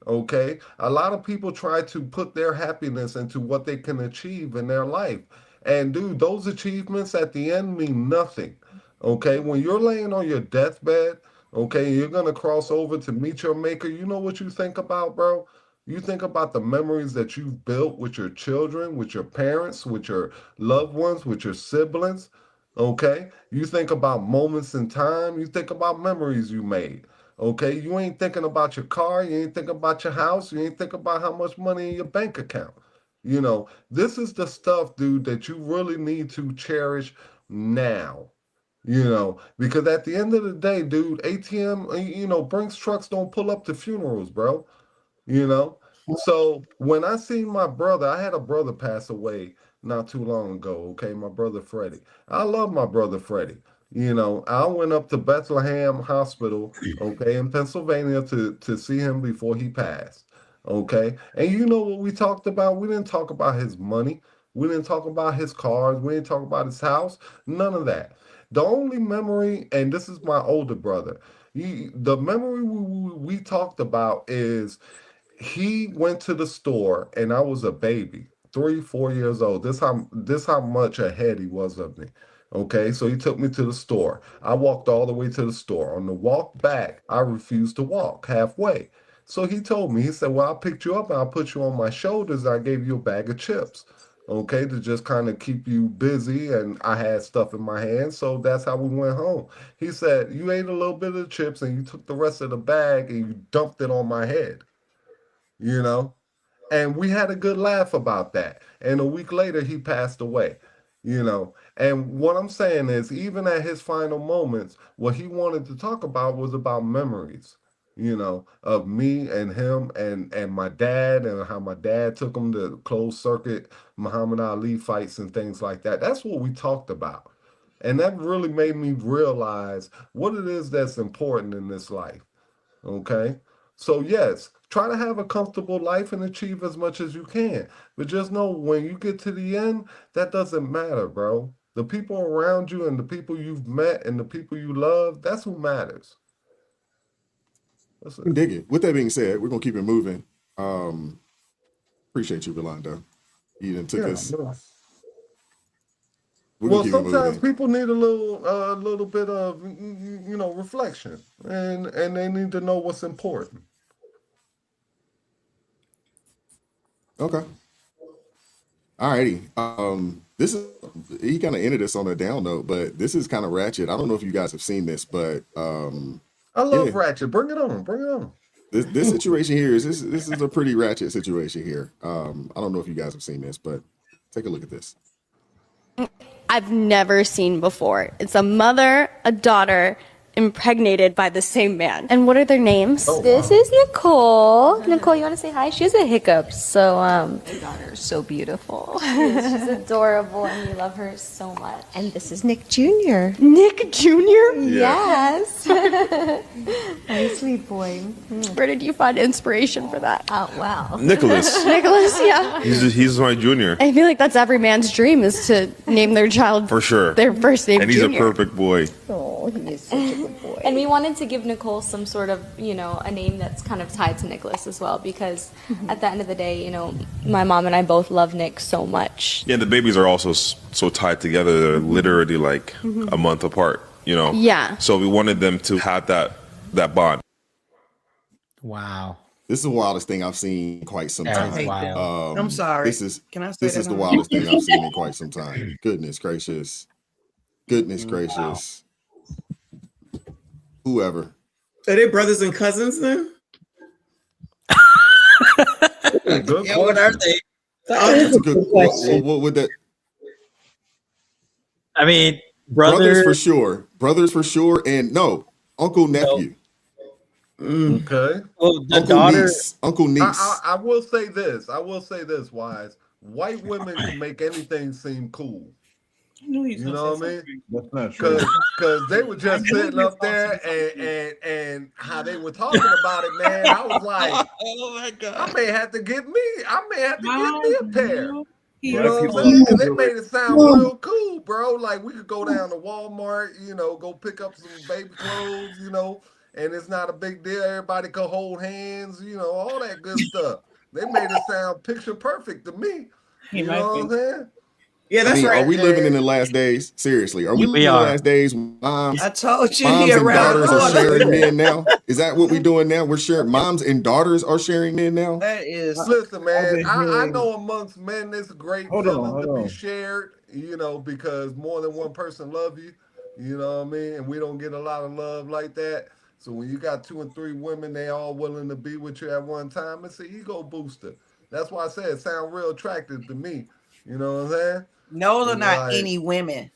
S1: Okay. A lot of people try to put their happiness into what they can achieve in their life. And dude, those achievements at the end mean nothing. Okay. When you're laying on your deathbed, okay, you're going to cross over to meet your maker. You know what you think about, bro? You think about the memories that you've built with your children, with your parents, with your loved ones, with your siblings. Okay, you think about moments in time, you think about memories you made. Okay, you ain't thinking about your car, you ain't thinking about your house, you ain't thinking about how much money in your bank account. This is the stuff, dude, that you really need to cherish now. Because at the end of the day, dude, ATM, Brinks trucks don't pull up to funerals, bro. So when I seen my brother, I had a brother pass away not too long ago. Okay, my brother Freddie. I love my brother Freddie. I went up to Bethlehem Hospital, okay, in Pennsylvania to see him before he passed. Okay, and you know what we talked about? We didn't talk about his money. We didn't talk about his cars. We didn't talk about his house. None of that. The only memory, and this is my older brother. The memory we talked about is he went to the store and I was a baby, 3, 4 years old. This how much ahead he was of me. Okay, so he took me to the store. I walked all the way to the store. On the walk back, I refused to walk halfway. So he told me, he said, well, I picked you up and I put you on my shoulders. And I gave you a bag of chips, okay, to just kind of keep you busy. And I had stuff in my hand. So that's how we went home. He said, you ate a little bit of the chips and you took the rest of the bag and you dumped it on my head, And we had a good laugh about that. And a week later, he passed away, And what I'm saying is, even at his final moments, what he wanted to talk about was about memories, of me and him and my dad, and how my dad took him to closed circuit Muhammad Ali fights and things like that. That's what we talked about. And that really made me realize what it is that's important in this life. Okay. So yes, try to have a comfortable life and achieve as much as you can. But just know when you get to the end, that doesn't matter, bro. The people around you and the people you've met and the people you love, that's who matters. That's
S2: I can
S1: it.
S2: dig it. With that being said, we're gonna keep it moving. Appreciate you, Rolando. You done took
S1: Yeah,
S2: us.
S1: no.
S2: We're
S1: Well,
S2: gonna keep it
S1: sometimes
S2: moving.
S1: people need a little bit of, reflection, and they need to know what's important.
S2: Okay. Alrighty. This is he kind of ended us on a down note, but this is kind of ratchet. I don't know if you guys have seen this, but
S1: I love
S2: yeah,
S1: Ratchet. Bring it on. Bring it on.
S2: this situation here is this is a pretty ratchet situation here. I don't know if you guys have seen this, but take a look at this.
S15: I've never seen before. It's a mother, a daughter, impregnated by the same man. And what are their names?
S1: Oh,
S16: This
S1: wow.
S16: is Nicole. Nicole, you want to say hi? She has a hiccup, so
S15: My daughter is so beautiful.
S16: she's adorable, and we love her so much.
S17: And this is Nick Jr.
S15: Nick Jr.?
S16: Yes.
S17: Very sweet boy.
S15: Where did you find inspiration for that?
S16: Oh wow.
S18: Nicholas.
S15: Nicholas, yeah.
S18: He's my junior.
S15: I feel like that's every man's dream is to name their child
S18: For sure.
S15: their first name
S18: And he's
S15: Junior.
S18: a perfect boy.
S17: Oh, he is such a good boy.
S16: And we wanted to give Nicole some sort of, a name that's kind of tied to Nicholas as well, because at the end of the day, my mom and I both love Nick so much.
S18: Yeah, the babies are also so tied together. They're literally like a month apart,
S15: Yeah.
S18: So we wanted them to have that bond.
S13: Wow.
S2: This is the wildest thing I've seen in quite some
S13: That
S2: time.
S13: is
S4: hate
S13: wild.
S4: them. I'm sorry. Can I say
S2: This
S4: that
S2: is the
S4: on-
S2: wildest thing I've seen in quite some time. Goodness gracious. Goodness gracious. Whoever.
S5: Are they brothers and cousins then?
S1: Good
S7: Yeah, what are they?
S2: That's a good what would that
S13: I mean,
S2: brothers for sure. Brothers for sure. And no, uncle nephew.
S1: Okay.
S13: Well, the
S2: Uncle
S13: daughter.
S2: niece. Uncle niece.
S1: I will say this. Wise. White women can make anything seem cool.
S7: I knew he was
S1: You
S7: gonna
S1: know
S7: say
S1: what I mean?
S7: something.
S3: That's not true.
S1: Because they were just sitting up there and how they were talking about it, man. I was like,
S7: Oh my god.
S1: I may have to get me a pair. You
S3: Black
S1: know what
S3: people
S1: I'm saying? 'Cause
S3: do
S1: they
S3: it.
S1: made it sound real cool, bro. Like we could go down to Walmart, go pick up some baby clothes, and it's not a big deal. Everybody could hold hands, all that good stuff. They made it sound picture perfect to me.
S7: He
S1: You
S7: might
S1: know what I'm
S7: be.
S1: saying?
S5: Yeah,
S2: I
S5: that's
S2: mean,
S5: right.
S2: are we living in the last days? Seriously, are we living in the
S13: are.
S2: last days? Moms
S4: I told you
S2: and
S4: he around the
S2: daughters are
S4: corner.
S2: sharing men now. Is that what we're doing now? We're sharing moms and daughters are sharing men now.
S4: That is
S1: Listen, man,
S3: been
S1: I
S3: hearing-
S1: know amongst men it's a great
S3: Hold on,
S1: feeling
S3: hold
S1: to
S3: on.
S1: be shared, because more than one person love you, you know what I mean? And we don't get a lot of love like that. So when you got 2 and 3 women, they all willing to be with you at one time, it's an ego booster. That's why I said it sound real attractive to me. You know what I'm saying?
S4: those are not
S1: Like-
S4: any women.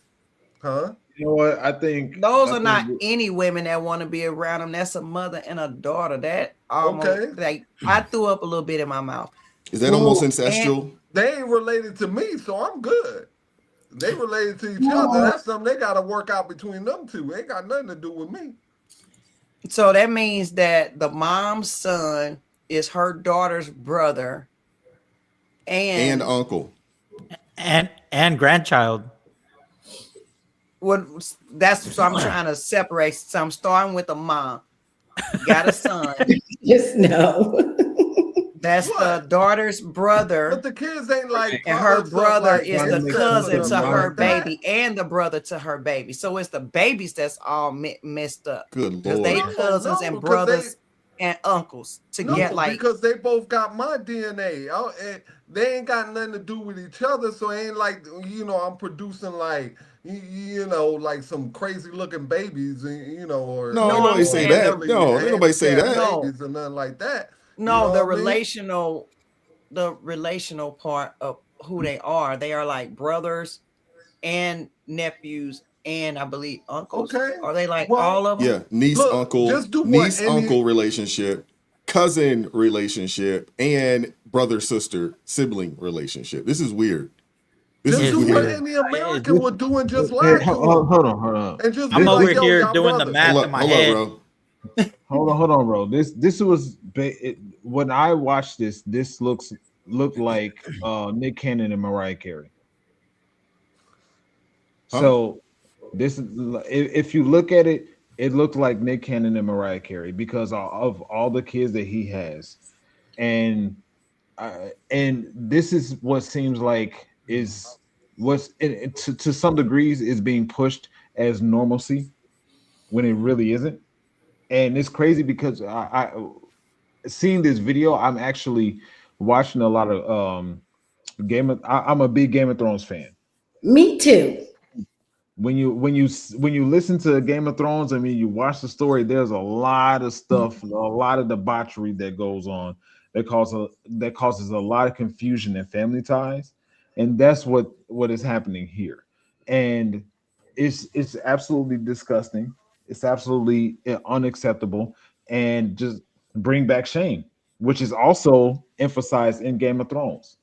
S1: Huh?
S3: You know what? I think
S4: Those
S3: I
S4: are not
S3: think-
S4: any women that want to be around them. That's a mother and a daughter. That almost
S1: Okay.
S4: like I threw up a little bit in my mouth.
S2: Is that almost ancestral?
S1: They ain't related to me, so I'm good. They related to each other. That's something they got to work out between them two. It ain't got nothing to do with me.
S4: So that means that the mom's son is her daughter's brother,
S2: And uncle.
S13: And grandchild.
S4: what? That's so I'm trying to separate. So I'm starting with the mom. Got a son.
S6: Just no.
S4: That's the daughter's brother.
S1: But the kids ain't like,
S4: And her
S1: hooks up
S4: brother
S1: like
S4: is
S1: that.
S4: the cousin to her
S1: Like that.
S4: baby and the brother to her baby. So it's the babies that's all messed up.
S2: Good
S4: Because they
S2: lord.
S4: cousins
S1: No,
S4: and
S1: because
S4: brothers and uncles to
S1: No,
S4: get like
S1: because they both got my DNA. And they ain't got nothing to do with each other. So it ain't like, I'm producing like, like some crazy looking babies, or
S2: No, ain't
S1: or
S2: nobody say that. No, ain't nobody say that.
S4: No.
S1: babies or nothing like that.
S4: no,
S1: You
S4: the
S1: know what I mean?
S4: relational part of who they are like brothers and nephews and I believe uncles.
S1: Okay.
S4: Are they like
S1: Well,
S4: all of them?
S2: Yeah, niece,
S1: Look,
S2: uncle,
S1: just do what
S2: niece,
S1: any-
S2: uncle relationship, cousin relationship, and brother, sister, sibling relationship. This is weird. This
S1: Just
S2: is
S1: do what
S2: weird.
S1: any American would do and just
S3: Hey,
S1: lie to
S3: hold
S1: them.
S3: on.
S1: And just
S13: I'm
S1: be
S13: over
S1: like, yo,
S13: here
S1: y'all
S13: doing the
S1: brothers.
S13: math
S2: Hold
S13: in
S2: up,
S13: my
S2: hold
S13: head.
S2: up, bro.
S3: Hold on, bro. This was when I watched this. This looked like Nick Cannon and Mariah Carey.
S2: Huh?
S3: So this, if you look at it, it looked like Nick Cannon and Mariah Carey because of all the kids that he has, and this is what seems like is what's to some degrees is being pushed as normalcy when it really isn't. And it's crazy because I seeing this video, I'm actually watching a lot of I'm a big Game of Thrones fan.
S6: Me too.
S3: When you listen to Game of Thrones, I mean, you watch the story, there's a lot of stuff, a lot of debauchery that goes on that causes a lot of confusion and family ties. And that's what is happening here. And it's absolutely disgusting. It's absolutely unacceptable, and just bring back shame, which is also emphasized in Game of Thrones.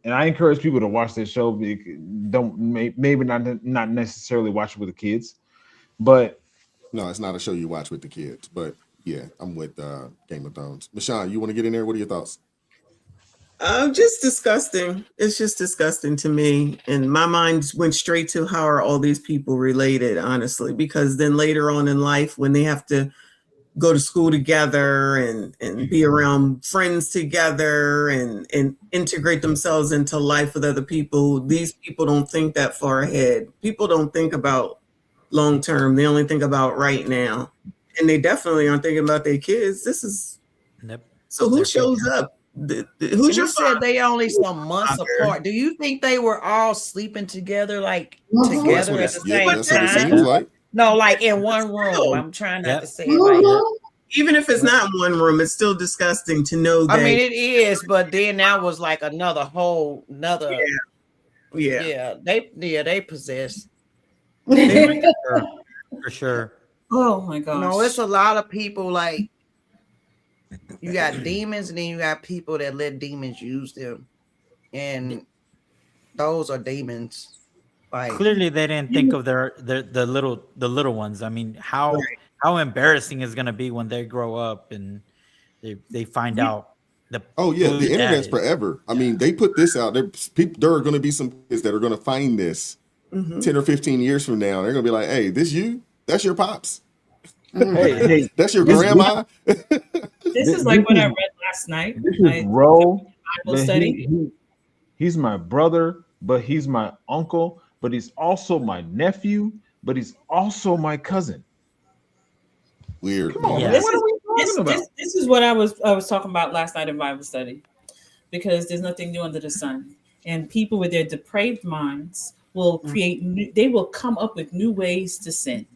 S3: And I encourage people to watch this show. Maybe not necessarily watch it with the kids, but
S2: No, it's not a show you watch with the kids. But yeah, I'm with Game of Thrones. Michonne, you want to get in there? What are your thoughts?
S5: Just disgusting. It's just disgusting to me. And my mind went straight to how are all these people related, honestly, because then later on in life, when they have to go to school together and be around friends together and integrate themselves into life with other people, these people don't think that far ahead. People don't think about long term. They only think about right now. And they definitely aren't thinking about their kids. This is so who shows up? Who's your
S4: said they only some months apart. Do you think they were all sleeping together, like together at the same time?
S2: That's what it seems like.
S4: No, like in one room. I'm trying not to say it like that.
S5: Even if it's not in one room, it's still disgusting to know that.
S4: I mean, it is, but then that was like another whole
S5: Yeah.
S4: They possess.
S13: For sure.
S7: Oh my gosh.
S4: No, it's a lot of people. Like, you got demons, and then you got people that let demons use them, and those are demons. Like,
S13: clearly they didn't think of the little ones. I mean, how embarrassing is going to be when they grow up and they find out the
S2: the internet's forever. I mean, they put this out there. There are going to be some kids that are going to find this 10 or 15 years from now. They're going to be like, "Hey, this you? That's your pops.
S3: Hey,
S2: that's your grandma."
S7: This is like what I read last night.
S3: Bro,
S7: Bible study.
S3: He's my brother, but he's my uncle, but he's also my nephew, but he's also my cousin.
S2: Weird.
S3: Come on,
S7: Yeah.
S3: man. What are we talking about?
S7: This is what I was talking about last night in Bible study, because there's nothing new under the sun, and people with their depraved minds will create. They will come up with new ways to sin.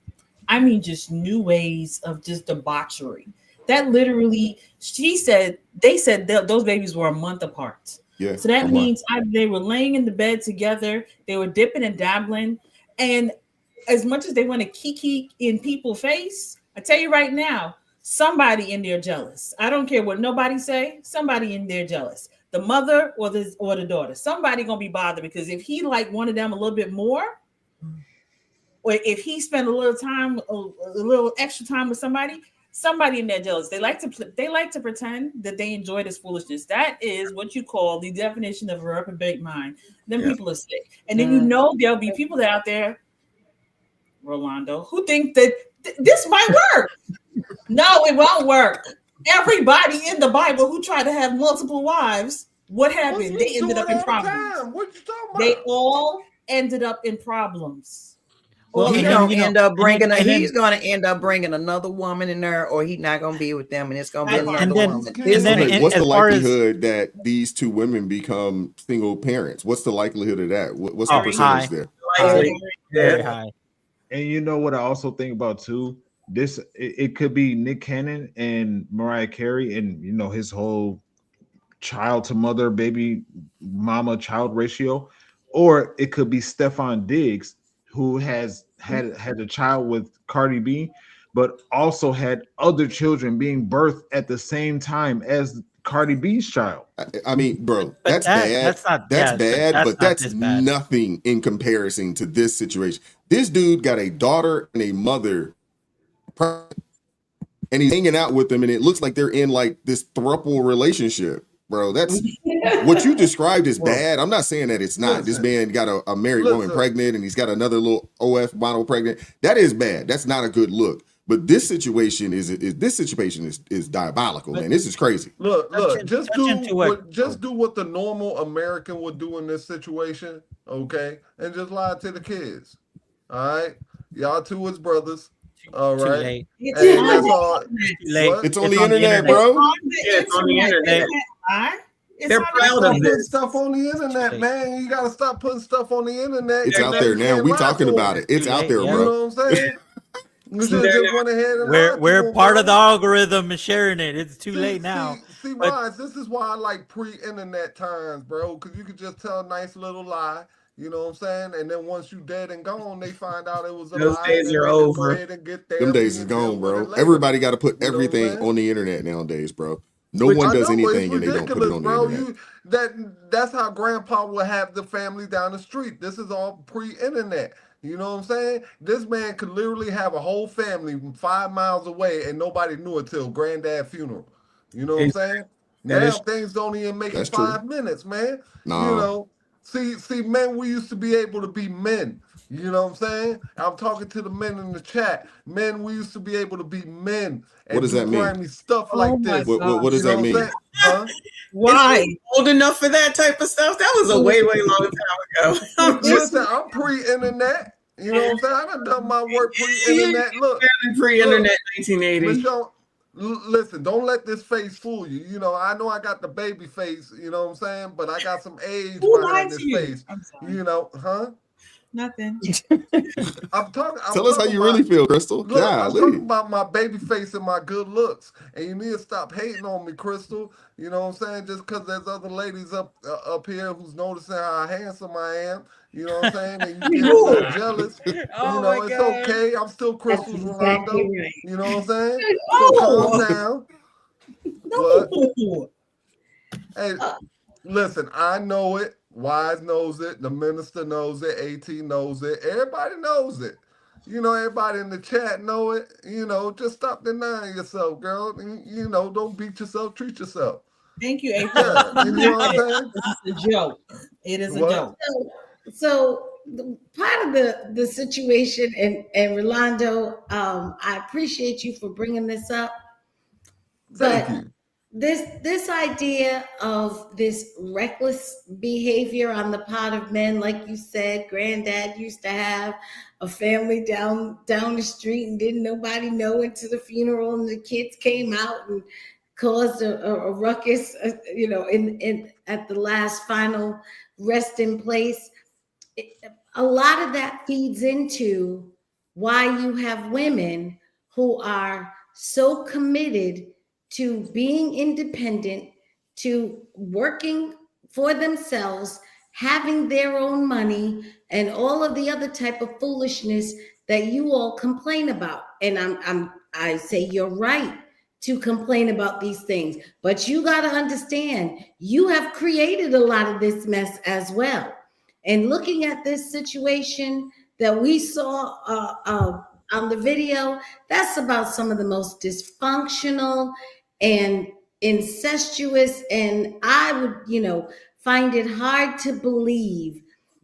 S7: I mean, just new ways of just debauchery. That literally, they said those babies were a month apart.
S2: Yeah.
S7: So that means either they were laying in the bed together, they were dipping and dabbling, and as much as they want to kiki in people's face, I tell you right now, somebody in there jealous. I don't care what nobody say. Somebody in there jealous. The mother or the daughter. Somebody gonna be bothered, because if he like wanted them a little bit more, or if he spent a little extra time with somebody in there jealous. They like to pretend that they enjoy this foolishness. That is what you call the definition of a reprobate mind. Them people are sick. And then there'll be people that out there, Rolando, who think that this might work. No, it won't work. Everybody in the Bible who tried to have multiple wives, what happened? They ended up in problems.
S1: What you talking about?
S7: They all ended up in problems.
S4: Well, he's gonna end up bringing
S13: and
S4: another woman in there, or he's not gonna be with them, and it's gonna be another woman.
S2: What's the likelihood that these two women become single parents? What's the likelihood of that? What's the percentage there?
S13: Very high.
S3: And you know what I also think about too? It could be Nick Cannon and Mariah Carey, and you know his whole child to mother, baby mama child ratio, or it could be Stefan Diggs, who has had a child with Cardi B, but also had other children being birthed at the same time as Cardi B's child.
S2: I mean, bro, that's bad. That's bad, but that's nothing in comparison to this situation. This dude got a daughter and a mother. and he's hanging out with them, and it looks like they're in like this throuple relationship, bro. That's what you described as bad. I'm not saying that it's not. This man got a married woman pregnant, and he's got another little OF model pregnant. That is bad. That's not a good look. But this situation is diabolical, man. This is crazy.
S1: Look, just do what the normal American would do in this situation, okay? And just lie to the kids. All right? Y'all two is brothers. All
S13: Too
S1: right.
S13: late.
S1: And that's all.
S13: late.
S2: It's on the internet, bro.
S3: It's on the internet. They're proud of this
S1: stuff on the internet, man. You gotta stop putting stuff on the internet.
S2: It's out there now. We talking about it. It's out there,
S1: You
S2: bro.
S1: know what I'm saying? You should just went ahead and
S13: We're part of the algorithm and sharing it. It's too late now.
S1: See, Raj, this is why I like pre-internet times, bro, because you could just tell a nice little lie. You know what I'm saying? And then once you dead and gone, they find out it was a
S3: Those
S1: lie.
S3: days
S1: and
S3: are
S1: they can
S3: over.
S1: go ahead and get
S2: Them
S1: therapy
S2: days is
S1: and deal
S2: gone,
S1: with
S2: bro.
S1: it later.
S2: Everybody got to put
S1: You know what I'm
S2: everything
S1: saying?
S2: on the internet nowadays, bro. No
S1: But
S2: one
S1: I
S2: does
S1: know,
S2: anything
S1: it's
S2: and they don't put it on the
S1: ridiculous,
S2: internet.
S1: bro. That's how grandpa would have the family down the street. This is all pre-internet. You know what I'm saying? This man could literally have a whole family 5 miles away and nobody knew it till granddad's funeral. You know what I'm saying?
S3: that
S1: Now
S3: is-
S1: things don't even make it
S2: That's true.
S1: 5 minutes, man.
S2: Nah.
S1: You know, see, men, we used to be able to be men. You know what I'm saying? I'm talking to the men in the chat. Men, we used to be able to be men. And
S2: What does
S1: do
S2: that mean?
S1: grimy stuff like
S7: my
S1: this.
S2: What does
S1: You know
S2: that mean?
S1: I'm saying? Huh?
S7: Why?
S5: Is he old enough for that type of stuff? That was a way long time ago. I'm just
S1: Listen, I'm pre-internet. You know what I'm saying? I done my work pre-internet. Look,
S5: pre-internet 1980.
S1: Michelle, listen, don't let this face fool you. You know I got the baby face, you know what I'm saying? But I got some age
S7: Who
S1: behind
S7: lied
S1: this
S7: to you?
S1: face.
S7: I'm sorry.
S1: You know, huh?
S7: Nothing.
S1: I'm talking.
S2: Tell us how you really feel, Crystal.
S1: Look, I'm
S2: Golly.
S1: talking about my baby face and my good looks, and you need to stop hating on me, Crystal. You know what I'm saying? Just because there's other ladies up here who's noticing how handsome I am. You know what I'm saying? And you get a little jealous.
S4: Oh
S1: You know,
S4: my
S1: it's
S4: God.
S1: okay. I'm still Crystal's Rolando.
S6: exactly right.
S1: You know what I'm saying? So
S7: Oh.
S1: calm down. But
S7: No.
S1: hey, listen, I know it. Wise knows it. The minister knows it. AT knows it. Everybody knows it. You know, everybody in the chat know it. You know, just stop denying yourself, girl. You know, don't beat yourself. Treat yourself.
S7: Thank you, April.
S1: Yeah, you know what I'm saying?
S7: It's a joke. It is
S1: What?
S7: a joke.
S6: So part of the situation, and Rolando, I appreciate you for bringing this up.
S1: Thank
S6: But
S1: you.
S6: this idea of this reckless behavior on the part of men, like you said, granddad used to have a family down the street and didn't nobody know until the funeral, and the kids came out and caused a ruckus, you know, in at the last final resting place. A lot of that feeds into why you have women who are so committed to being independent, to working for themselves, having their own money, and all of the other type of foolishness that you all complain about. And I say you're right to complain about these things, but you got to understand you have created a lot of this mess as well. And looking at this situation that we saw on the video, that's about some of the most dysfunctional and incestuous, and I would, you know, find it hard to believe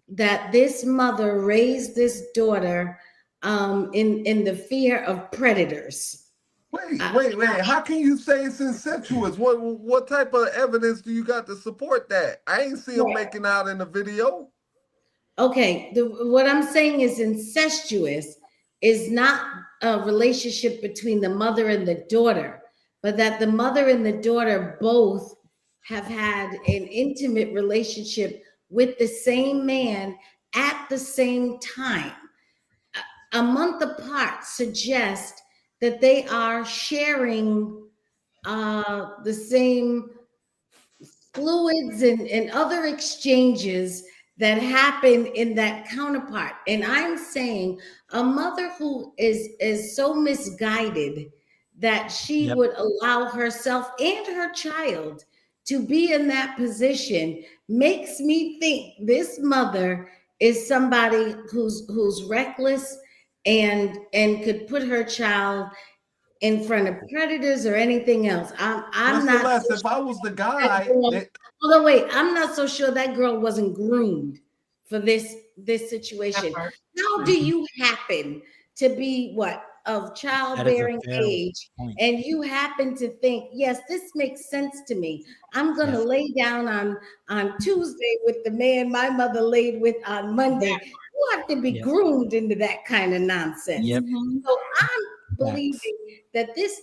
S6: that this mother raised this daughter in the fear of predators.
S1: Wait. How can you say it's incestuous? What type of evidence do you got to support that? I ain't see him making out in the video.
S6: Okay, what I'm saying is incestuous is not a relationship between the mother and the daughter, but that the mother and the daughter both have had an intimate relationship with the same man at the same time. A month apart suggests that they are sharing the same fluids and other exchanges that happen in that counterpart. And I'm saying a mother who is so misguided that she would allow herself and her child to be in that position makes me think this mother is somebody who's reckless and could put her child in front of predators or anything else. I'm
S1: Mr.
S6: not.
S1: Les,
S6: so
S1: if I was the
S6: sure
S1: guy,
S6: that girl-
S1: that,
S6: although wait, I'm not so sure that girl wasn't groomed for this situation. How do you happen to be of
S13: That is a
S6: childbearing
S13: fair
S6: age,
S13: point.
S6: and you happen to think, yes, this makes sense to me. I'm gonna
S13: Yes.
S6: lay down on Tuesday with the man my mother laid with on Monday. You have to be
S13: Yep.
S6: groomed into that kind of nonsense.
S13: Yep.
S6: So I'm
S13: Facts.
S6: believing that this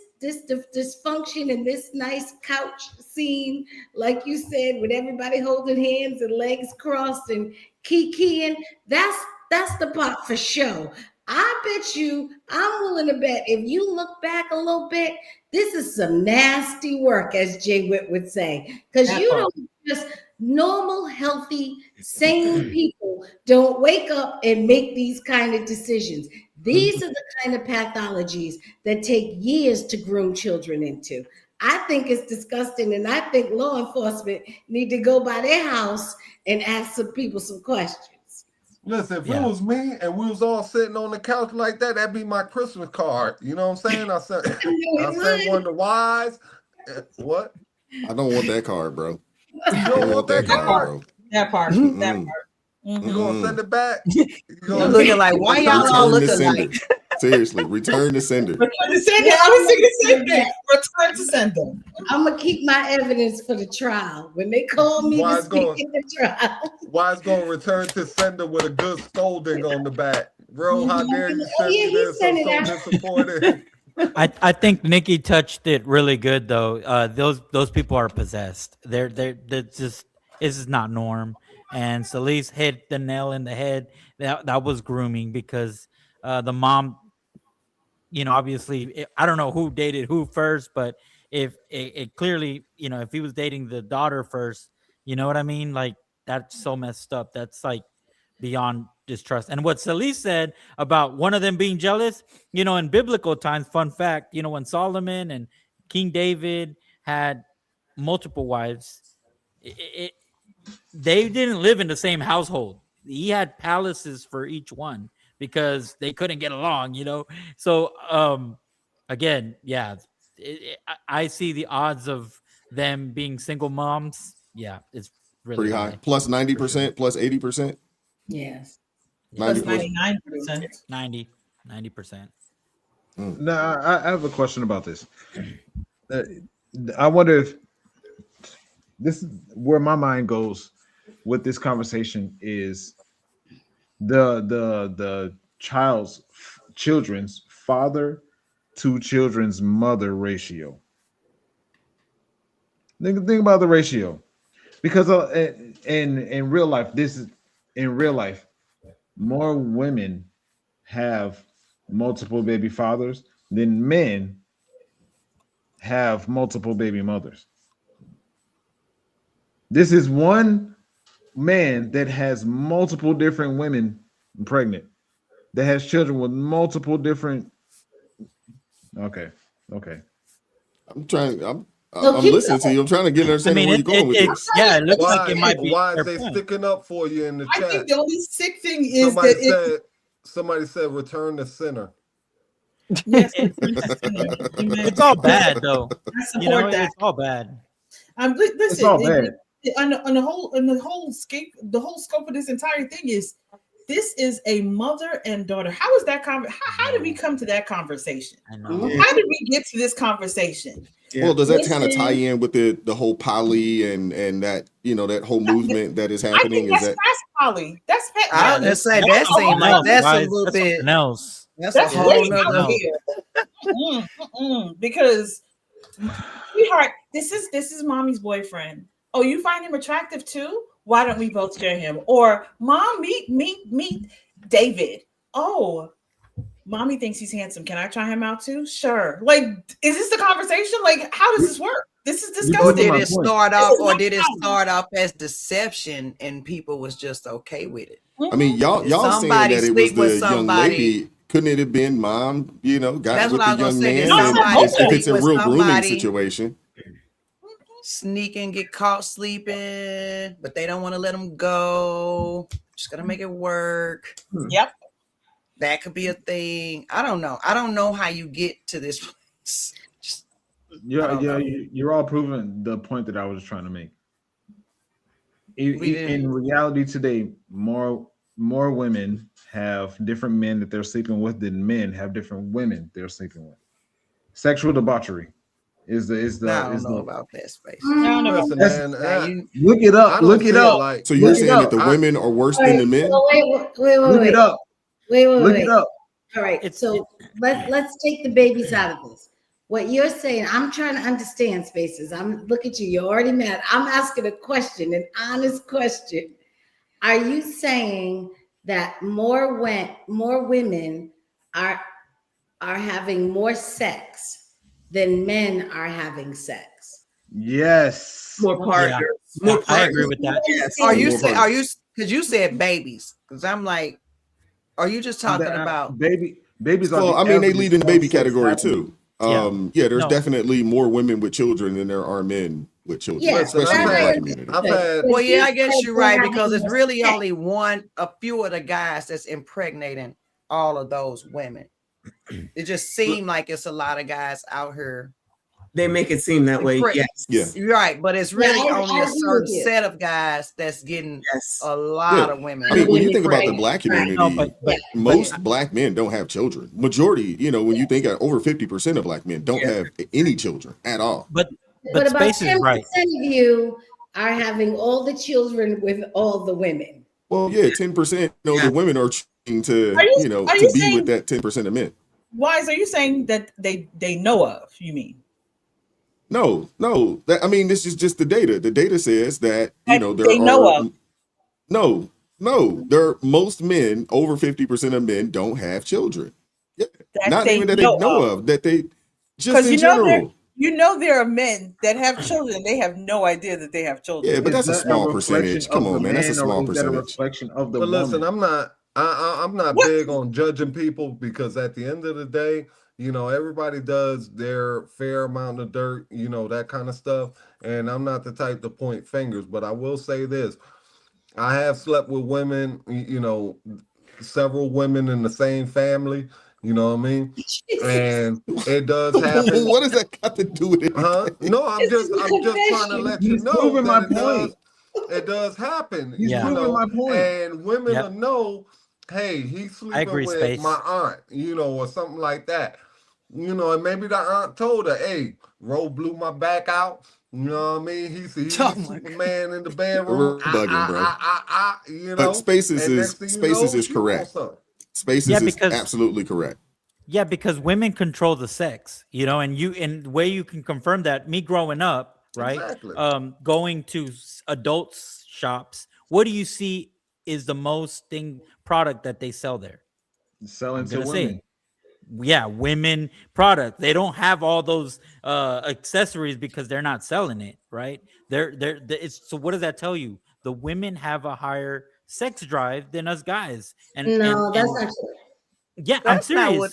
S6: dysfunction and this nice couch scene, like you said, with everybody holding hands and legs crossed and kikiing, that's the part for show. I bet you, I'm willing to bet, if you look back a little bit, this is some nasty work, as Jay Witt would say, because you don't just normal, healthy, sane people don't wake up and make these kind of decisions. These are the kind of pathologies that take years to groom children into. I think it's disgusting, and I think law enforcement need to go by their house and ask some people some questions.
S1: listen, if
S13: Yeah.
S1: it was me and we was all sitting on the couch like that, that'd be my Christmas card. You know what I'm saying? I sent one to Wise. What?
S2: I don't want that card, bro.
S1: You
S2: I
S1: don't
S2: don't
S1: want
S2: that
S1: that
S2: card,
S1: card?
S2: bro.
S7: That part.
S2: Mm-mm.
S7: That part.
S1: You
S7: Mhm.
S1: gonna send it back?
S4: You're looking like, why y'all all
S2: Return to
S4: looking
S2: sender.
S4: like?
S2: Seriously, return to sender.
S7: Return to sender. I was thinking the same thing. Return to sender.
S6: I'm gonna keep my evidence for the trial. When they call me to
S1: Wise
S6: speak
S1: going,
S6: in the trial,
S1: Wise gonna return to sender with a good scolding on the back. Bro, how dare you
S6: Oh,
S1: send
S6: yeah,
S1: me
S6: he
S1: this?
S6: sent
S1: I'm
S6: it
S1: so
S6: out.
S1: disappointed.
S13: I think Nikki touched it really good though. Those people are possessed. They're just, this is not norm. And Celeste hit the nail in the head. That was grooming, because the mom, obviously, I don't know who dated who first, but if it clearly, if he was dating the daughter first, you know what I mean? Like, that's so messed up. That's like beyond distrust. And what Celeste said about one of them being jealous, in biblical times, fun fact, when Solomon and King David had multiple wives, they didn't live in the same household. He had palaces for each one because they couldn't get along, So again, yeah, I see the odds of them being single moms. Yeah, it's really
S2: Pretty high. Plus 90%, plus 80%.
S6: yes.
S7: Plus
S2: 90%.
S7: 99%.
S13: 90%.
S3: Now, I have a question about this. I wonder if this is where my mind goes with this conversation is the children's father to children's mother ratio. Think about the ratio, because in real life, more women have multiple baby fathers than men have multiple baby mothers. This is one man that has multiple different women pregnant, that has children with multiple different. Okay.
S2: I'm listening to you. I'm trying to get an understanding where you're going with this.
S13: Yeah, it looks
S1: Why,
S13: like it might be.
S1: why
S13: their
S1: is they
S13: point.
S1: sticking up for you in the
S7: I
S1: chat?
S7: think the only sick thing is
S1: Somebody said return the sinner.
S7: yes,
S13: It's all bad though.
S7: I support that.
S13: It's all bad.
S7: Listen,
S3: It's all bad.
S7: On the whole scope of this entire thing is, this is a mother and daughter. How is that how did we come to that conversation?
S13: I know.
S7: How did we get to this conversation?
S2: Well, does that kind of
S7: Listen.
S2: tie in with the whole poly and that that whole movement that is
S7: I
S2: happening?
S7: think
S2: Is
S7: that's
S2: that
S7: past Polly. That's past.
S4: I was gonna say that seemed like that's a little bit.
S13: something else.
S4: That's a
S7: That's
S4: whole
S7: way
S4: nother.
S7: out here. Because, sweetheart, this is mommy's boyfriend. Oh, you find him attractive too? Why don't we both share him? Or mom, meet David. Oh, mommy thinks he's handsome. Can I try him out too? Sure. Like, is this the conversation? Like, how does this work? This is
S4: Or
S7: disgusting.
S4: did it start off,
S7: This is
S4: or
S7: not
S4: did it
S7: fun.
S4: start off as deception and people was just okay with it?
S2: I mean, y'all saying
S4: Somebody
S2: that it was
S4: sleep with
S2: the young
S4: somebody.
S2: lady. Couldn't it have been mom? Got
S4: That's
S2: with
S4: what I
S2: the
S4: was
S2: young
S4: gonna say.
S2: man.
S4: Did
S2: And
S4: somebody
S2: if it's a
S4: sleep with
S2: real grooming
S4: somebody?
S2: situation,
S4: Sneak and get caught sleeping, but they don't want to let them go. Just gonna make it work.
S7: Yep.
S4: That could be a thing. I don't know. I don't know how you get to this
S3: You're all proving the point that I was trying to make.
S4: We
S3: In reality today, more women have different men that they're sleeping with than men have different women they're sleeping with. Sexual debauchery is the
S4: I don't know about that space.
S1: Listen, man,
S4: Now you-
S3: look it
S1: I
S3: up.
S1: don't
S3: Look
S1: see
S3: it
S1: it
S3: up.
S1: like-
S2: So you're
S3: Look it
S2: saying that
S3: up.
S2: the women are worse than the men?
S6: So wait.
S3: Look it up.
S6: Wait.
S3: Look it up.
S6: All right. So let's take the babies out of this. What you're saying, I'm trying to understand, Spaces. Look at you. You're already mad. I'm asking a question, an honest question. Are you saying that more women are having more sex than men are having sex?
S3: Yes.
S5: More partners. More
S13: I agree with that.
S5: Yes.
S4: Are you
S2: More
S4: saying?
S2: partners.
S4: Are you? Because you said babies. Because I'm like, are you just talking about?
S3: babies? Are
S2: Well,
S3: the
S2: I mean, they
S3: average
S2: lead in the
S3: of
S2: baby
S3: sex
S2: category
S3: happening.
S2: too. Yeah, there's
S13: No.
S2: definitely more women with children than there are men with children,
S6: Yeah,
S2: especially in the
S6: right.
S2: black community.
S1: I've had
S4: Well, yeah, I guess you're right because it's really
S6: Yeah.
S4: only a few of the guys that's impregnating all of those women. It just seemed like it's a lot of guys out here.
S5: They make it seem that way. Yes.
S2: Yeah.
S4: Right, but it's really
S6: I
S4: only a
S6: agree with
S4: certain
S6: you.
S4: set of guys that's getting
S5: Yes.
S4: a lot
S2: Yeah.
S4: of women.
S2: I mean, when you
S6: Women
S2: think about the
S6: pregnant.
S2: black
S6: Right.
S2: community,
S13: No, but
S2: most black men don't have children. Majority, when you think of over 50% of black men don't have any children at all.
S13: but
S6: But about
S13: Space is
S6: 10%
S13: right.
S6: of you are having all the children with all the women.
S2: Well, yeah, 10%, the women are trying to,
S7: Are you
S2: to be
S7: saying-
S2: with that 10% of men.
S7: Wise, are you saying that they know of? You mean?
S2: No. This is just the data. The data says that, there
S7: They know
S2: are
S7: of.
S2: no, most men, over 50% of men don't have children. Yeah.
S7: That
S2: Not
S7: they
S2: even that they
S7: know
S2: know
S7: of.
S2: of, that they just
S7: Because
S2: in general.
S7: there are men that have children. They have no idea that they have children.
S2: Yeah, but that's a
S3: Is that
S2: small
S3: reflection
S2: percentage.
S3: of
S2: Come
S3: the
S2: on, man. That's a
S3: man, or
S2: small
S3: is that a
S2: percentage.
S3: reflection of the
S1: But listen,
S3: woman?
S1: I'm not
S7: What?
S1: big on judging people because at the end of the day, everybody does their fair amount of dirt, that kind of stuff. And I'm not the type to point fingers, but I will say this. I have slept with women, several women in the same family, you know what I mean? And it does happen.
S2: What does that got to do with it?
S1: Huh? No, I'm just trying to
S6: confession.
S1: let you
S3: He's
S1: know
S3: proving my
S1: that
S3: point.
S1: it does happen.
S3: He's
S13: Yeah.
S3: proving my point.
S1: And women
S13: Yep.
S1: will know, hey, he's sleeping
S13: agree,
S1: with
S13: Space.
S1: my aunt, or something like that. And maybe the aunt told her, hey, Ro blew my back out. You know what I mean? He's
S4: Oh my
S1: Superman in the bedroom.
S2: We're bugging, bro. But Spaces
S1: and
S2: is
S1: next thing you know,
S2: Spaces is
S1: she wants
S2: correct.
S1: some.
S2: Spaces
S13: Yeah,
S2: is
S13: because-
S2: absolutely correct.
S13: Yeah, because women control the sex, and the way you can confirm that, me growing up, right?
S1: Exactly.
S13: Going to adult shops, what do you see is the most product that they sell there?
S3: Selling
S13: I'm
S3: to
S13: gonna say
S3: women.
S13: Yeah, women product. They don't have all those accessories because they're not selling it, right? So what does that tell you? The women have a higher sex drive than us guys. And
S6: No, that's
S13: and-
S6: not true.
S13: Yeah, I'm
S4: That's not
S13: serious.
S4: what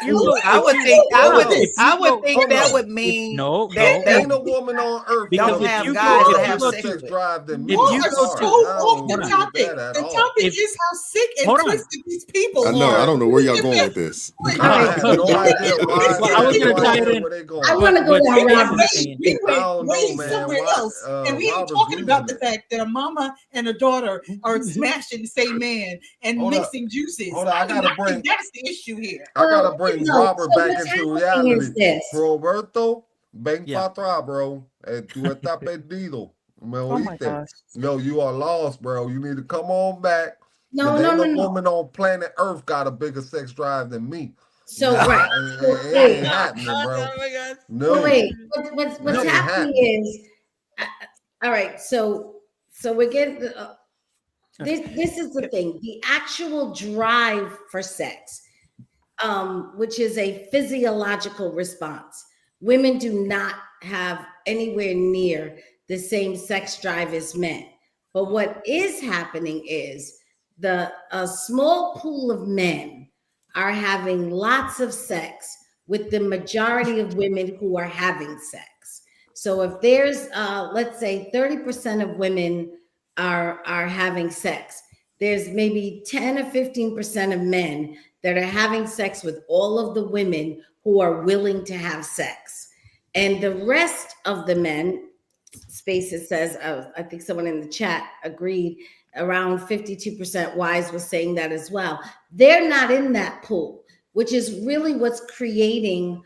S13: If you look-
S4: I would
S13: if
S4: think.
S13: you-
S4: I would
S13: no,
S4: think.
S13: if you
S4: I would
S13: go-
S4: think
S1: hold
S4: that
S1: on.
S4: would mean
S13: No,
S4: that
S13: no.
S1: Ain't a woman on earth
S13: Because
S4: don't
S13: if
S4: have
S13: you
S4: guys
S13: go-
S4: that
S13: if
S4: have
S13: you
S1: more
S13: look-
S4: sex
S1: sex
S4: with.
S1: drive than
S13: If
S1: me.
S13: you
S7: You
S1: I'm
S7: are
S13: go
S1: sorry.
S13: to-
S7: so
S1: I
S7: off
S1: don't
S7: the
S1: agree with
S7: topic.
S1: that at
S7: The
S1: all.
S7: topic
S13: If-
S7: is how sick and
S13: Hold on.
S7: twisted these people
S2: I know.
S7: are.
S2: I don't know where y'all going with this.
S1: I have no idea why.
S13: Well, I was gonna tie it in.
S1: Where they going.
S6: I want to go
S13: But-
S6: down
S13: but-
S6: Robert's
S13: but-
S6: Street.
S7: We
S1: I
S7: went
S1: don't
S7: way
S1: know, man.
S7: somewhere
S1: Why-
S7: else, and we ain't
S1: Robert's
S7: talking about the
S1: losing it.
S7: fact that a mama and a daughter are smashing the same man and
S1: Hold up.
S7: mixing juices.
S1: Hold on, I gotta
S7: think
S1: bring-
S7: that's the issue here.
S1: I gotta bring
S6: No,
S1: Robert
S6: so
S1: back
S6: what's
S1: into
S6: happening
S1: reality.
S6: is this.
S1: Roberto, ven
S13: Yeah.
S1: para atrás, bro. Tú estás perdido. Me
S4: Oh my
S1: oíste?
S4: gosh.
S1: No, you are lost, bro. You need to come on back.
S6: No,
S1: 'Cause
S6: no,
S1: ain't
S6: no, no.
S1: woman on planet Earth got a bigger sex drive than me.
S6: So
S1: No,
S6: right.
S1: it
S6: Wait.
S1: ain't happening, bro.
S4: Oh my gosh.
S1: No.
S6: But wait, what's
S1: No, it
S6: happening is, all right. So we're getting. This is the thing. The actual drive for sex, which is a physiological response. Women do not have anywhere near the same sex drive as men. But what is happening is a small pool of men are having lots of sex with the majority of women who are having sex. So if there's, let's say 30% of women are having sex, there's maybe 10 or 15% of men that are having sex with all of the women who are willing to have sex. And the rest of the men, Spaces says, I think someone in the chat agreed, around 52%, Wise was saying that as well. They're not in that pool, which is really what's creating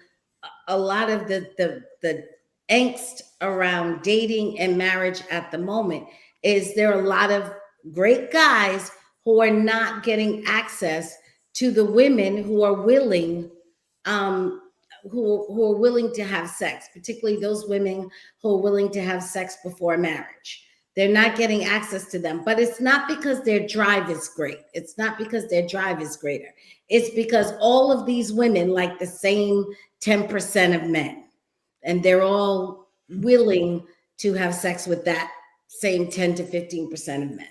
S6: a lot of the angst around dating and marriage at the moment. Is there are a lot of great guys who are not getting access to the women who are willing, who are willing to have sex, particularly those women who are willing to have sex before marriage. They're not getting access to them, but it's not because their drive is great. It's not because their drive is greater. It's because all of these women like the same 10% of men, and they're all willing to have sex with that same 10 to 15% of men.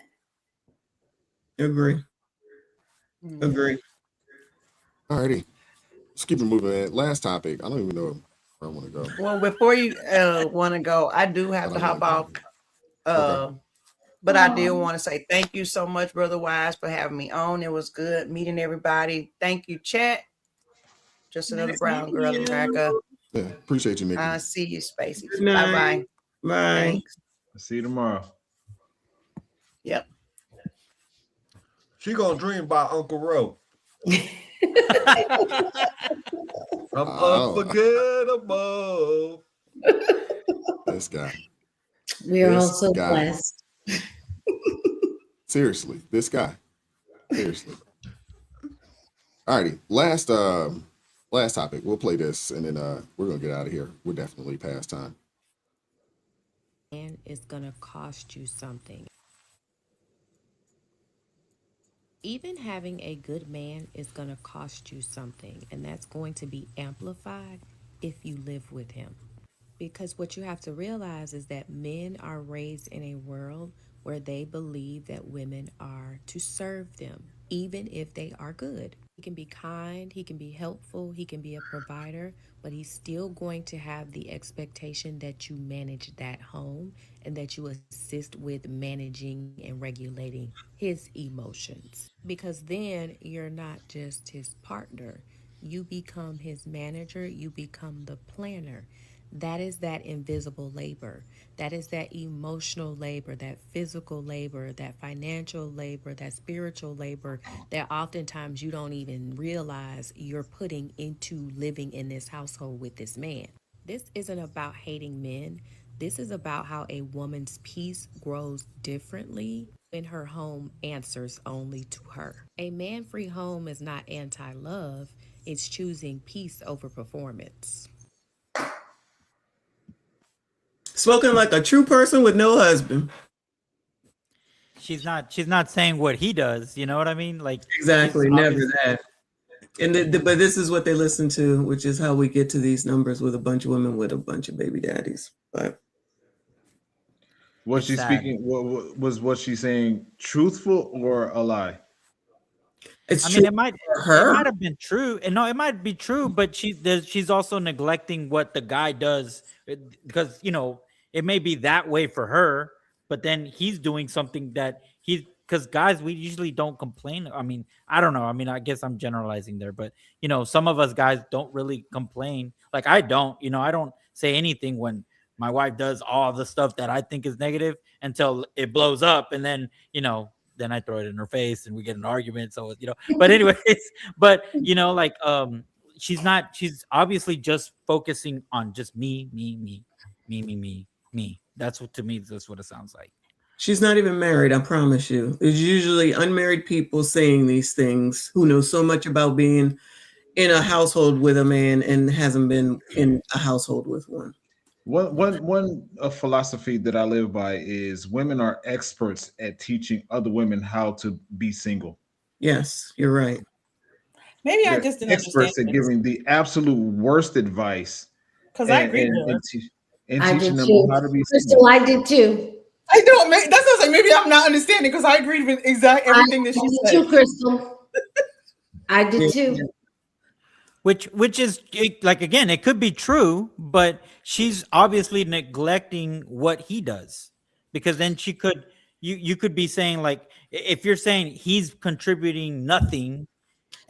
S5: Agree. Agree.
S2: Alrighty. Let's keep it moving, man. Last topic. I don't even know where I want to go.
S4: Well, before you want to go, I do have to hop off.
S2: Okay.
S4: But I did want to say thank you so much, Brother Wise, for having me on. It was good meeting everybody. Thank you, chat. Just another brown girl in America.
S2: Yeah, appreciate you, Nikki.
S4: I see you, Spacey.
S5: Good night.
S4: Bye-bye.
S5: Bye.
S4: Thanks.
S3: See you tomorrow.
S4: Yep.
S1: She gonna dream about Uncle Ro. I'm unforgettable.
S2: This guy.
S6: We are all
S2: This
S6: so
S2: guy.
S6: blessed.
S2: Seriously, this guy. Seriously. Alrighty, last topic. We'll play this, and then we're gonna get out of here. We're definitely past time.
S19: And it's gonna cost you something. Even having a good man is gonna cost you something, and that's going to be amplified if you live with him. Because what you have to realize is that men are raised in a world where they believe that women are to serve them, even if they are good. He can be kind, he can be helpful, he can be a provider, but he's still going to have the expectation that you manage that home and that you assist with managing and regulating his emotions. Because then you're not just his partner, you become his manager, you become the planner. That is that invisible labor. That is that emotional labor, that physical labor, that financial labor, that spiritual labor that oftentimes you don't even realize you're putting into living in this household with this man. This isn't about hating men. This is about how a woman's peace grows differently when her home answers only to her. A man-free home is not anti-love. It's choosing peace over performance.
S5: Spoken like a true person with no husband.
S13: She's not saying what he does. You know what I mean? Like
S5: Exactly,
S13: she's
S5: never
S13: obviously-
S5: that. And but this is what they listen to, which is how we get to these numbers with a bunch of women with a bunch of baby daddies. But
S3: Was she
S13: Sad.
S3: speaking? Was what she saying truthful or a lie?
S5: it's
S13: I
S5: true
S13: mean, it might
S5: for her.
S13: it might have been true, and no, it might be true, but she's also neglecting what the guy does because it may be that way for her, but then he's doing something that because guys, we usually don't complain. I mean, I don't know. I mean, I guess I'm generalizing there, but some of us guys don't really complain. Like I don't. I don't say anything when my wife does all the stuff that I think is negative until it blows up, and then then I throw it in her face and we get an argument. So but anyways, but she's obviously just focusing on just me. That's what it sounds like.
S5: She's not even married, I promise you. It's usually unmarried people saying these things who know so much about being in a household with a man and hasn't been in a household with one.
S3: One philosophy that I live by is women are experts at teaching other women how to be single.
S5: Yes, you're right.
S7: Maybe I
S3: They're
S7: just didn't
S3: experts at
S7: understand
S3: giving the absolute worst advice.
S7: because I agree with her.
S3: And
S6: I
S3: teaching
S6: did
S3: them
S6: too.
S3: how to be
S6: Crystal,
S3: single.
S6: I did too.
S7: I don't. That sounds like maybe I'm not understanding because I agreed with exactly everything that she
S6: I did
S7: said.
S6: too, Crystal. I did too.
S13: Which is like, again, it could be true, but she's obviously neglecting what he does, because then she could you could be saying, like, if you're saying he's contributing nothing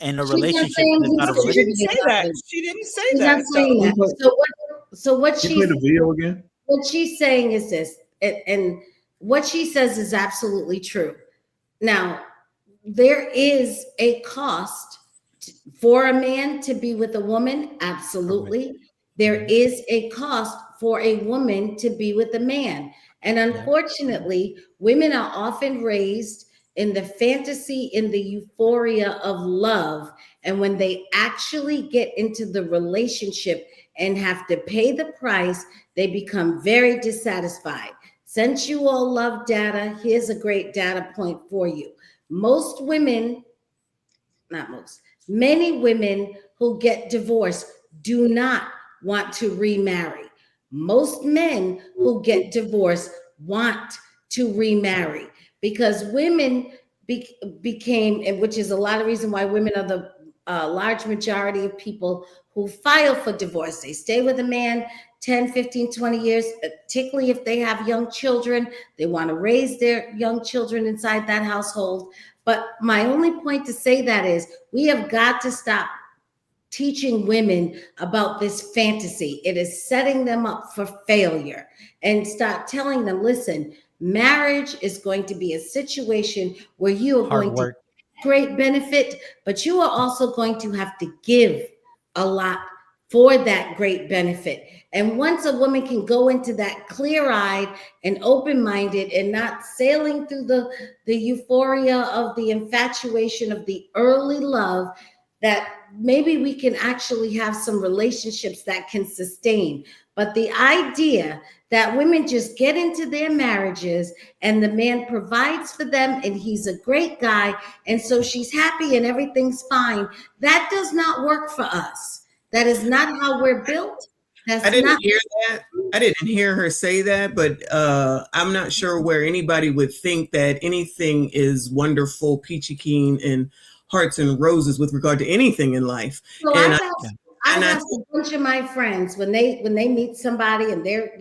S13: and a
S6: She's not
S13: relationship
S6: saying
S13: is not a
S6: he's
S7: She didn't
S13: relationship.
S7: say that. She didn't say
S6: She's
S7: that.
S6: not saying that. So what
S3: Can you play the video again?
S6: what she's saying is this, and what she says is absolutely true. Now, there is a cost for a man to be with a woman. Absolutely. There is a cost for a woman to be with a man. And unfortunately, women are often raised in the fantasy, in the euphoria of love. And when they actually get into the relationship and have to pay the price, they become very dissatisfied. Since you all love data, here's a great data point for you. Most women, not most, many women who get divorced do not want to remarry. Most men who get divorced want to remarry because women became, and which is a lot of reason why women are the large majority of people who file for divorce. They stay with a man 10, 15, 20 years, particularly if they have young children. They want to raise their young children inside that household. But my only point to say that is we have got to stop teaching women about this fantasy. It is setting them up for failure, and start telling them, listen, marriage is going to be a situation where you are going to great benefit, but you are also going to have to give a lot for that great benefit. And once a woman can go into that clear-eyed and open-minded and not sailing through the euphoria of the infatuation of the early love, that maybe we can actually have some relationships that can sustain. But the idea that women just get into their marriages and the man provides for them and he's a great guy, and so she's happy and everything's fine, that does not work for us. That is not how we're built.
S5: I didn't hear that. I didn't hear her say that, but I'm not sure where anybody would think that anything is wonderful, peachy keen, and hearts and roses with regard to anything in life.
S6: So
S5: And
S6: I asked a bunch of my friends when they meet somebody and they're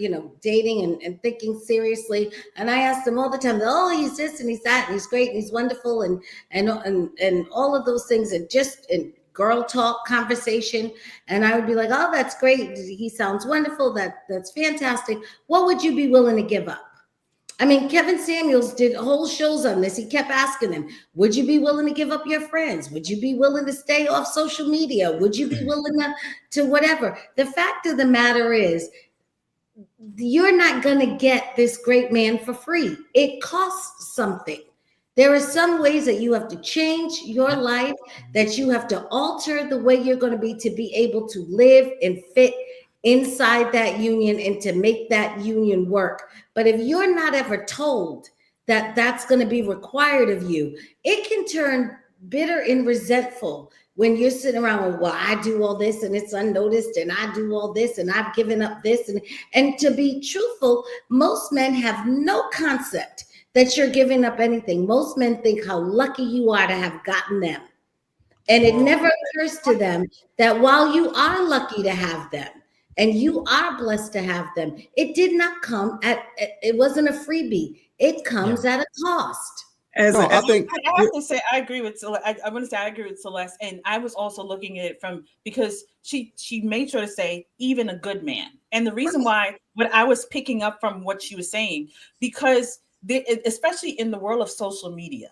S6: dating and thinking seriously, and I ask them all the time, oh, he's this and he's that and he's great and he's wonderful and all of those things, and just in girl talk conversation, and I would be like, oh, that's great, he sounds wonderful, that's fantastic. What would you be willing to give up? I mean, Kevin Samuels did whole shows on this. He kept asking them, would you be willing to give up your friends? Would you be willing to stay off social media? Would you be willing to whatever? The fact of the matter is, you're not going to get this great man for free. It costs something. There are some ways that you have to change your life, that you have to alter the way you're going to be able to live and fit inside that union and to make that union work. But if you're not ever told that that's going to be required of you, it can turn bitter and resentful when you're sitting around with, well, I do all this and it's unnoticed, and I do all this and I've given up this. And to be truthful, most men have no concept that you're giving up anything. Most men think how lucky you are to have gotten them. And it never occurs to them that while you are lucky to have them, and you are blessed to have them, it did not come it wasn't a freebie. It comes at a cost.
S7: I have to say, I agree with Celeste. I want to say I agree with Celeste, and I was also looking at it from, because she made sure to say even a good man, and the reason why, what I was picking up from what she was saying, because especially in the world of social media,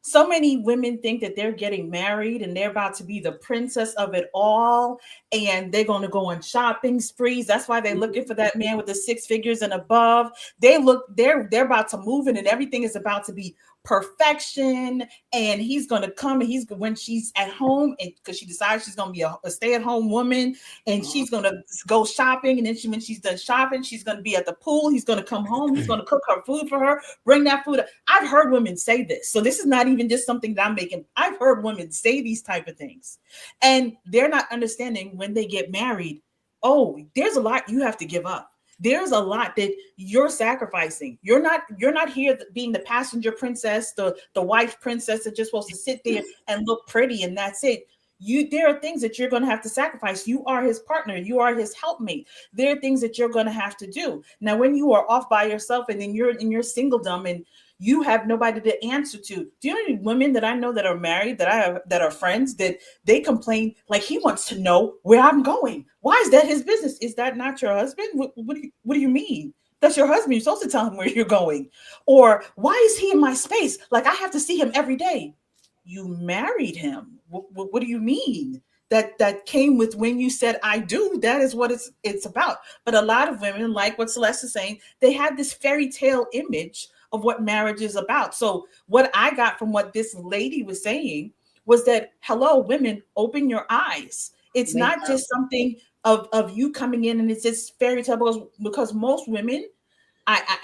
S7: so many women think that they're getting married and they're about to be the princess of it all, and they're going to go on shopping sprees. That's why they're looking for that man with the 6 figures and above. They're about to move in, and everything is about to be perfection, and he's going to come, and when she's at home, and because she decides she's going to be a stay-at-home woman, and she's going to go shopping, and then when she's done shopping, she's going to be at the pool. He's going to come home, he's going to cook her food for her, bring that food. I've heard women say this, so this is not even just something that I'm making. I've heard women say these type of things, and they're not understanding when they get married, oh, there's a lot you have to give up. There's a lot that you're sacrificing. You're not here being the passenger princess, the wife princess that's just supposed to sit there and look pretty, and that's it. There are things that you're going to have to sacrifice. You are his partner. You are his helpmate. There are things that you're going to have to do. Now, when you are off by yourself and then you're in your singledom and you have nobody to answer to. Do you know any women that I know that are married, that are friends, that they complain like he wants to know where I'm going? Why is that his business? Is that not your husband? What do you mean? That's your husband. You're supposed to tell him where you're going. Or why is he in my space? Like I have to see him every day. You married him. What do you mean? That came with when you said I do. That is what it's about. But a lot of women, like what Celeste is saying, they have this fairy tale image of what marriage is about. So what I got from what this lady was saying was that, hello, women, open your eyes. It's not just something of you coming in and it's just fairy tale, because most women,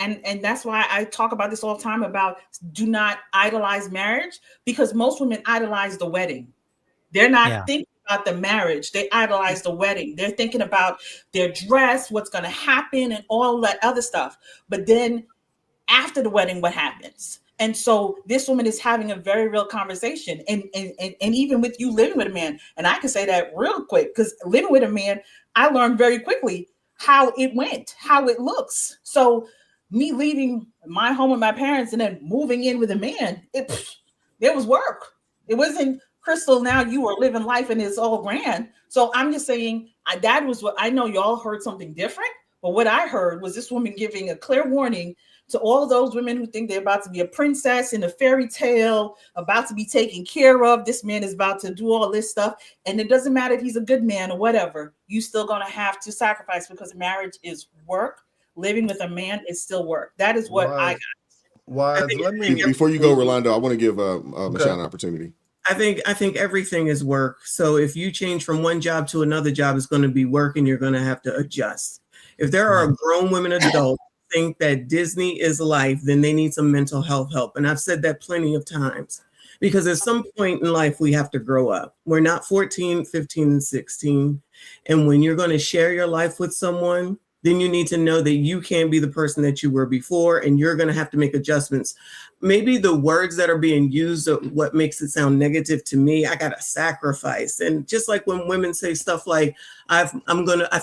S7: and that's why I talk about this all the time about do not idolize marriage, because most women idolize the wedding. They're not thinking about the marriage. They idolize the wedding. They're thinking about their dress, what's going to happen, and all that other stuff. But then after the wedding, what happens? And so this woman is having a very real conversation. And even with you living with a man, and I can say that real quick, because living with a man, I learned very quickly how it went, how it looks. So me leaving my home with my parents and then moving in with a man, there was work. It wasn't, Crystal, now you are living life and it's all grand. So I'm just saying that was what I know. Y'all heard something different, but what I heard was this woman giving a clear warning to all those women who think they're about to be a princess in a fairy tale, about to be taken care of. This man is about to do all this stuff. And it doesn't matter if he's a good man or whatever, you still going to have to sacrifice, because marriage is work. Living with a man is still work. That is what I got.
S1: Wise, let me
S2: before you go, Rolando, I want to give Michelle an opportunity.
S5: I think everything is work. So if you change from one job to another job, it's going to be work, and you're going to have to adjust. If there are grown women, adults think that Disney is life, then they need some mental health help. And I've said that plenty of times, because at some point in life, we have to grow up. We're not 14, 15, and 16. And when you're going to share your life with someone, then you need to know that you can't be the person that you were before, and you're going to have to make adjustments. Maybe the words that are being used are what makes it sound negative to me. I got to sacrifice. And just like when women say stuff like, I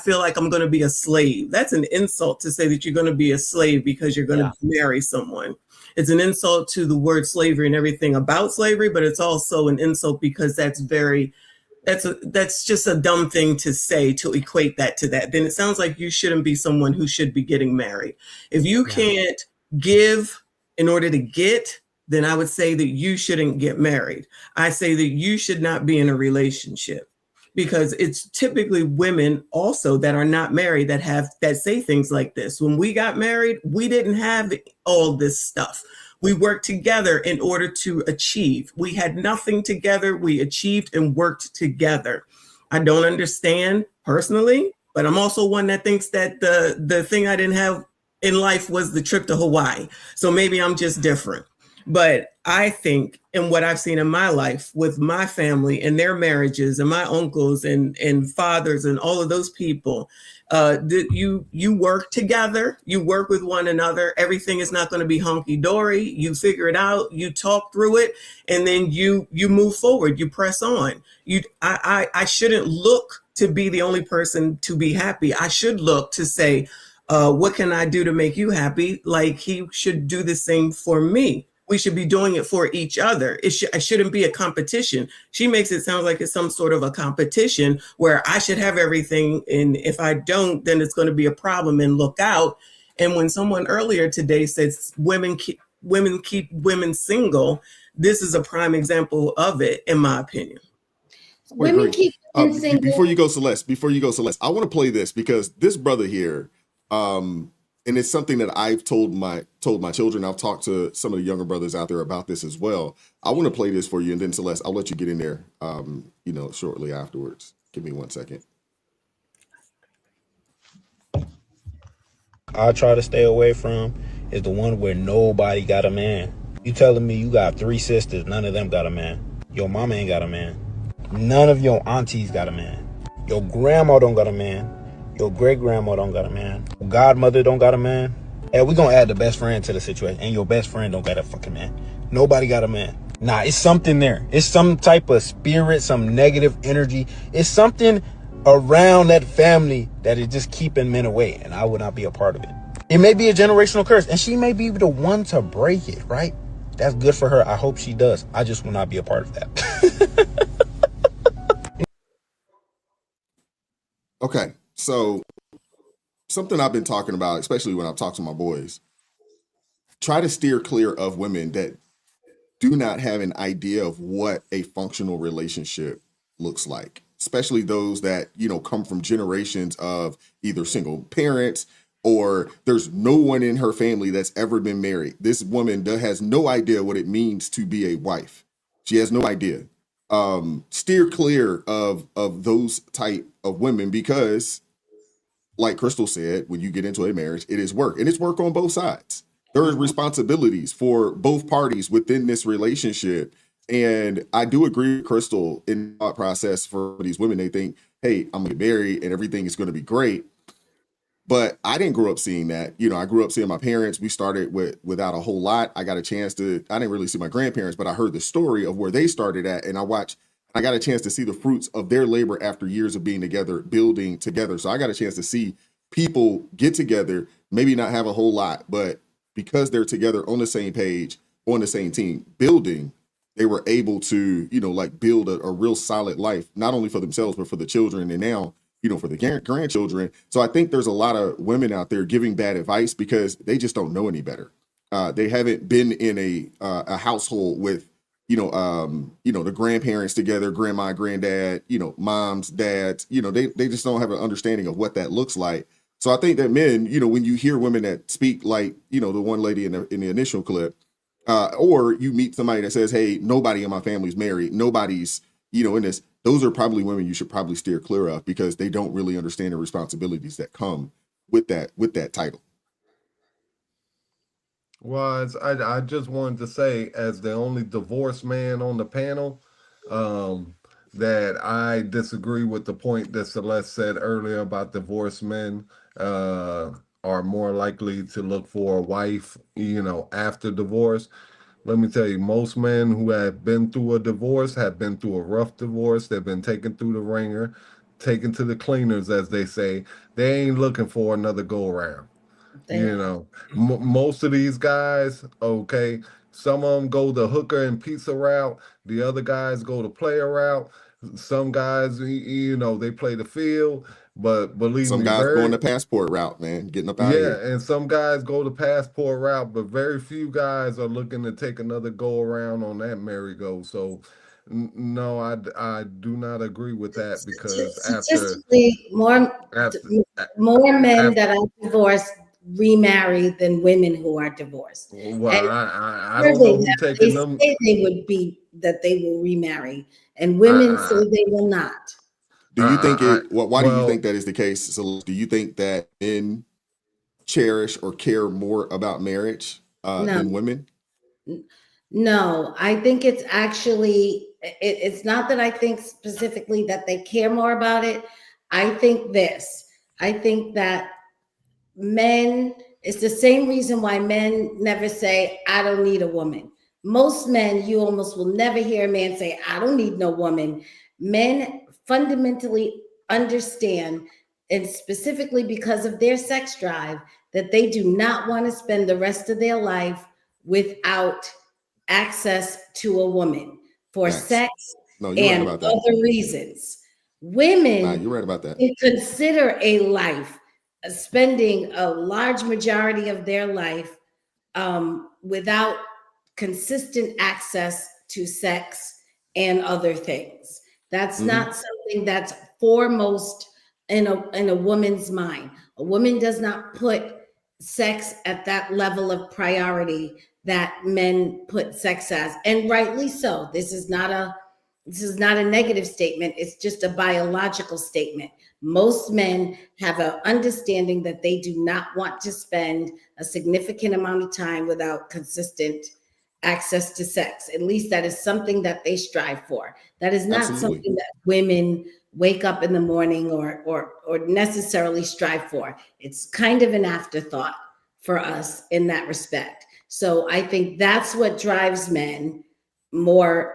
S5: feel like I'm going to be a slave. That's an insult to say that you're going to be a slave because you're going to marry someone. It's an insult to the word slavery and everything about slavery, but it's also an insult because that's just a dumb thing to say, to equate that to that. Then it sounds like you shouldn't be someone who should be getting married. If you can't give in order to get, then I would say that you shouldn't get married. I say that you should not be in a relationship, because it's typically women also that are not married that say things like this. When we got married, we didn't have all this stuff. We worked together in order to achieve. We had nothing together. We achieved and worked together. I don't understand personally, but I'm also one that thinks that the thing I didn't have in life was the trip to Hawaii. So maybe I'm just different. But I think, in what I've seen in my life with my family and their marriages and my uncles and fathers and all of those people, you work together, you work with one another. Everything is not going to be hunky dory. You figure it out, you talk through it, and then you move forward, you press on. I shouldn't look to be the only person to be happy. I should look to say, what can I do to make you happy? Like he should do the same for me. We should be doing it for each other. It shouldn't be a competition. She makes it sound like it's some sort of a competition where I should have everything, and if I don't, then it's going to be a problem, and look out. And when someone earlier today says women keep women single, this is a prime example of it, in my opinion.
S6: Women keep women single.
S2: Before you go, Celeste, I want to play this because this brother here, and it's something that I've told my children. I've talked to some of the younger brothers out there about this as well. I want to play this for you, and then Celeste, I'll let you get in there, shortly afterwards. Give me 1 second.
S20: I try to stay away from is the one where nobody got a man. You telling me you got 3 sisters, none of them got a man. Your mama ain't got a man. None of your aunties got a man. Your grandma don't got a man. Your great-grandma don't got a man. Godmother don't got a man. And we gonna add the best friend to the situation. And your best friend don't got a fucking man. Nobody got a man. Nah, it's something there. It's some type of spirit, some negative energy. It's something around that family that is just keeping men away. And I would not be a part of it. It may be a generational curse, and she may be the one to break it, right? That's good for her. I hope she does. I just will not be a part of that.
S2: Okay, so something I've been talking about, especially when I've talked to my boys, try to steer clear of women that do not have an idea of what a functional relationship looks like, especially those that, you know, come from generations of either single parents or there's no one in her family that's ever been married. This woman has no idea what it means to be a wife. She has no idea. Steer clear of those type of women because, like Crystal said, when you get into a marriage, it is work, and it's work on both sides. There are responsibilities for both parties within this relationship. And I do agree with Crystal in the thought process for these women. They think, hey, I'm gonna get married and everything is gonna be great. But I didn't grow up seeing that. You know, I grew up seeing my parents. We started without a whole lot. I got a chance to, I didn't really see my grandparents, but I heard the story of where they started at. And I got a chance to see the fruits of their labor after years of being together, building together. So I got a chance to see people get together, maybe not have a whole lot, but because they're together on the same page, on the same team, building, they were able to, you know, like build a real solid life, not only for themselves, but for the children and now, you know, for the grandchildren. So I think there's a lot of women out there giving bad advice because they just don't know any better. They haven't been in a household with, the grandparents together, grandma, granddad, you know, moms, dads, you know, they just don't have an understanding of what that looks like. So I think that men, you know, when you hear women that speak like, you know, the one lady in the initial clip, or you meet somebody that says, hey, nobody in my family's married, nobody's, you know, in this, those are probably women you should probably steer clear of because they don't really understand the responsibilities that come with that title.
S1: Well, I just wanted to say, as the only divorced man on the panel, that I disagree with the point that Celeste said earlier about divorced men are more likely to look for a wife, you know, after divorce. Let me tell you, most men who have been through a divorce have been through a rough divorce. They've been taken through the ringer, taken to the cleaners, as they say. They ain't looking for another go around. You know, most of these guys, okay, some of them go the hooker and pizza route. The other guys go the player route. Some guys, you know, they play the field. But believe
S2: some
S1: me,
S2: guys going the passport route, man, getting up out of here.
S1: Yeah, and some guys go the passport route, but very few guys are looking to take another go around on that merry-go. So, no, I do not agree with that because
S6: statistically, more men that are divorced remarry than women who are divorced.
S1: Well, I don't know who taking them.
S6: Say they would be that they will remarry, and women say they will not.
S2: Do you think why do you think that is the case? So do you think that men cherish or care more about marriage than women?
S6: No, I think it's actually, it's not that I think specifically that they care more about it. I think that men, it's the same reason why men never say, I don't need a woman. Most men, you almost will never hear a man say, I don't need no woman. Men fundamentally understand, and specifically because of their sex drive, that they do not want to spend the rest of their life without access to a woman for sex and other reasons. Women,
S2: you're right about that.
S6: Consider a life spending a large majority of their life without consistent access to sex and other things. That's not something that's foremost in a woman's mind. A woman does not put sex at that level of priority that men put sex as, and rightly so. This is not a negative statement. It's just a biological statement. Most men have an understanding that they do not want to spend a significant amount of time without consistent access to sex. At least that is something that they strive for. That is not something that women wake up in the morning or necessarily strive for. It's kind of an afterthought for us in that respect. So I think that's what drives men more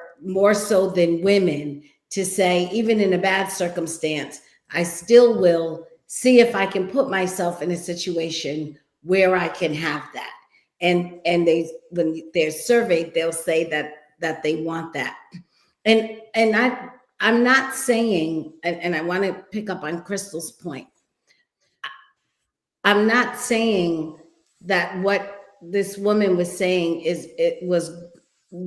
S6: so than women to say, even in a bad circumstance, I still will see if I can put myself in a situation where I can have that. And they, when they're surveyed, they'll say that they want that. And I'm not saying, and I want to pick up on Crystal's point. I'm not saying that what this woman was saying it was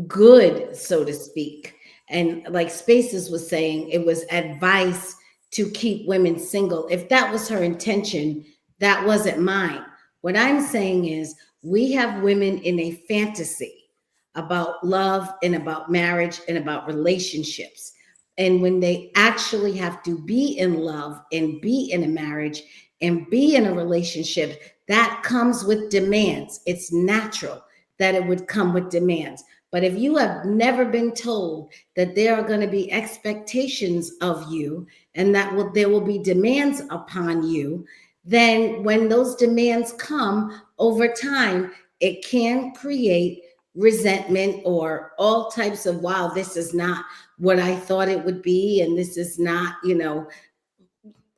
S6: good, so to speak. And like Spaces was saying, it was advice to keep women single. If that was her intention, that wasn't mine. What I'm saying is we have women in a fantasy about love and about marriage and about relationships. And when they actually have to be in love and be in a marriage and be in a relationship, that comes with demands. It's natural that it would come with demands. But if you have never been told that there are going to be expectations of you and that there will be demands upon you, then when those demands come over time, it can create resentment or all types of, wow, this is not what I thought it would be. And this is not,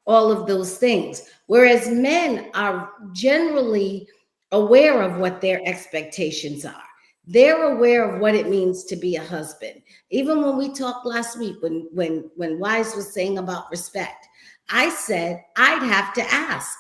S6: all of those things. Whereas men are generally aware of what their expectations are. They're aware of what it means to be a husband. Even when we talked last week, when Wise was saying about respect, I said, I'd have to ask,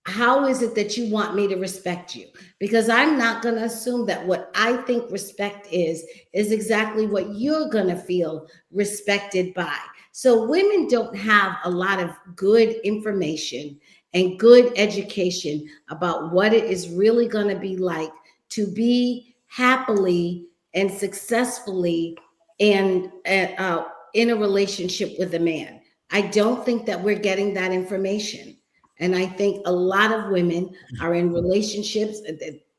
S6: how is it that you want me to respect you? Because I'm not going to assume that what I think respect is exactly what you're going to feel respected by. So women don't have a lot of good information and good education about what it is really going to be like to be happily and successfully and in a relationship with a man. I don't think that we're getting that information. And I think a lot of women are in relationships,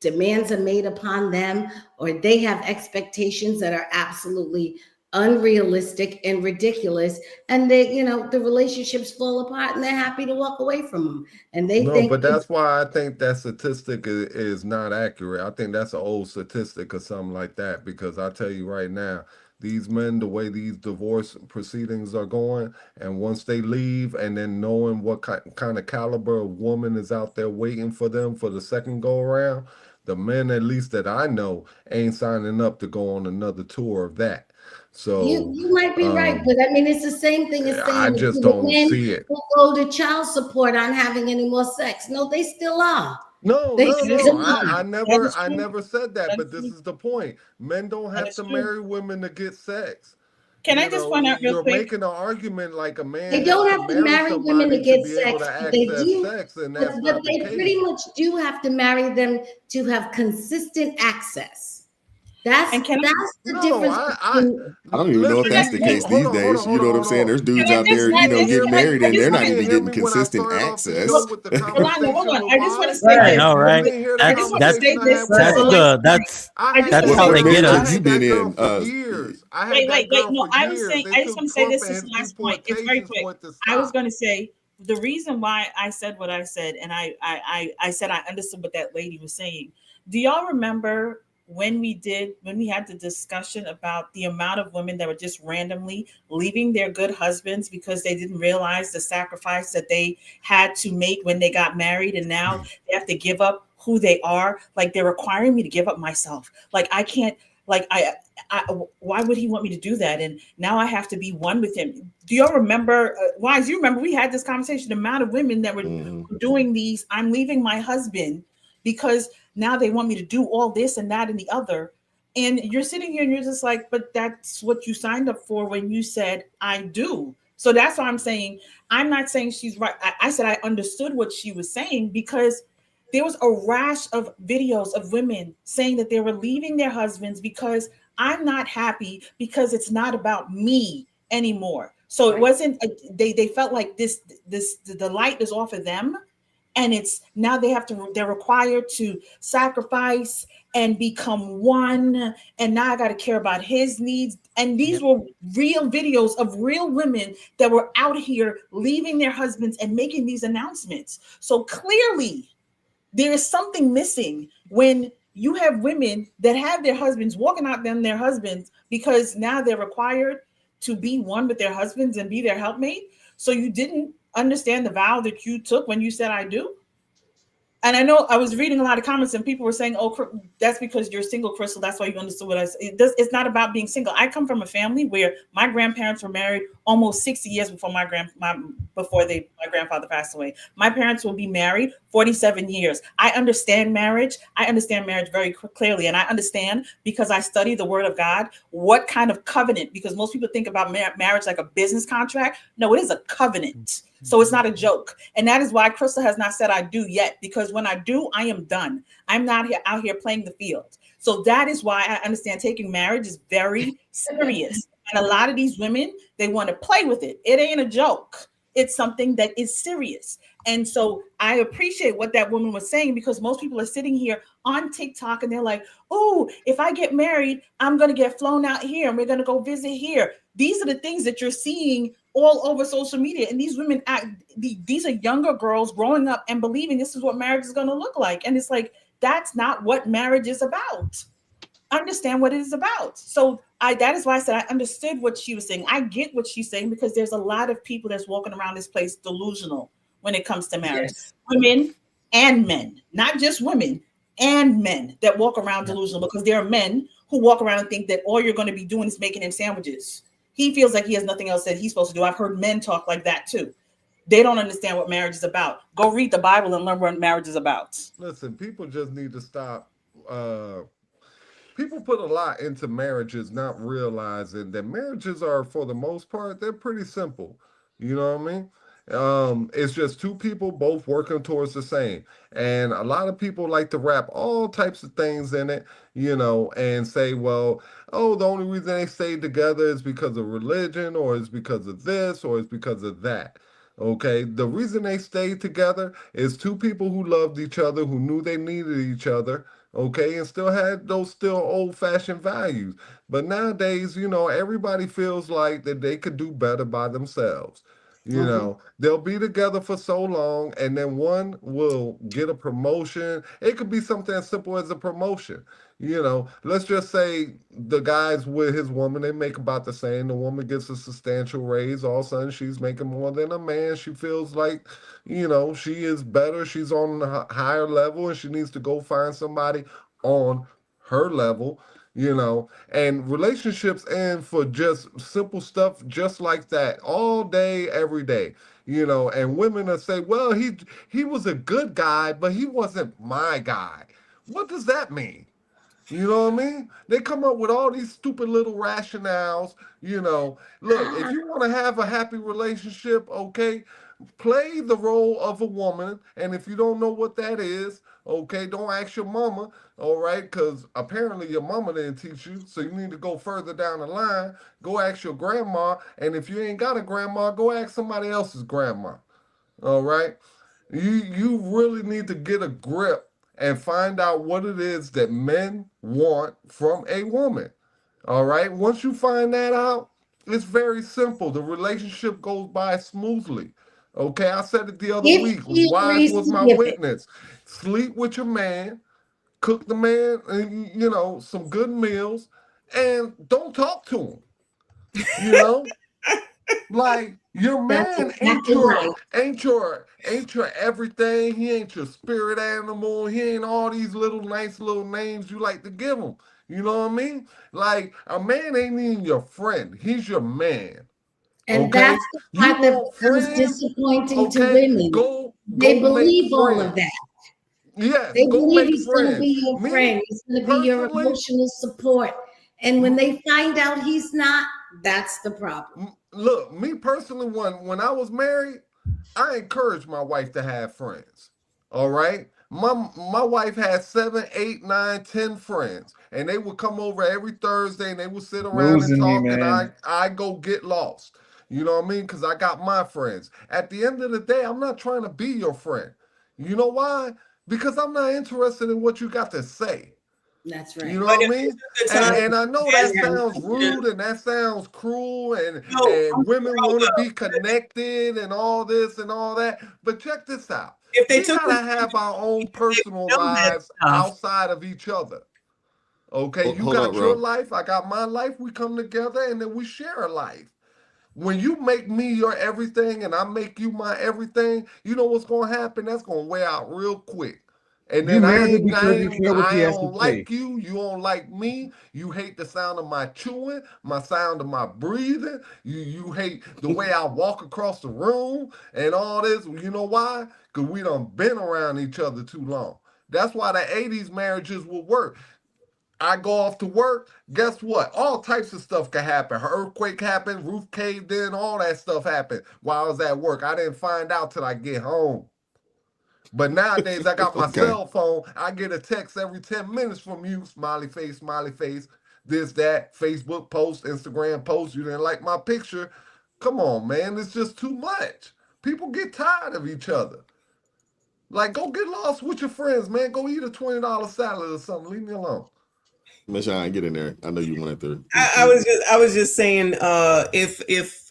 S6: demands are made upon them, or they have expectations that are absolutely unrealistic and ridiculous. And they, the relationships fall apart and they're happy to walk away from them. And they
S1: No,
S6: think
S1: but that's why I think that statistic is not accurate. I think that's an old statistic or something like that, because I tell you right now, these men, the way these divorce proceedings are going, and once they leave, and then knowing what kind of caliber of woman is out there waiting for them for the second go around, the men, at least that I know, ain't signing up to go on another tour of that. So
S6: you might be right, but I mean, it's the same thing as saying
S1: I just
S6: the
S1: don't
S6: men
S1: see it.
S6: who go to child support aren't having any more sex. No, they still are.
S1: No,
S6: They
S1: no,
S6: still
S1: no.
S6: are.
S1: I never said that, but this is the point. Men don't have to marry women to get sex.
S7: Can I just point out real
S1: You're
S7: quick?
S1: making an argument like a man
S6: They don't have to marry women to get
S1: be able
S6: sex,
S1: to
S6: but they
S1: access
S6: do.
S1: sex, and that's
S6: But
S1: not
S6: they
S1: the
S6: pretty
S1: case.
S6: much do have to marry them to have consistent access. That's the difference.
S2: I don't even know if that's the case these days. You know what I'm saying? There's dudes out there, getting married and they're not even getting consistent access.
S7: Yolanda, hold on. I just want to say this.
S13: No, right?
S7: I just want to say this.
S13: That's how they get us.
S2: You been in?
S7: Wait. No, I was saying. I just want to say this is the last point. It's very quick. I was going to say the reason why I said what I said, and I said I understood what that lady was saying. Do y'all remember when we had the discussion about the amount of women that were just randomly leaving their good husbands because they didn't realize the sacrifice that they had to make when they got married, and now they have to give up who they are? Like, they're requiring me to give up myself. Like, I can't, like, I why would he want me to do that? And now I have to be one with him. Do y'all remember, Wise, you remember we had this conversation, the amount of women that were doing these, I'm leaving my husband because now they want me to do all this and that and the other. And you're sitting here and you're just like, but that's what you signed up for when you said, I do. So that's why I'm saying, I'm not saying she's right. I said I understood what she was saying, because there was a rash of videos of women saying that they were leaving their husbands because I'm not happy, because it's not about me anymore. So it wasn't, they felt like the light is off of them. And it's now they're required to sacrifice and become one. And now I got to care about his needs. And these were real videos of real women that were out here leaving their husbands and making these announcements. So clearly there is something missing when you have women that have their husbands walking out them their husbands because now they're required to be one with their husbands and be their helpmate. So you didn't understand the vow that you took when you said I do? And I know I was reading a lot of comments and people were saying, oh, that's because you're single, Crystal. That's why you understood what I said. It's not about being single. I come from a family where my grandparents were married almost 60 years before my grandfather passed away. My parents will be married 47 years. I understand marriage. I understand marriage very clearly. And I understand, because I study the word of God, what kind of covenant, because most people think about marriage like a business contract. No, it is a covenant. So it's not a joke. And that is why Crystal has not said I do yet, because when I do, I am done. I'm not out here playing the field. So that is why I understand taking marriage is very serious. And a lot of these women, they want to play with it. It ain't a joke. It's something that is serious. And so I appreciate what that woman was saying, because most people are sitting here on TikTok and they're like, oh, if I get married, I'm going to get flown out here and we're going to go visit here. These are the things that you're seeing all over social media. And these women, these are younger girls growing up and believing this is what marriage is going to look like. And it's like, that's not what marriage is about. Understand what it is about. So that is why I said I understood what she was saying. I get what she's saying, because there's a lot of people that's walking around this place delusional when it comes to marriage. Yes. Women and men, not just women and men that walk around delusional, because there are men who walk around and think that all you're going to be doing is making him sandwiches. He feels like he has nothing else that he's supposed to do. I've heard men talk like that too. They don't understand what marriage is about. Go read the Bible and learn what marriage is about.
S1: Listen, people just need to stop. People put a lot into marriages, not realizing that marriages are, for the most part, they're pretty simple. You know what I mean? It's just two people both working towards the same. And a lot of people like to wrap all types of things in it, you know, and say, well, oh, the only reason they stayed together is because of religion, or it's because of this, or it's because of that. Okay, the reason they stayed together is two people who loved each other, who knew they needed each other, okay, and still had those old-fashioned values. But nowadays, you know, everybody feels like that they could do better by themselves. You know, they'll be together for so long, and then one will get a promotion. It could be something as simple as a promotion. You know, let's just say the guy's with his woman, they make about the same. The woman gets a substantial raise. All of a sudden, she's making more than a man. She feels like, you know, she is better. She's on a higher level, and she needs to go find somebody on her level. You know, and relationships end for just simple stuff just like that, all day, every day. You know, and women will say, well, he was a good guy, but he wasn't my guy. What does that mean? You know what I mean? They come up with all these stupid little rationales. You know, look, if you want to have a happy relationship, okay, play the role of a woman. And if you don't know what that is, okay, don't ask your mama, all right? Because apparently your mama didn't teach you, so you need to go further down the line. Go ask your grandma, and if you ain't got a grandma, go ask somebody else's grandma, all right? You really need to get a grip and find out what it is that men want from a woman, all right? Once you find that out, it's very simple. The relationship goes by smoothly. Okay, I said it the other week. Wives was my witness. Sleep with your man, cook the man, you know, some good meals, and don't talk to him. You know, like your man ain't your everything. He ain't your spirit animal. He ain't all these little nice little names you like to give him. You know what I mean? Like a man ain't even your friend. He's your man.
S6: And that's the part that becomes disappointing to women. They believe all of that.
S1: Yeah,
S6: they believe he's going to be your friend. He's going to be your emotional support. And when they find out he's not, that's the problem.
S1: Look, me personally, when I was married, I encouraged my wife to have friends. All right. My wife had 7, 8, 9, 10 friends, and they would come over every Thursday and they would sit around and talk, and I go get lost. You know what I mean? Because I got my friends. At the end of the day, I'm not trying to be your friend. You know why? Because I'm not interested in what you got to say.
S6: That's right.
S1: You know what I mean? And I know that sounds rude and that sounds cruel, and women want to be connected and all this and all that. But check this out. We gotta have our own personal lives outside of each other. Okay, you got your life, I got my life. We come together and then we share a life. When you make me your everything and I make you my everything, you know what's going to happen? That's going to wear out real quick. And
S3: You
S1: then
S3: married because you care what
S1: I
S3: he has to
S1: don't
S3: say.
S1: like you. You don't like me. You hate the sound of my chewing, my sound of my breathing. You hate the way I walk across the room and all this. You know why? Because we done been around each other too long. That's why the 80s marriages will work. I go off to work. Guess what? All types of stuff can happen. An earthquake happened, roof caved in, all that stuff happened while I was at work. I didn't find out till I get home. But nowadays, I got my
S2: Okay.
S1: cell phone. I get a text every 10 minutes from you. Smiley face, this, that, Facebook post, Instagram post. You didn't like my picture. Come on, man. It's just too much. People get tired of each other. Like, go get lost with your friends, man. Go eat a $20 salad or something. Leave me alone.
S2: Michelle, get in there. I know you wanted to.
S5: I was just saying,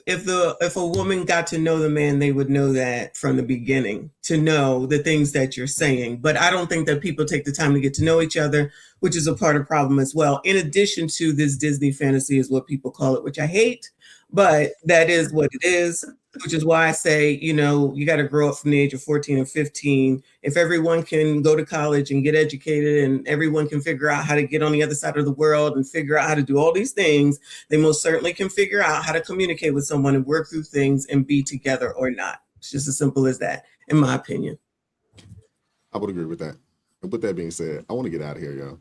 S5: if a woman got to know the man, they would know that from the beginning, to know the things that you're saying. But I don't think that people take the time to get to know each other, which is a part of the problem as well. In addition to this Disney fantasy is what people call it, which I hate, but that is what it is, which is why I say, you know, you got to grow up from the age of 14 or 15. If everyone can go to college and get educated and everyone can figure out how to get on the other side of the world and figure out how to do all these things, they most certainly can figure out how to communicate with someone and work through things and be together or not. It's just as simple as that, in my opinion.
S2: I would agree with that. And with that being said, I want to get out of here, y'all.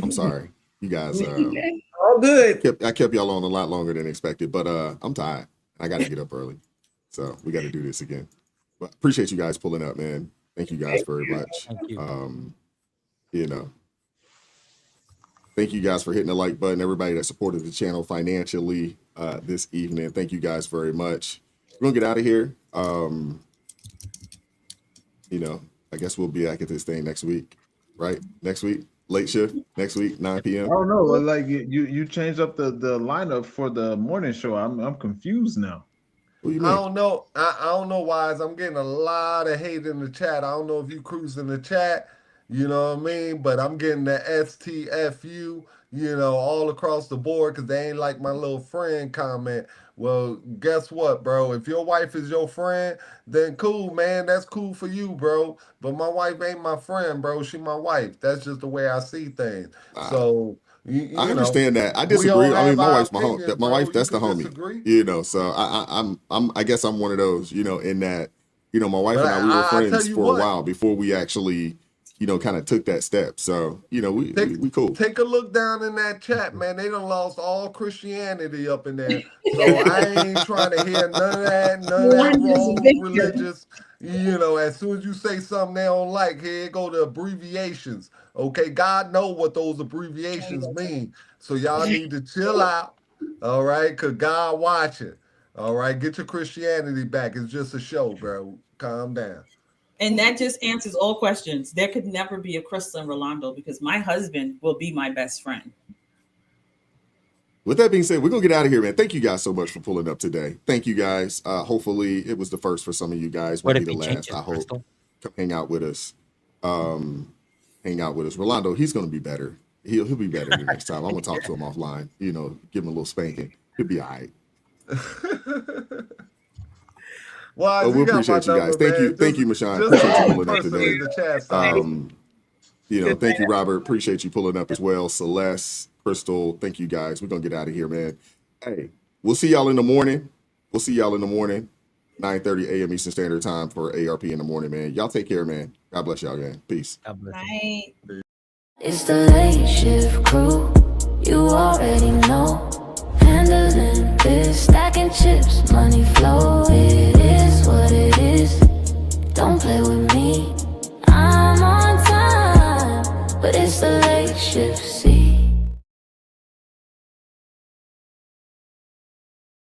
S2: I'm sorry. You guys,
S5: all good.
S2: I kept y'all on a lot longer than expected, but I'm tired. I got to get up early. So we got to do this again. But appreciate you guys pulling up, man. Thank you guys very much.
S13: Thank you.
S2: You know, thank you guys for hitting the like button. Everybody that supported the channel financially this evening. Thank you guys very much. We're going to get out of here. You know, I guess we'll be back at this thing next week, right? Next week, late shift, next week, 9 p.m.
S3: I don't know. Like you changed up the lineup for the morning show. I'm confused now.
S2: What do you
S1: I
S2: mean?
S1: don't know. I don't know, Wise. I'm getting a lot of hate in the chat. I don't know if you cruising the chat, you know what I mean? But I'm getting the STFU, you know, all across the board because they ain't like my little friend comment. Well, guess what, bro? If your wife is your friend, then cool, man. That's cool for you, bro. But my wife ain't my friend, bro. She my wife. That's just the way I see things. So you
S2: I
S1: know,
S2: understand that. I
S1: we
S2: disagree.
S1: all
S2: I mean,
S1: have
S2: my
S1: our
S2: wife's my home.
S1: opinions,
S2: My
S1: bro.
S2: wife, that's
S1: You
S2: the
S1: can
S2: homie.
S1: disagree.
S2: You know, so I guess I'm one of those. You know, in that, you know, my wife
S1: But
S2: and I, we were
S1: I tell
S2: friends
S1: you
S2: for
S1: what.
S2: a while before we actually, you know, kind of took that step. So you know, we cool.
S1: Take a look down in that chat, man. They done lost all Christianity up in there. So I ain't trying to hear none of that wrong religious. You know, as soon as you say something they don't like, here it go to abbreviations. Okay, God know what those abbreviations mean. So y'all need to chill out. All right, because God watching. All right, get your Christianity back. It's just a show, bro. Calm down.
S7: And that just answers all questions. There could never be a Crystal and Rolando because my husband will be my best friend.
S2: With that being said, we're gonna get out of here, man. Thank you guys so much for pulling up today. Thank you guys. Hopefully it was the first for some of you guys.
S13: What
S2: Won't
S13: if
S2: be
S13: he
S2: the
S13: changes,
S2: last. I hope.
S13: Crystal?
S2: Come hang out with us. Hang out with us. Rolando, he's gonna be better. He'll be better the next time. I'm gonna talk to him offline. You know, give him a little spanking. He'll be all right.
S1: Well,
S2: We appreciate you guys. Thank you, Michonne. Appreciate you pulling up today.
S1: The chat side.
S2: You know, thank you, Robert. Appreciate you pulling up as well. Celeste, Crystal, thank you guys. We're gonna get out of here, man. Hey, we'll see y'all in the morning. 9:30 a.m. Eastern Standard Time for ARP in the morning, man. Y'all take care, man. God bless y'all, man. Peace.
S13: God bless.
S7: Right.
S21: It's the late shift crew, you already know. Handling this, stacking chips, money flow.